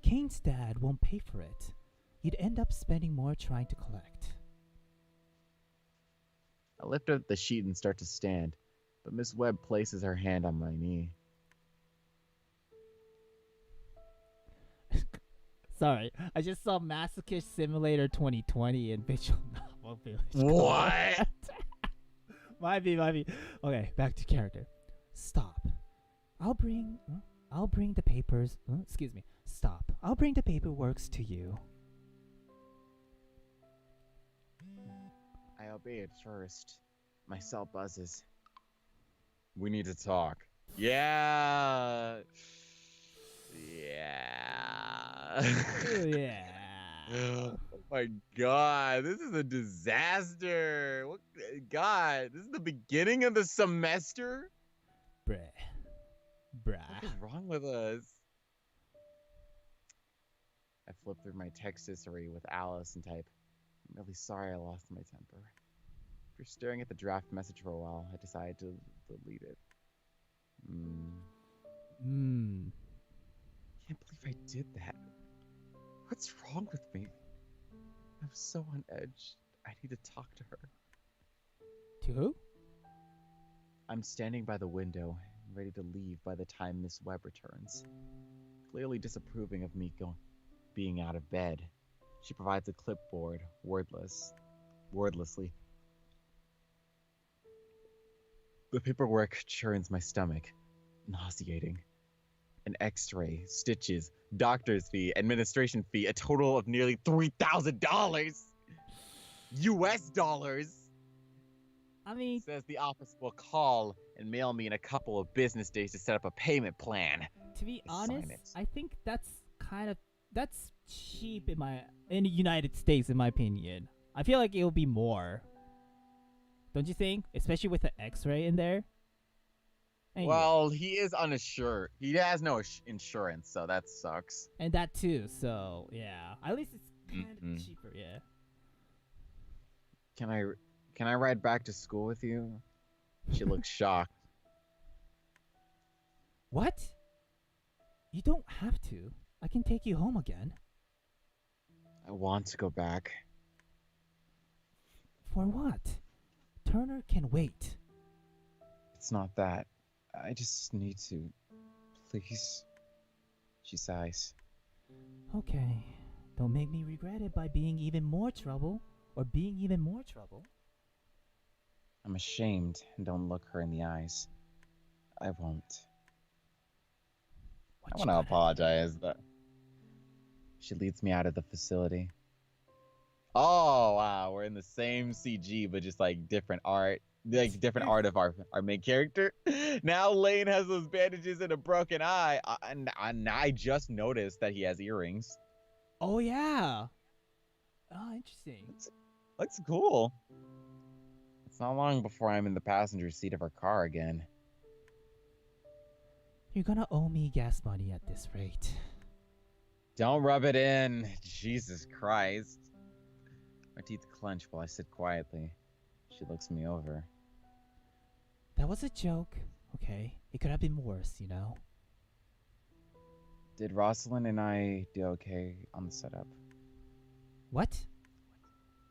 Kane's dad won't pay for it. You'd end up spending more trying to collect. I lift up the sheet and start to stand, but Miss Webb places her hand on my knee. Sorry, I just saw Masochist Simulator 2020 in Visual Novel Village. What? Might be. Okay, back to character. Stop. I'll bring the papers. Excuse me. Stop. I'll bring the paperwork to you. I obey at first. My cell buzzes. We need to talk. Yeah. Yeah. Yeah. Oh my god, this is a disaster. What god, this is the beginning of the semester? Bruh. What Bruh. is wrong with us? I flip through my text history with Alice and type, I'm really sorry I lost my temper. After staring at the draft message for a while, I decided to delete it. Can't believe I did that. What's wrong with me? I'm so on edge. I need to talk to her. To who? I'm standing by the window, ready to leave by the time Miss Webb returns. Clearly disapproving of me being out of bed, she provides a clipboard, wordlessly. The paperwork churns my stomach, nauseating. An x-ray, stitches, doctor's fee, administration fee, a total of nearly $3,000 US dollars. I mean, Says the office will call and mail me in a couple of business days to set up a payment plan. to be Sign honest, it. I think that's cheap in the United States, in my opinion. I feel like it will be more. Don't you think? Especially with the X-ray in there. Anyway, Well, he is uninsured. He has no insurance, so that sucks. and that too. So yeah, at least it's kind of Mhm. cheaper. Yeah. Can I ride back to school with you? She looks shocked. What? You don't have to. I can take you home again. I want to go back. For what? Turner can wait. It's not that. I just need to. Please. She sighs. Okay. Don't make me regret it by being even more trouble. Or being even more trouble. I'm ashamed and don't look her in the eyes. I won't. What I you want to gonna apologize. That she leads me out of the facility. Oh wow, we're in the same CG, but just like different art, like different art of our main character. Now Lane has those bandages and a broken eye, and I just noticed that he has earrings. Oh yeah. Oh, interesting. Looks cool. It's not long before I'm in the passenger seat of her car again. You're gonna owe me gas money at this rate. Don't rub it in. Jesus Christ. My teeth clench while I sit quietly. She looks me over. That was a joke. Okay. It could have been worse, you know? Did Rosalind and I do okay on the setup? What?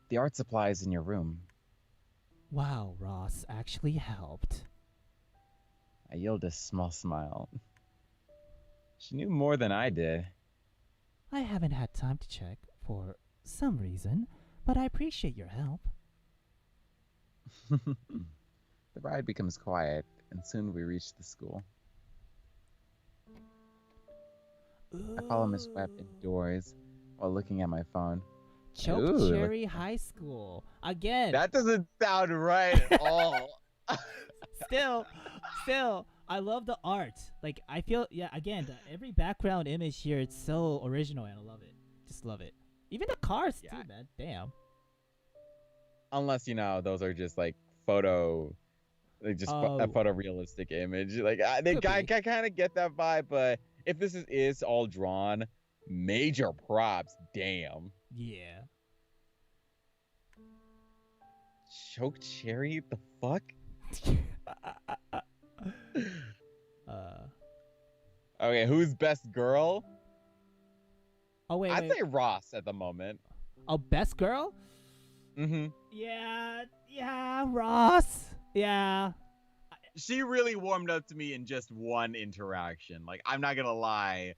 The art supplies in your room. Wow, Ross actually helped. I yield a small smile. She knew more than I did. I haven't had time to check for some reason, but I appreciate your help. The ride becomes quiet, and soon we reach the school. I follow Miss Webb indoors while looking at my phone. Choke Ooh. Cherry High School. Again. That doesn't sound right at all. Still, I love the art. Like, I feel, yeah, again, every background image here, it's so original, and I love it. Just love it. Even the cars, Yeah. too, man. Damn. Unless, those are just like photo, like just a photorealistic image. Like, I kind of get that vibe, but if this is all drawn, major props. Damn. Yeah. Choke cherry? The fuck? Okay, who's best girl? Oh, wait, I'd say Ross at the moment. Oh, best girl? Mm-hmm. Yeah, Ross. Yeah. She really warmed up to me in just one interaction. Like, I'm not gonna lie,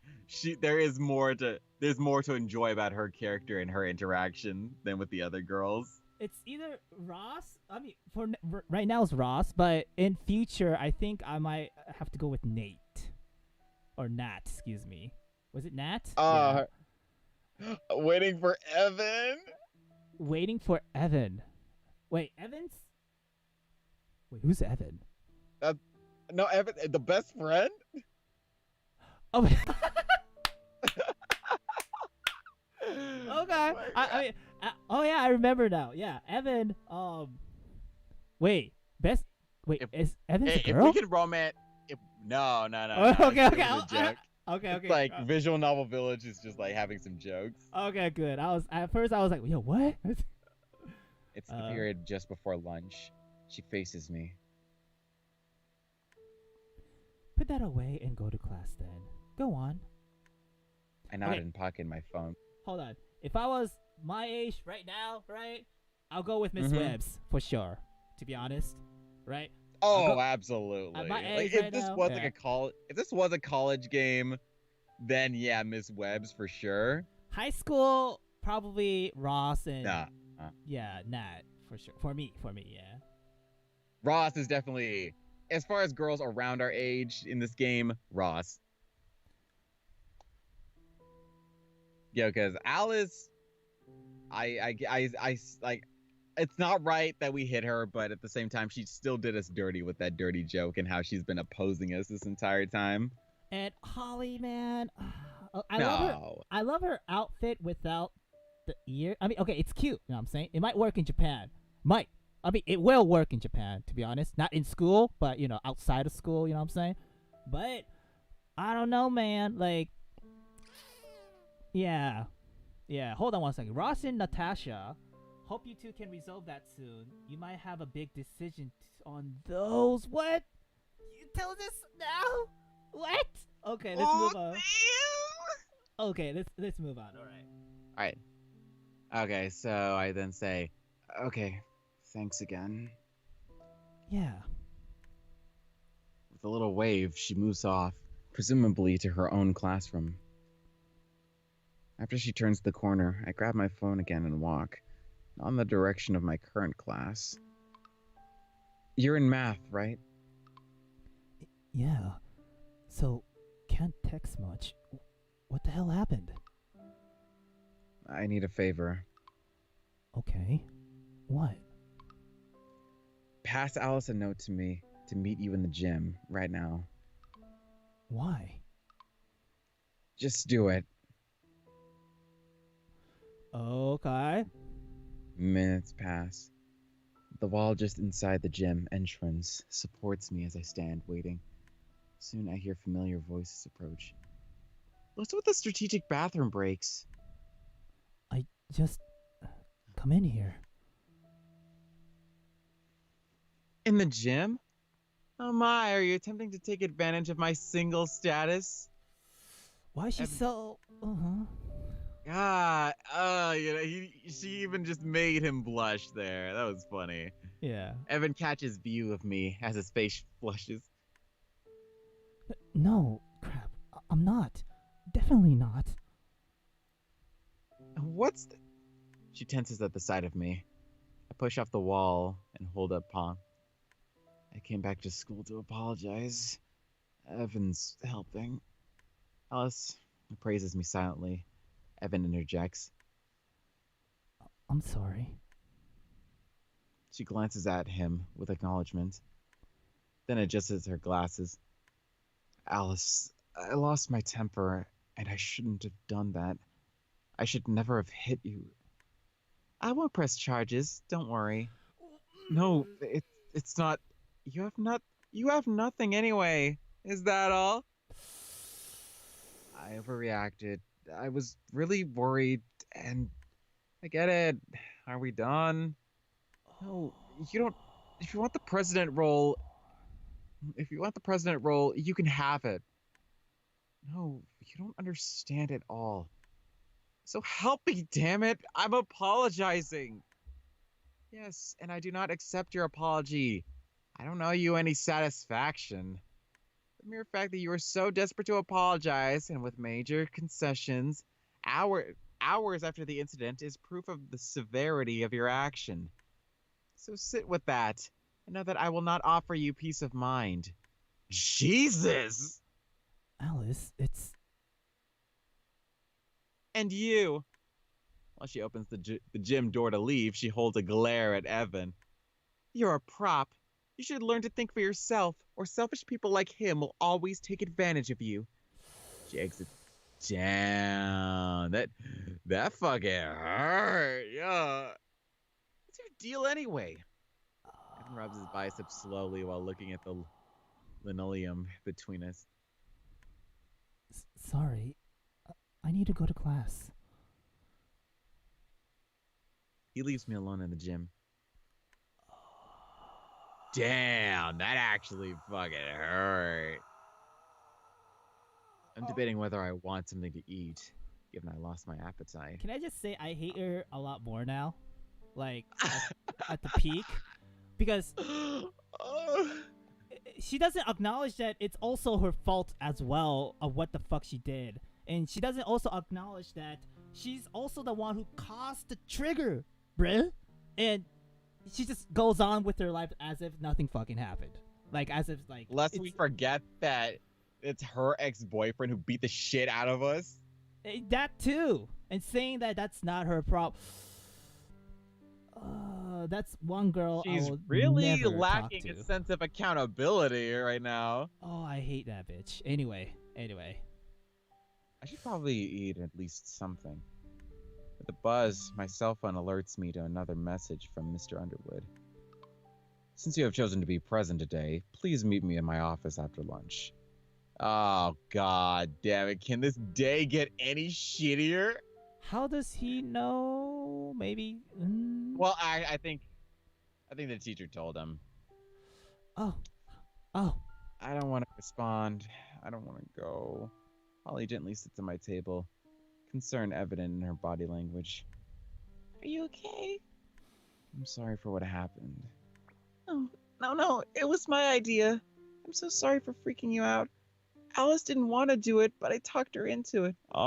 there's more to enjoy about her character and her interaction than with the other girls. It's either Ross. I mean, for right now it's Ross, but in future, I think I might have to go with Nate or Nat. Excuse me. Was it Nat? Yeah. Waiting for Evan. Waiting for Evan. Wait, Evans? Wait, who's Evan? No, Evan, the best friend? Oh, okay. My I God. mean, oh yeah, I remember now. Yeah, Evan. Wait, best. Wait, If is Evan's a if we girl? could romance, if no, Oh, okay, it okay, was a joke. okay, It's okay. like Visual Novel Village is just like having some jokes. Okay, good. I was at first. I was like, yo, what? It's the period just before lunch. She faces me. Put that away and go to class then. Go on. I nod Okay. and pocket my phone. Hold on. If I was my age right now, right, I'll go with Miss Mhm. Webbs for sure. To be honest, right? Oh, go- absolutely. at my Like age if right this now, was yeah. like if this was a college game, then yeah, Miss Webbs for sure. High school, probably Ross and Nah. yeah, Nat for sure. For me, yeah. Ross is definitely, as far as girls around our age in this game, Ross. Yeah, because Alice, I like, it's not right that we hit her, but at the same time, she still did us dirty with that dirty joke and how she's been opposing us this entire time. And Holly, man, I No. love her. I love her outfit without the ear. I mean, okay, it's cute. You know what I'm saying? It might work in Japan. Might. I mean, it will work in Japan, to be honest. Not in school, but, you know, outside of school, you know what I'm saying? But, I don't know, man. Like, yeah. Yeah, hold on one second. Ross and Natasha, hope you two can resolve that soon. You might have a big decision on those. What? You tell this now? What? Okay, let's move on. Okay, let's move on. All right. Okay, so I then say, okay, thanks again. Yeah. With a little wave, she moves off, presumably to her own classroom. After she turns the corner, I grab my phone again and walk, not in the direction of my current class. You're in math, right? Yeah. So, can't text much. What the hell happened? I need a favor. Okay. What? Pass Alice a note to me to meet you in the gym right now. Why? Just do it. Okay. Minutes pass. The wall just inside the gym entrance supports me as I stand waiting. Soon I hear familiar voices approach. What's with the strategic bathroom breaks? I just come in here. In the gym? Oh my, are you attempting to take advantage of my single status? Why is she so? God, she even just made him blush there. That was funny. Yeah. Evan catches view of me as his face flushes. No, crap. I'm not. Definitely not. What's the... She tenses at the sight of me. I push off the wall and hold up palm. I came back to school to apologize. Evan's helping. Alice praises me silently. Evan interjects. I'm sorry. She glances at him with acknowledgement, then adjusts her glasses. Alice, I lost my temper, and I shouldn't have done that. I should never have hit you. I won't press charges, don't worry. No, it's not. You have nothing anyway. Is that all? I overreacted. I was really worried, and I get it. Are we done? No, you don't. If you want the president role, you can have it. No, you don't understand it all. So help me, damn it! I'm apologizing. Yes, and I do not accept your apology. I don't owe you any satisfaction. The mere fact that you were so desperate to apologize, and with major concessions, hours after the incident, is proof of the severity of your action. So sit with that, and know that I will not offer you peace of mind. Jesus! Alice, it's... And you! While she opens the gym door to leave, she holds a glare at Evan. You're a prop. You should learn to think for yourself, or selfish people like him will always take advantage of you. She exits down. That fucking hurt. Yeah. What's your deal anyway? Evan rubs his biceps slowly while looking at the linoleum between us. Sorry. I need to go to class. He leaves me alone in the gym. Damn, that actually fucking hurt. I'm debating whether I want something to eat, given I lost my appetite. Can I just say I hate her a lot more now? Like, at the peak? Because she doesn't acknowledge that it's also her fault as well of what the fuck she did. And she doesn't also acknowledge that she's also the one who caused the trigger, bruh. And she just goes on with her life as if nothing fucking happened. Like, as if, like... Lest we forget that it's her ex-boyfriend who beat the shit out of us. That too. And saying that that's not her problem. That's one girl She's I will really never lacking talk to. a sense of accountability right now. Oh, I hate that bitch. Anyway. I should probably eat at least something. With the buzz, my cell phone alerts me to another message from Mr. Underwood. Since you have chosen to be present today, please meet me in my office after lunch. Oh, god damn it. Can this day get any shittier? How does he know? Maybe. Well, I think the teacher told him. Oh. I don't want to respond. I don't want to go. Holly gently sits at my table, concern evident in her body language. Are you okay? I'm sorry for what happened. Oh, no. It was my idea. I'm so sorry for freaking you out. Alice didn't want to do it, but I talked her into it. Oh.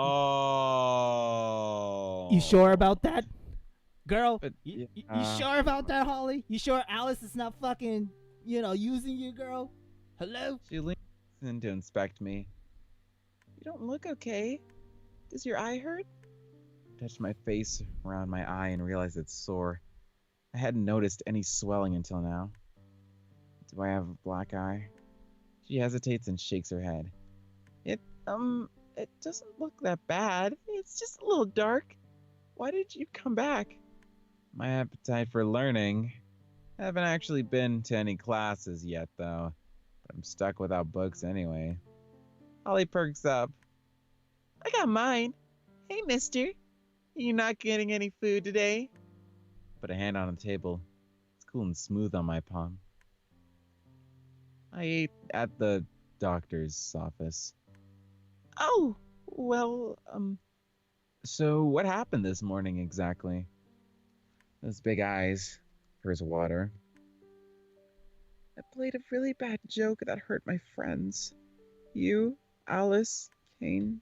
You sure about that? Girl, But, you sure about that, Holly? You sure Alice is not fucking, using you, girl? Hello? She leans in to inspect me. You don't look okay. Does your eye hurt? I touched my face around my eye and realized it's sore. I hadn't noticed any swelling until now. Do I have a black eye? She hesitates and shakes her head. It doesn't look that bad. It's just a little dark. Why did you come back? My appetite for learning. I haven't actually been to any classes yet, though. But I'm stuck without books anyway. Holly perks up. I got mine. Hey, mister. You not getting any food today? Put a hand on the table. It's cool and smooth on my palm. I ate at the doctor's office. Oh, well, So what happened this morning exactly? Those big eyes for his water. I played a really bad joke that hurt my friends. You, Alice, Kane.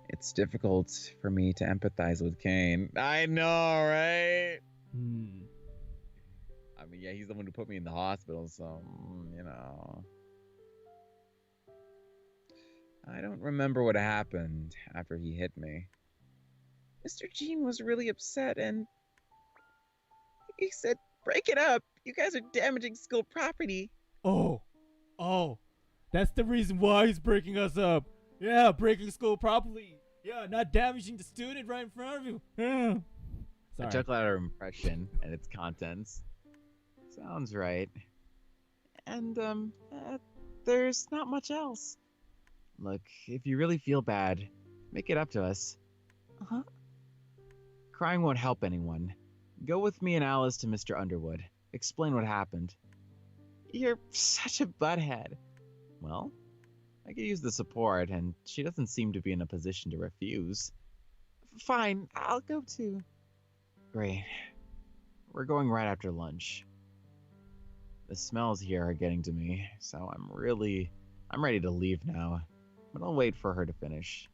It's difficult for me to empathize with Kane. I know, right? I mean, yeah, he's the one who put me in the hospital, so, I don't remember what happened after he hit me. Mr. Jean was really upset and he said, break it up. You guys are damaging school property. Oh, that's the reason why he's breaking us up. Yeah, breaking school properly. Yeah, not damaging the student right in front of you. Yeah. I took out her impression and its contents. Sounds right. And, there's not much else. Look, if you really feel bad, make it up to us. Uh-huh. Crying won't help anyone. Go with me and Alice to Mr. Underwood. Explain what happened. You're such a butthead. Well, I could use the support, and she doesn't seem to be in a position to refuse. Fine, I'll go too. Great. We're going right after lunch. The smells here are getting to me, so I'm ready to leave now, but I'll wait for her to finish.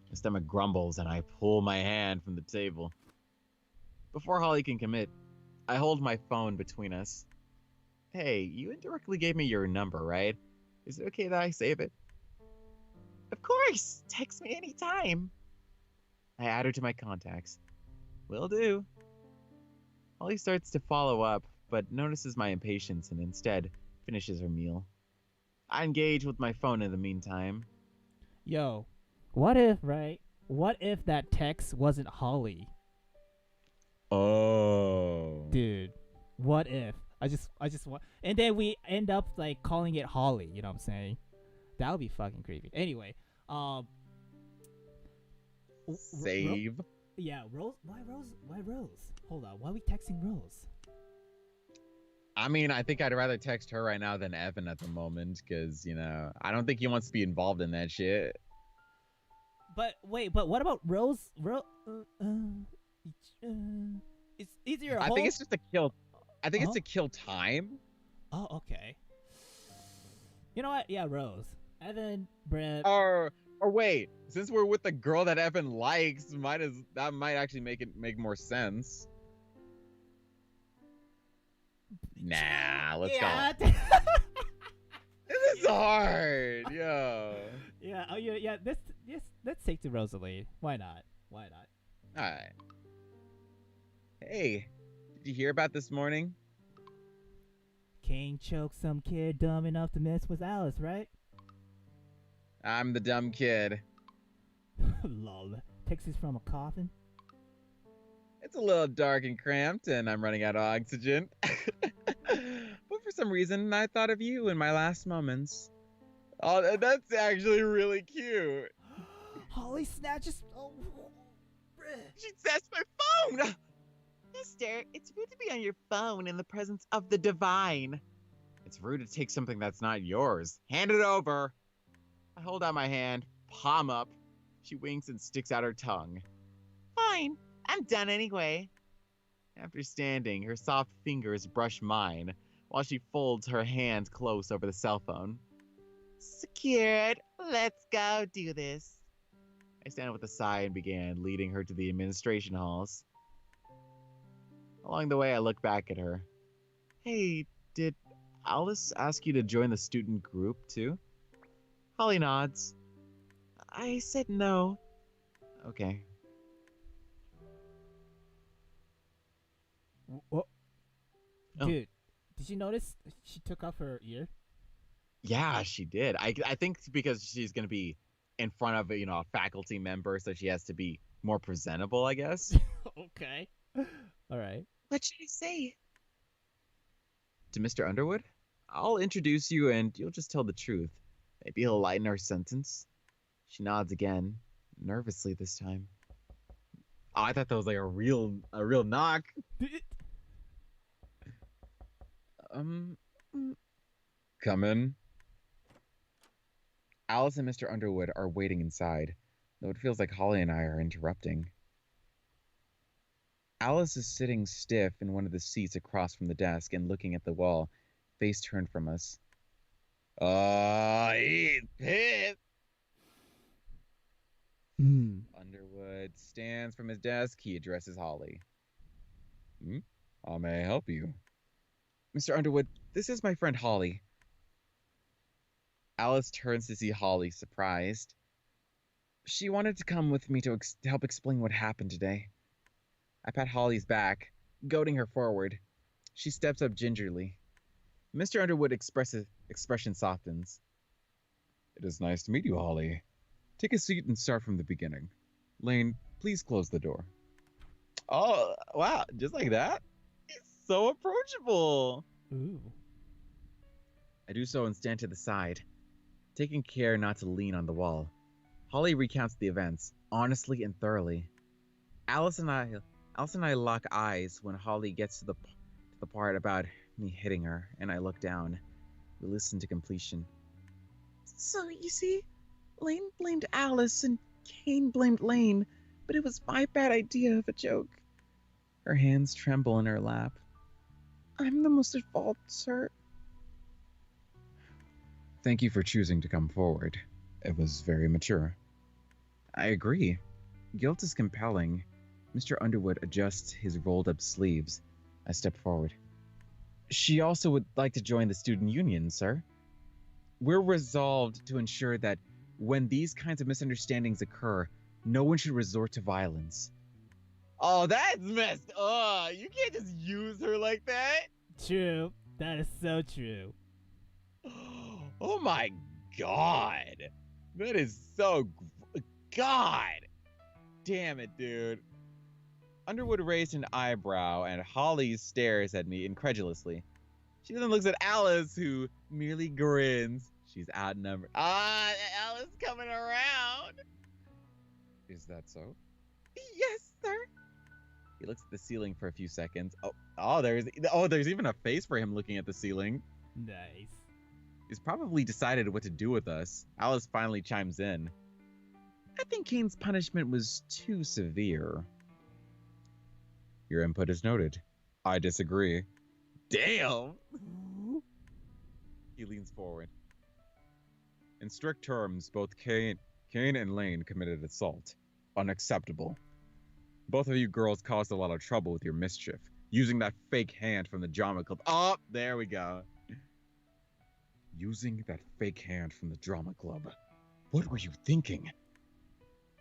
My stomach grumbles and I pull my hand from the table. Before Holly can commit, I hold my phone between us. Hey, you indirectly gave me your number, right? Is it okay that I save it? Of course! Text me anytime. I add her to my contacts. Will do. Holly starts to follow up, but notices my impatience and instead finishes her meal. I engage with my phone in the meantime. Yo, what if that text wasn't Holly? Oh. Dude, what if? I just want, and then we end up like calling it Holly. You know what I'm saying? That would be fucking creepy. Anyway, Save. Yeah, Rose. Why Rose? Why Rose? Hold on. Why are we texting Rose? I mean, I think I'd rather text her right now than Evan at the moment, because, you know, I don't think he wants to be involved in that shit. But wait, but what about Rose? It's easier. I think it's just to kill. I think it's Uh-huh. to kill time. Oh, okay. You know what? Yeah, Rose. Evan, Brett. Or wait, since we're with the girl that Evan likes, that might actually make more sense. Nah, let's go. go. This is hard, yo. Yeah. Oh, yeah. Let's take to Rosalie. Why not? Why not? All right. Hey, did you hear about this morning? Kane choked some kid dumb enough to mess with Alice, right? I'm the dumb kid. Lol. Texas from a coffin. It's a little dark and cramped, and I'm running out of oxygen. But for some reason, I thought of you in my last moments. Oh, that's actually really cute. Holly snatches. Oh, She says my phone! Mister, it's rude to be on your phone in the presence of the divine. It's rude to take something that's not yours. Hand it over. I hold out my hand, palm up. She winks and sticks out her tongue. Fine, I'm done anyway. After standing, her soft fingers brush mine, while she folds her hand close over the cell phone. Secured. Let's go do this. I stand up with a sigh and began leading her to the administration halls. Along the way, I look back at her. Hey, did Alice ask you to join the student group, too? Holly nods. I said no. Okay. What? Oh. Dude, did you notice she took off her ear? Yeah, she did. I think because she's going to be in front of, you know, a faculty member, so she has to be more presentable, I guess. Okay. All right. What should I say? To Mr. Underwood? I'll introduce you and you'll just tell the truth. Maybe he'll lighten her sentence. She nods again, nervously this time. Oh, I thought that was like a real knock. Come in. Alice and Mr. Underwood are waiting inside, though it feels like Holly and I are interrupting. Alice is sitting stiff in one of the seats across from the desk and looking at the wall, face turned from us. He's pissed. Underwood stands from his desk. He addresses Holly. How may I help you? Mr. Underwood, this is my friend Holly. Alice turns to see Holly, surprised. She wanted to come with me to help explain what happened today. I pat Holly's back, goading her forward. She steps up gingerly. Mr. Underwood's expression softens. It is nice to meet you, Holly. Take a seat and start from the beginning. Lane, please close the door. Oh, wow, just like that? He's so approachable. Ooh. I do so and stand to the side, taking care not to lean on the wall. Holly recounts the events, honestly and thoroughly. Alice and I lock eyes when Holly gets to the part about me hitting her, and I look down. We listen to completion. So, you see, Lane blamed Alice and Kane blamed Lane, but it was my bad idea of a joke. Her hands tremble in her lap. I'm the most at fault, sir. Thank you for choosing to come forward. It was very mature. I agree. Guilt is compelling. Mr. Underwood adjusts his rolled-up sleeves. I step forward. She also would like to join the student union, sir. We're resolved to ensure that when these kinds of misunderstandings occur, no one should resort to violence. Oh, that's messed up. You can't just use her like that. True. That is so true. Oh my god. That is so... God. Damn it, dude. Underwood raised an eyebrow, and Holly stares at me incredulously. She then looks at Alice, who merely grins. She's outnumbered. Ah, Alice coming around. Is that so? Yes, sir. He looks at the ceiling for a few seconds. There's even a face for him looking at the ceiling. Nice. He's probably decided what to do with us. Alice finally chimes in. I think Kane's punishment was too severe. Your input is noted. I disagree. Damn! He leans forward. In strict terms, both Kane and Lane committed assault. Unacceptable. Both of you girls caused a lot of trouble with your mischief, using that fake hand from the drama club. Oh, there we go. Using that fake hand from the drama club. What were you thinking?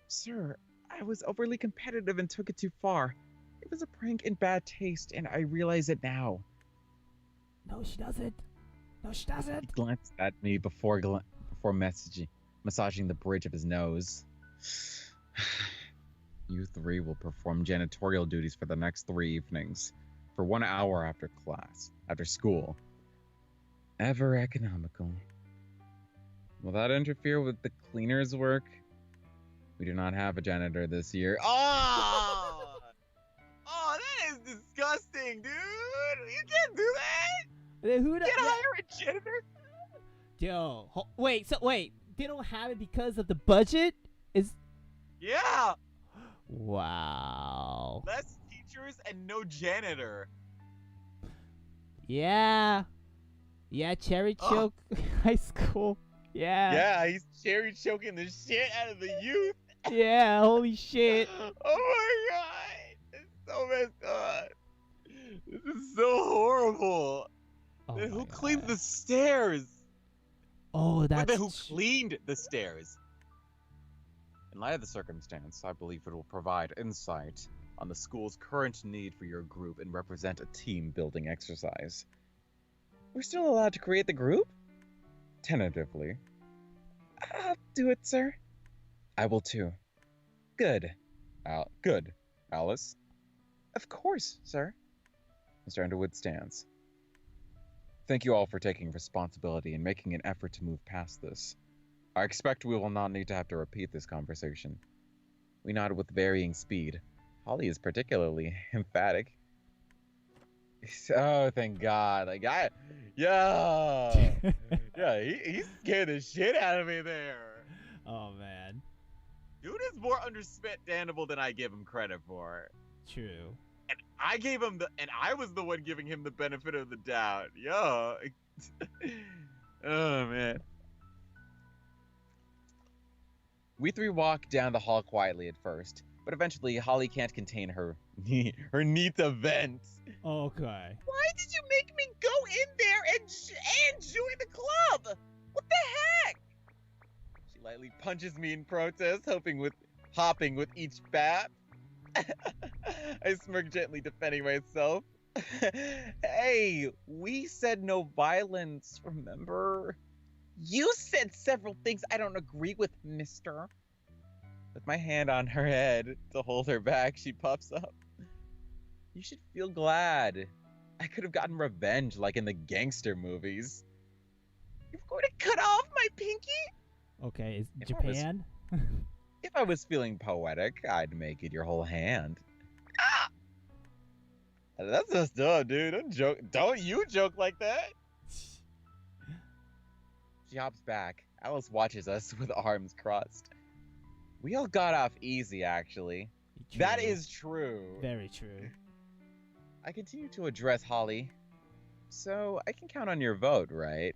Sir, I was overly competitive and took it too far. It was a prank in bad taste, and I realize it now. No, she doesn't. No, she He doesn't. glanced at me before massaging the bridge of his nose. You three will perform janitorial duties for the next 3 evenings, for 1 hour after class, after school. Ever economical. Will that interfere with the cleaner's work? We do not have a janitor this year. Oh! Oh, that is disgusting, dude! You can't do that! Who Can't hire a janitor? Yo, wait, they don't have it because of the budget? Yeah! Wow. Less teachers and no janitor. Yeah. Yeah, Cherry Choke High School. Yeah. Yeah, he's cherry choking the shit out of the youth. Yeah, holy shit. Oh my god! It's so messed up. This is so horrible. Oh Then my who God. cleans the stairs? Oh, But that's then who cleaned the stairs? In light of the circumstance, I believe it will provide insight on the school's current need for your group and represent a team-building exercise. We're still allowed to create the group? Tentatively. I'll do it, sir. I will too. Good. Good. Alice? Of course, sir. Mr. Underwood stands. Thank you all for taking responsibility and making an effort to move past this. I expect we will not need to have to repeat this conversation. We nod with varying speed. Holly is particularly emphatic. Oh, thank God. Yeah, he scared the shit out of me there. Oh man. Dude is more understandable than I give him credit for. True. And I was the one giving him the benefit of the doubt. Yo. Oh, man. We three walk down the hall quietly at first, but eventually Holly can't contain her need to vent. Okay. Why did you make me go in there and join the club? What the heck? She lightly punches me in protest, hopping with each bat. I smirk gently, defending myself. Hey, we said no violence, remember? You said several things I don't agree with, mister. With my hand on her head to hold her back, she puffs up. You should feel glad. I could have gotten revenge like in the gangster movies. You're going to cut off my pinky? Okay, is If I was- Japan? If I was feeling poetic, I'd make it your whole hand. Ah! That's just dumb, dude. Don't you joke like that. She hops back. Alice watches us with arms crossed. We all got off easy, actually. That True. is true. Very true. I continue to address Holly. So, I can count on your vote, right?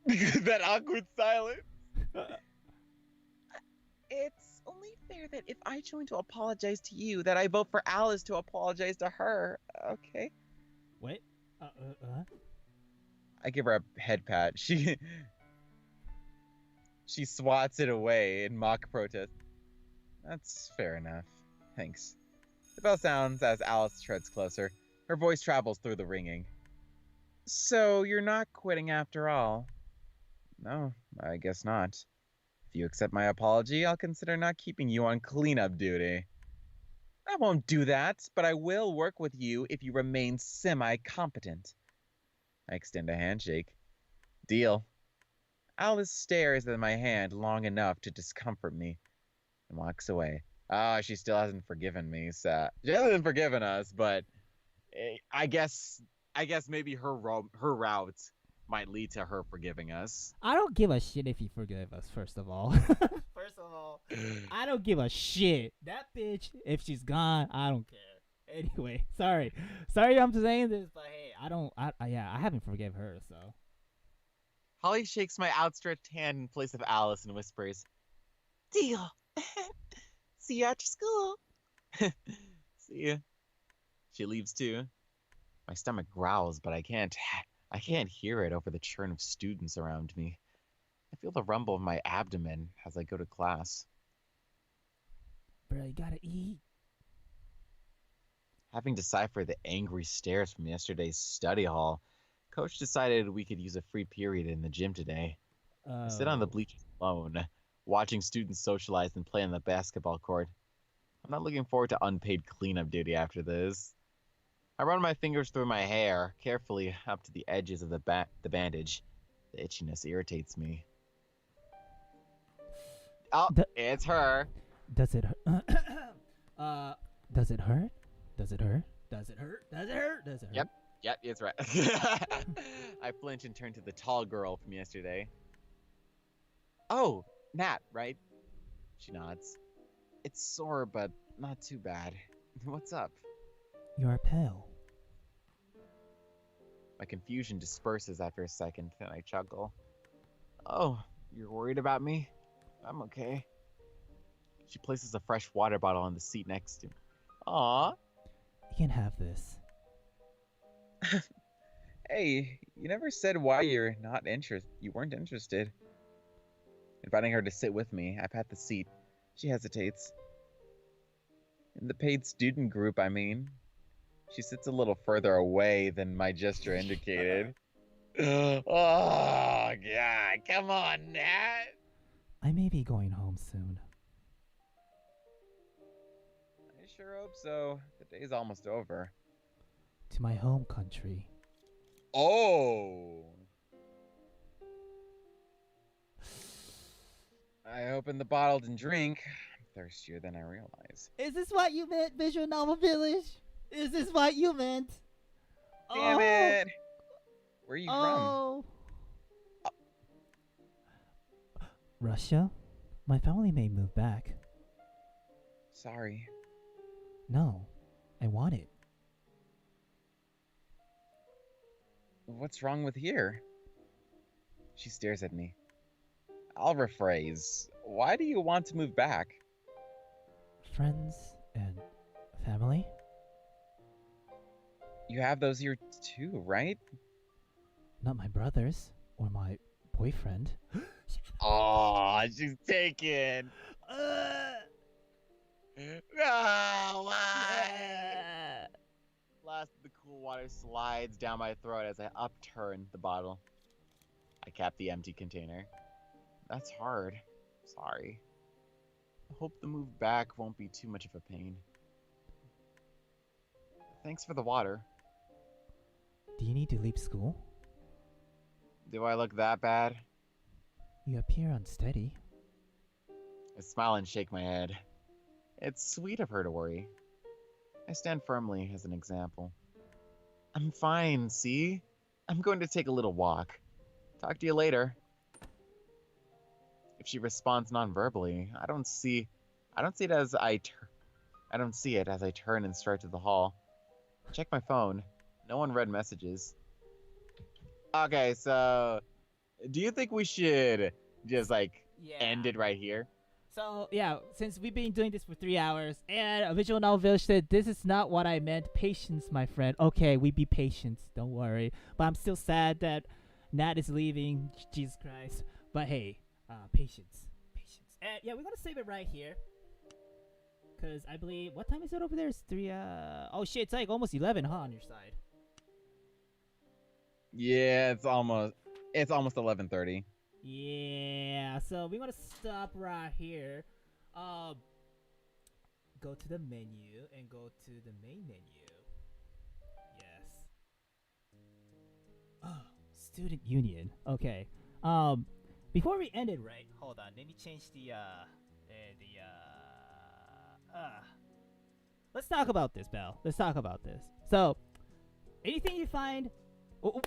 That awkward silence. It's only fair that if I join to apologize to you, that I vote for Alice to apologize to her, okay? Wait. I give her a head pat. She swats it away in mock protest. That's fair enough. Thanks. The bell sounds as Alice treads closer. Her voice travels through the ringing. So you're not quitting after all? No, I guess not. If you accept my apology, I'll consider not keeping you on cleanup duty. I won't do that, but I will work with you if you remain semi-competent. I extend a handshake. Deal. Alice stares at my hand long enough to discomfort me and walks away. Ah, she still hasn't forgiven me, so she hasn't forgiven us, but I guess maybe her route might lead to her forgiving us. I don't give a shit if you forgive us, first of all. First of all, I don't give a shit. That bitch, if she's gone, I don't care. Anyway, sorry I'm saying this, but hey, I haven't forgive her, so. Holly shakes my outstretched hand in place of Alice and whispers, Deal. See you after school. see ya. She leaves too. My stomach growls, but I can't hear it over the churn of students around me. I feel the rumble of my abdomen as I go to class. Bro, you gotta eat. Having deciphered the angry stares from yesterday's study hall, Coach decided we could use a free period in the gym today. I sit on the bleachers alone, watching students socialize and play on the basketball court. I'm not looking forward to unpaid cleanup duty after this. I run my fingers through my hair, carefully up to the edges of the bandage. The itchiness irritates me. Oh, it's her. Does it hurt? Does it hurt? Does it hurt? Does it hurt? Does it hurt? Does it hurt? Yep, it's right. I flinch and turn to the tall girl from yesterday. Oh, Nat, right? She nods. It's sore, but not too bad. What's up? You are pale. My confusion disperses after a second, and I chuckle. Oh, you're worried about me? I'm okay. She places a fresh water bottle on the seat next to me. Aw. You can have this. Hey, you never said why you weren't interested. Inviting her to sit with me, I pat the seat. She hesitates. In the paid student group, I mean. She sits a little further away than my gesture indicated. Oh, God, come on, Nat. I may be going home soon. I sure hope so. The day's almost over. To my home country. Oh. I opened the bottle and drink. I'm thirstier than I realize. Is this what you meant, Visual Novel Village? Is this what you meant? Damn it. Where are you from? Russia? My family may move back. Sorry. No, I want it. What's wrong with here? She stares at me. I'll rephrase. Why do you want to move back? Friends and family? You have those here too, right? Not my brothers or my boyfriend. Oh, she's taken. No, why? Last of the cool water slides down my throat as I upturn the bottle. I cap the empty container. That's hard. Sorry. I hope the move back won't be too much of a pain. Thanks for the water. Do you need to leave school? Do I look that bad? You appear unsteady. I smile and shake my head. It's sweet of her to worry. I stand firmly as an example. I'm fine, see? I'm going to take a little walk. Talk to you later. If she responds non-verbally, I don't see it as I turn and stride to the hall. Check my phone. No unread messages. Okay, so do you think we should just end it right here? So, yeah, since we've been doing this for 3 hours, and Visual Novel Village said, this is not what I meant. Patience, my friend. Okay, we be patient. Don't worry. But I'm still sad that Nat is leaving. Jesus Christ. But hey, patience. Patience. And yeah, we're going to save it right here. Because I believe, what time is it over there? It's 3, oh shit, it's like almost 11, huh, on your side? Yeah, it's almost 11:30. Yeah, so we're gonna stop right here. Go to the menu and go to the main menu. Yes. Oh, student union. Okay. Before we end it, right? Hold on. Let me change the Let's talk about this, Belle. Let's talk about this. So, anything you find,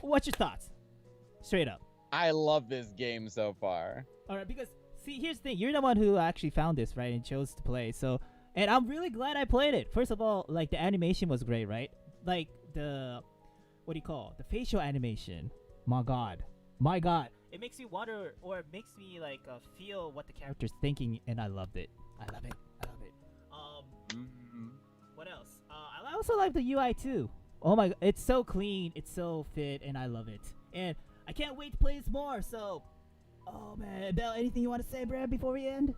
what's your thoughts? Straight up. I love this game so far. All right, because see, here's the thing. You're the one who actually found this, right, and chose to play. So, and I'm really glad I played it. First of all, like the animation was great, right? Like the what do you call the facial animation? My God, it makes me wonder, or it makes me like feel what the character's thinking, and I loved it. I love it. What else? I also like the UI too. Oh my, it's so clean, it's so fit, and I love it. And I can't wait to play this more. So, oh man, Belle, anything you want to say, Brad, before we end?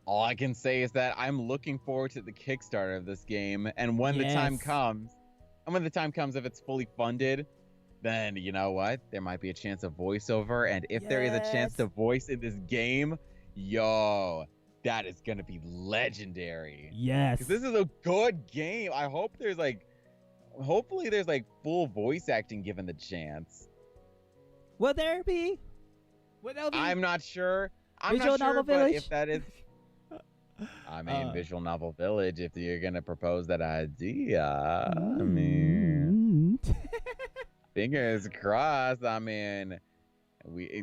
All I can say is that I'm looking forward to the Kickstarter of this game, and when the time comes, if it's fully funded, then you know what? There might be a chance of voiceover, and if there is a chance to voice in this game, yo, that is gonna be legendary. Yes. 'Cause this is a good game. I hope hopefully there's like full voice acting given the chance. Will there be? I'm not sure. Visual Novel Village? But if that is, I mean, Visual Novel Village. If you're gonna propose that idea, I mean, fingers crossed. I mean,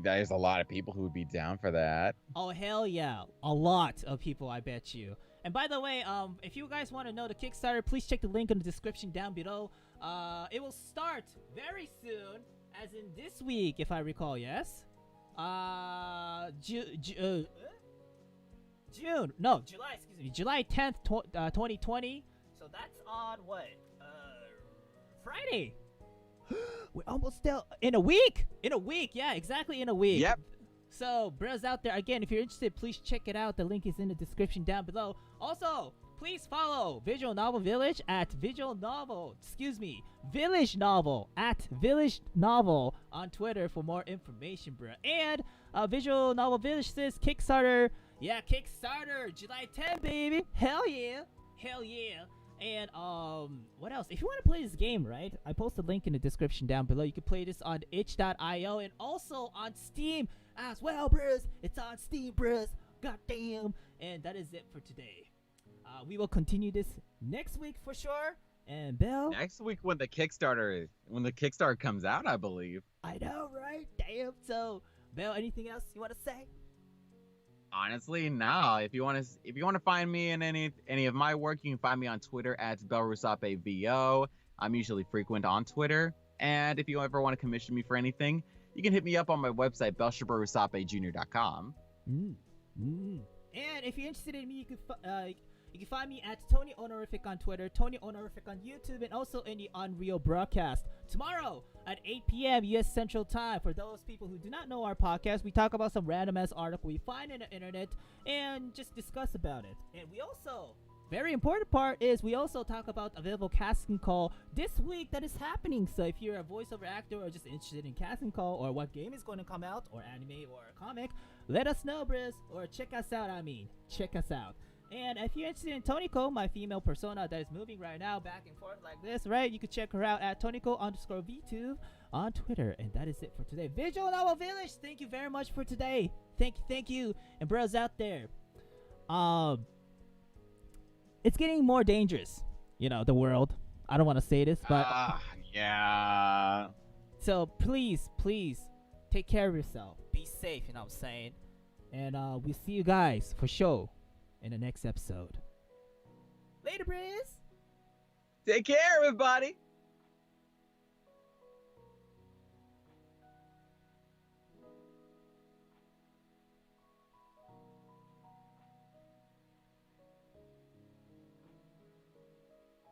there's a lot of people who would be down for that. Oh hell yeah, a lot of people, I bet you. And by the way, if you guys want to know the Kickstarter, please check the link in the description down below. It will start very soon, as in this week, if I recall. Yes. July. Excuse me, July 10th, 2020. So that's on what? Friday. We're almost still in a week. Yeah, exactly in a week. Yep. So, bros out there, again, if you're interested, please check it out. The link is in the description down below. Also, please follow Visual Novel Village at Village Novel at Village Novel on Twitter for more information, bro. And Visual Novel Village says Kickstarter. Yeah, Kickstarter, July 10th, baby. Hell yeah. And what else? If you want to play this game, right? I post a link in the description down below. You can play this on itch.io and also on Steam as well, bros. It's on Steam, bros. Goddamn. And that is it for today. We will continue this next week for sure. And Belle, next week when the Kickstarter comes out, I believe. I know, right? Damn. So, Belle, anything else you want to say? Honestly, no. If you want to find me in any of my work, you can find me on Twitter at BelleRusapeVO. I'm usually frequent on Twitter. And if you ever want to commission me for anything, you can hit me up on my website, belshaburusapejr.com. And if you're interested in me, you can find me at Tony Honorific on Twitter, Tony Honorific on YouTube, and also in the Unreal broadcast. Tomorrow at 8 p.m. U.S. Central Time. For those people who do not know our podcast, we talk about some random-ass article we find in the internet and just discuss about it. And we also, very important part is we also talk about available casting call this week that is happening. So if you're a voiceover actor or just interested in casting call or what game is going to come out or anime or a comic, let us know, bros. Or check us out, check us out. And if you're interested in Toniko, my female persona that is moving right now back and forth like this, right? You can check her out at Toniko_V2 on Twitter. And that is it for today. Visual Novel Village, thank you very much for today. Thank you. And bros out there, it's getting more dangerous, the world. I don't want to say this, but yeah. So please take care of yourself. Be safe, you know what I'm saying? And we'll see you guys for sure in the next episode. Later, Bruhz. Take care, everybody.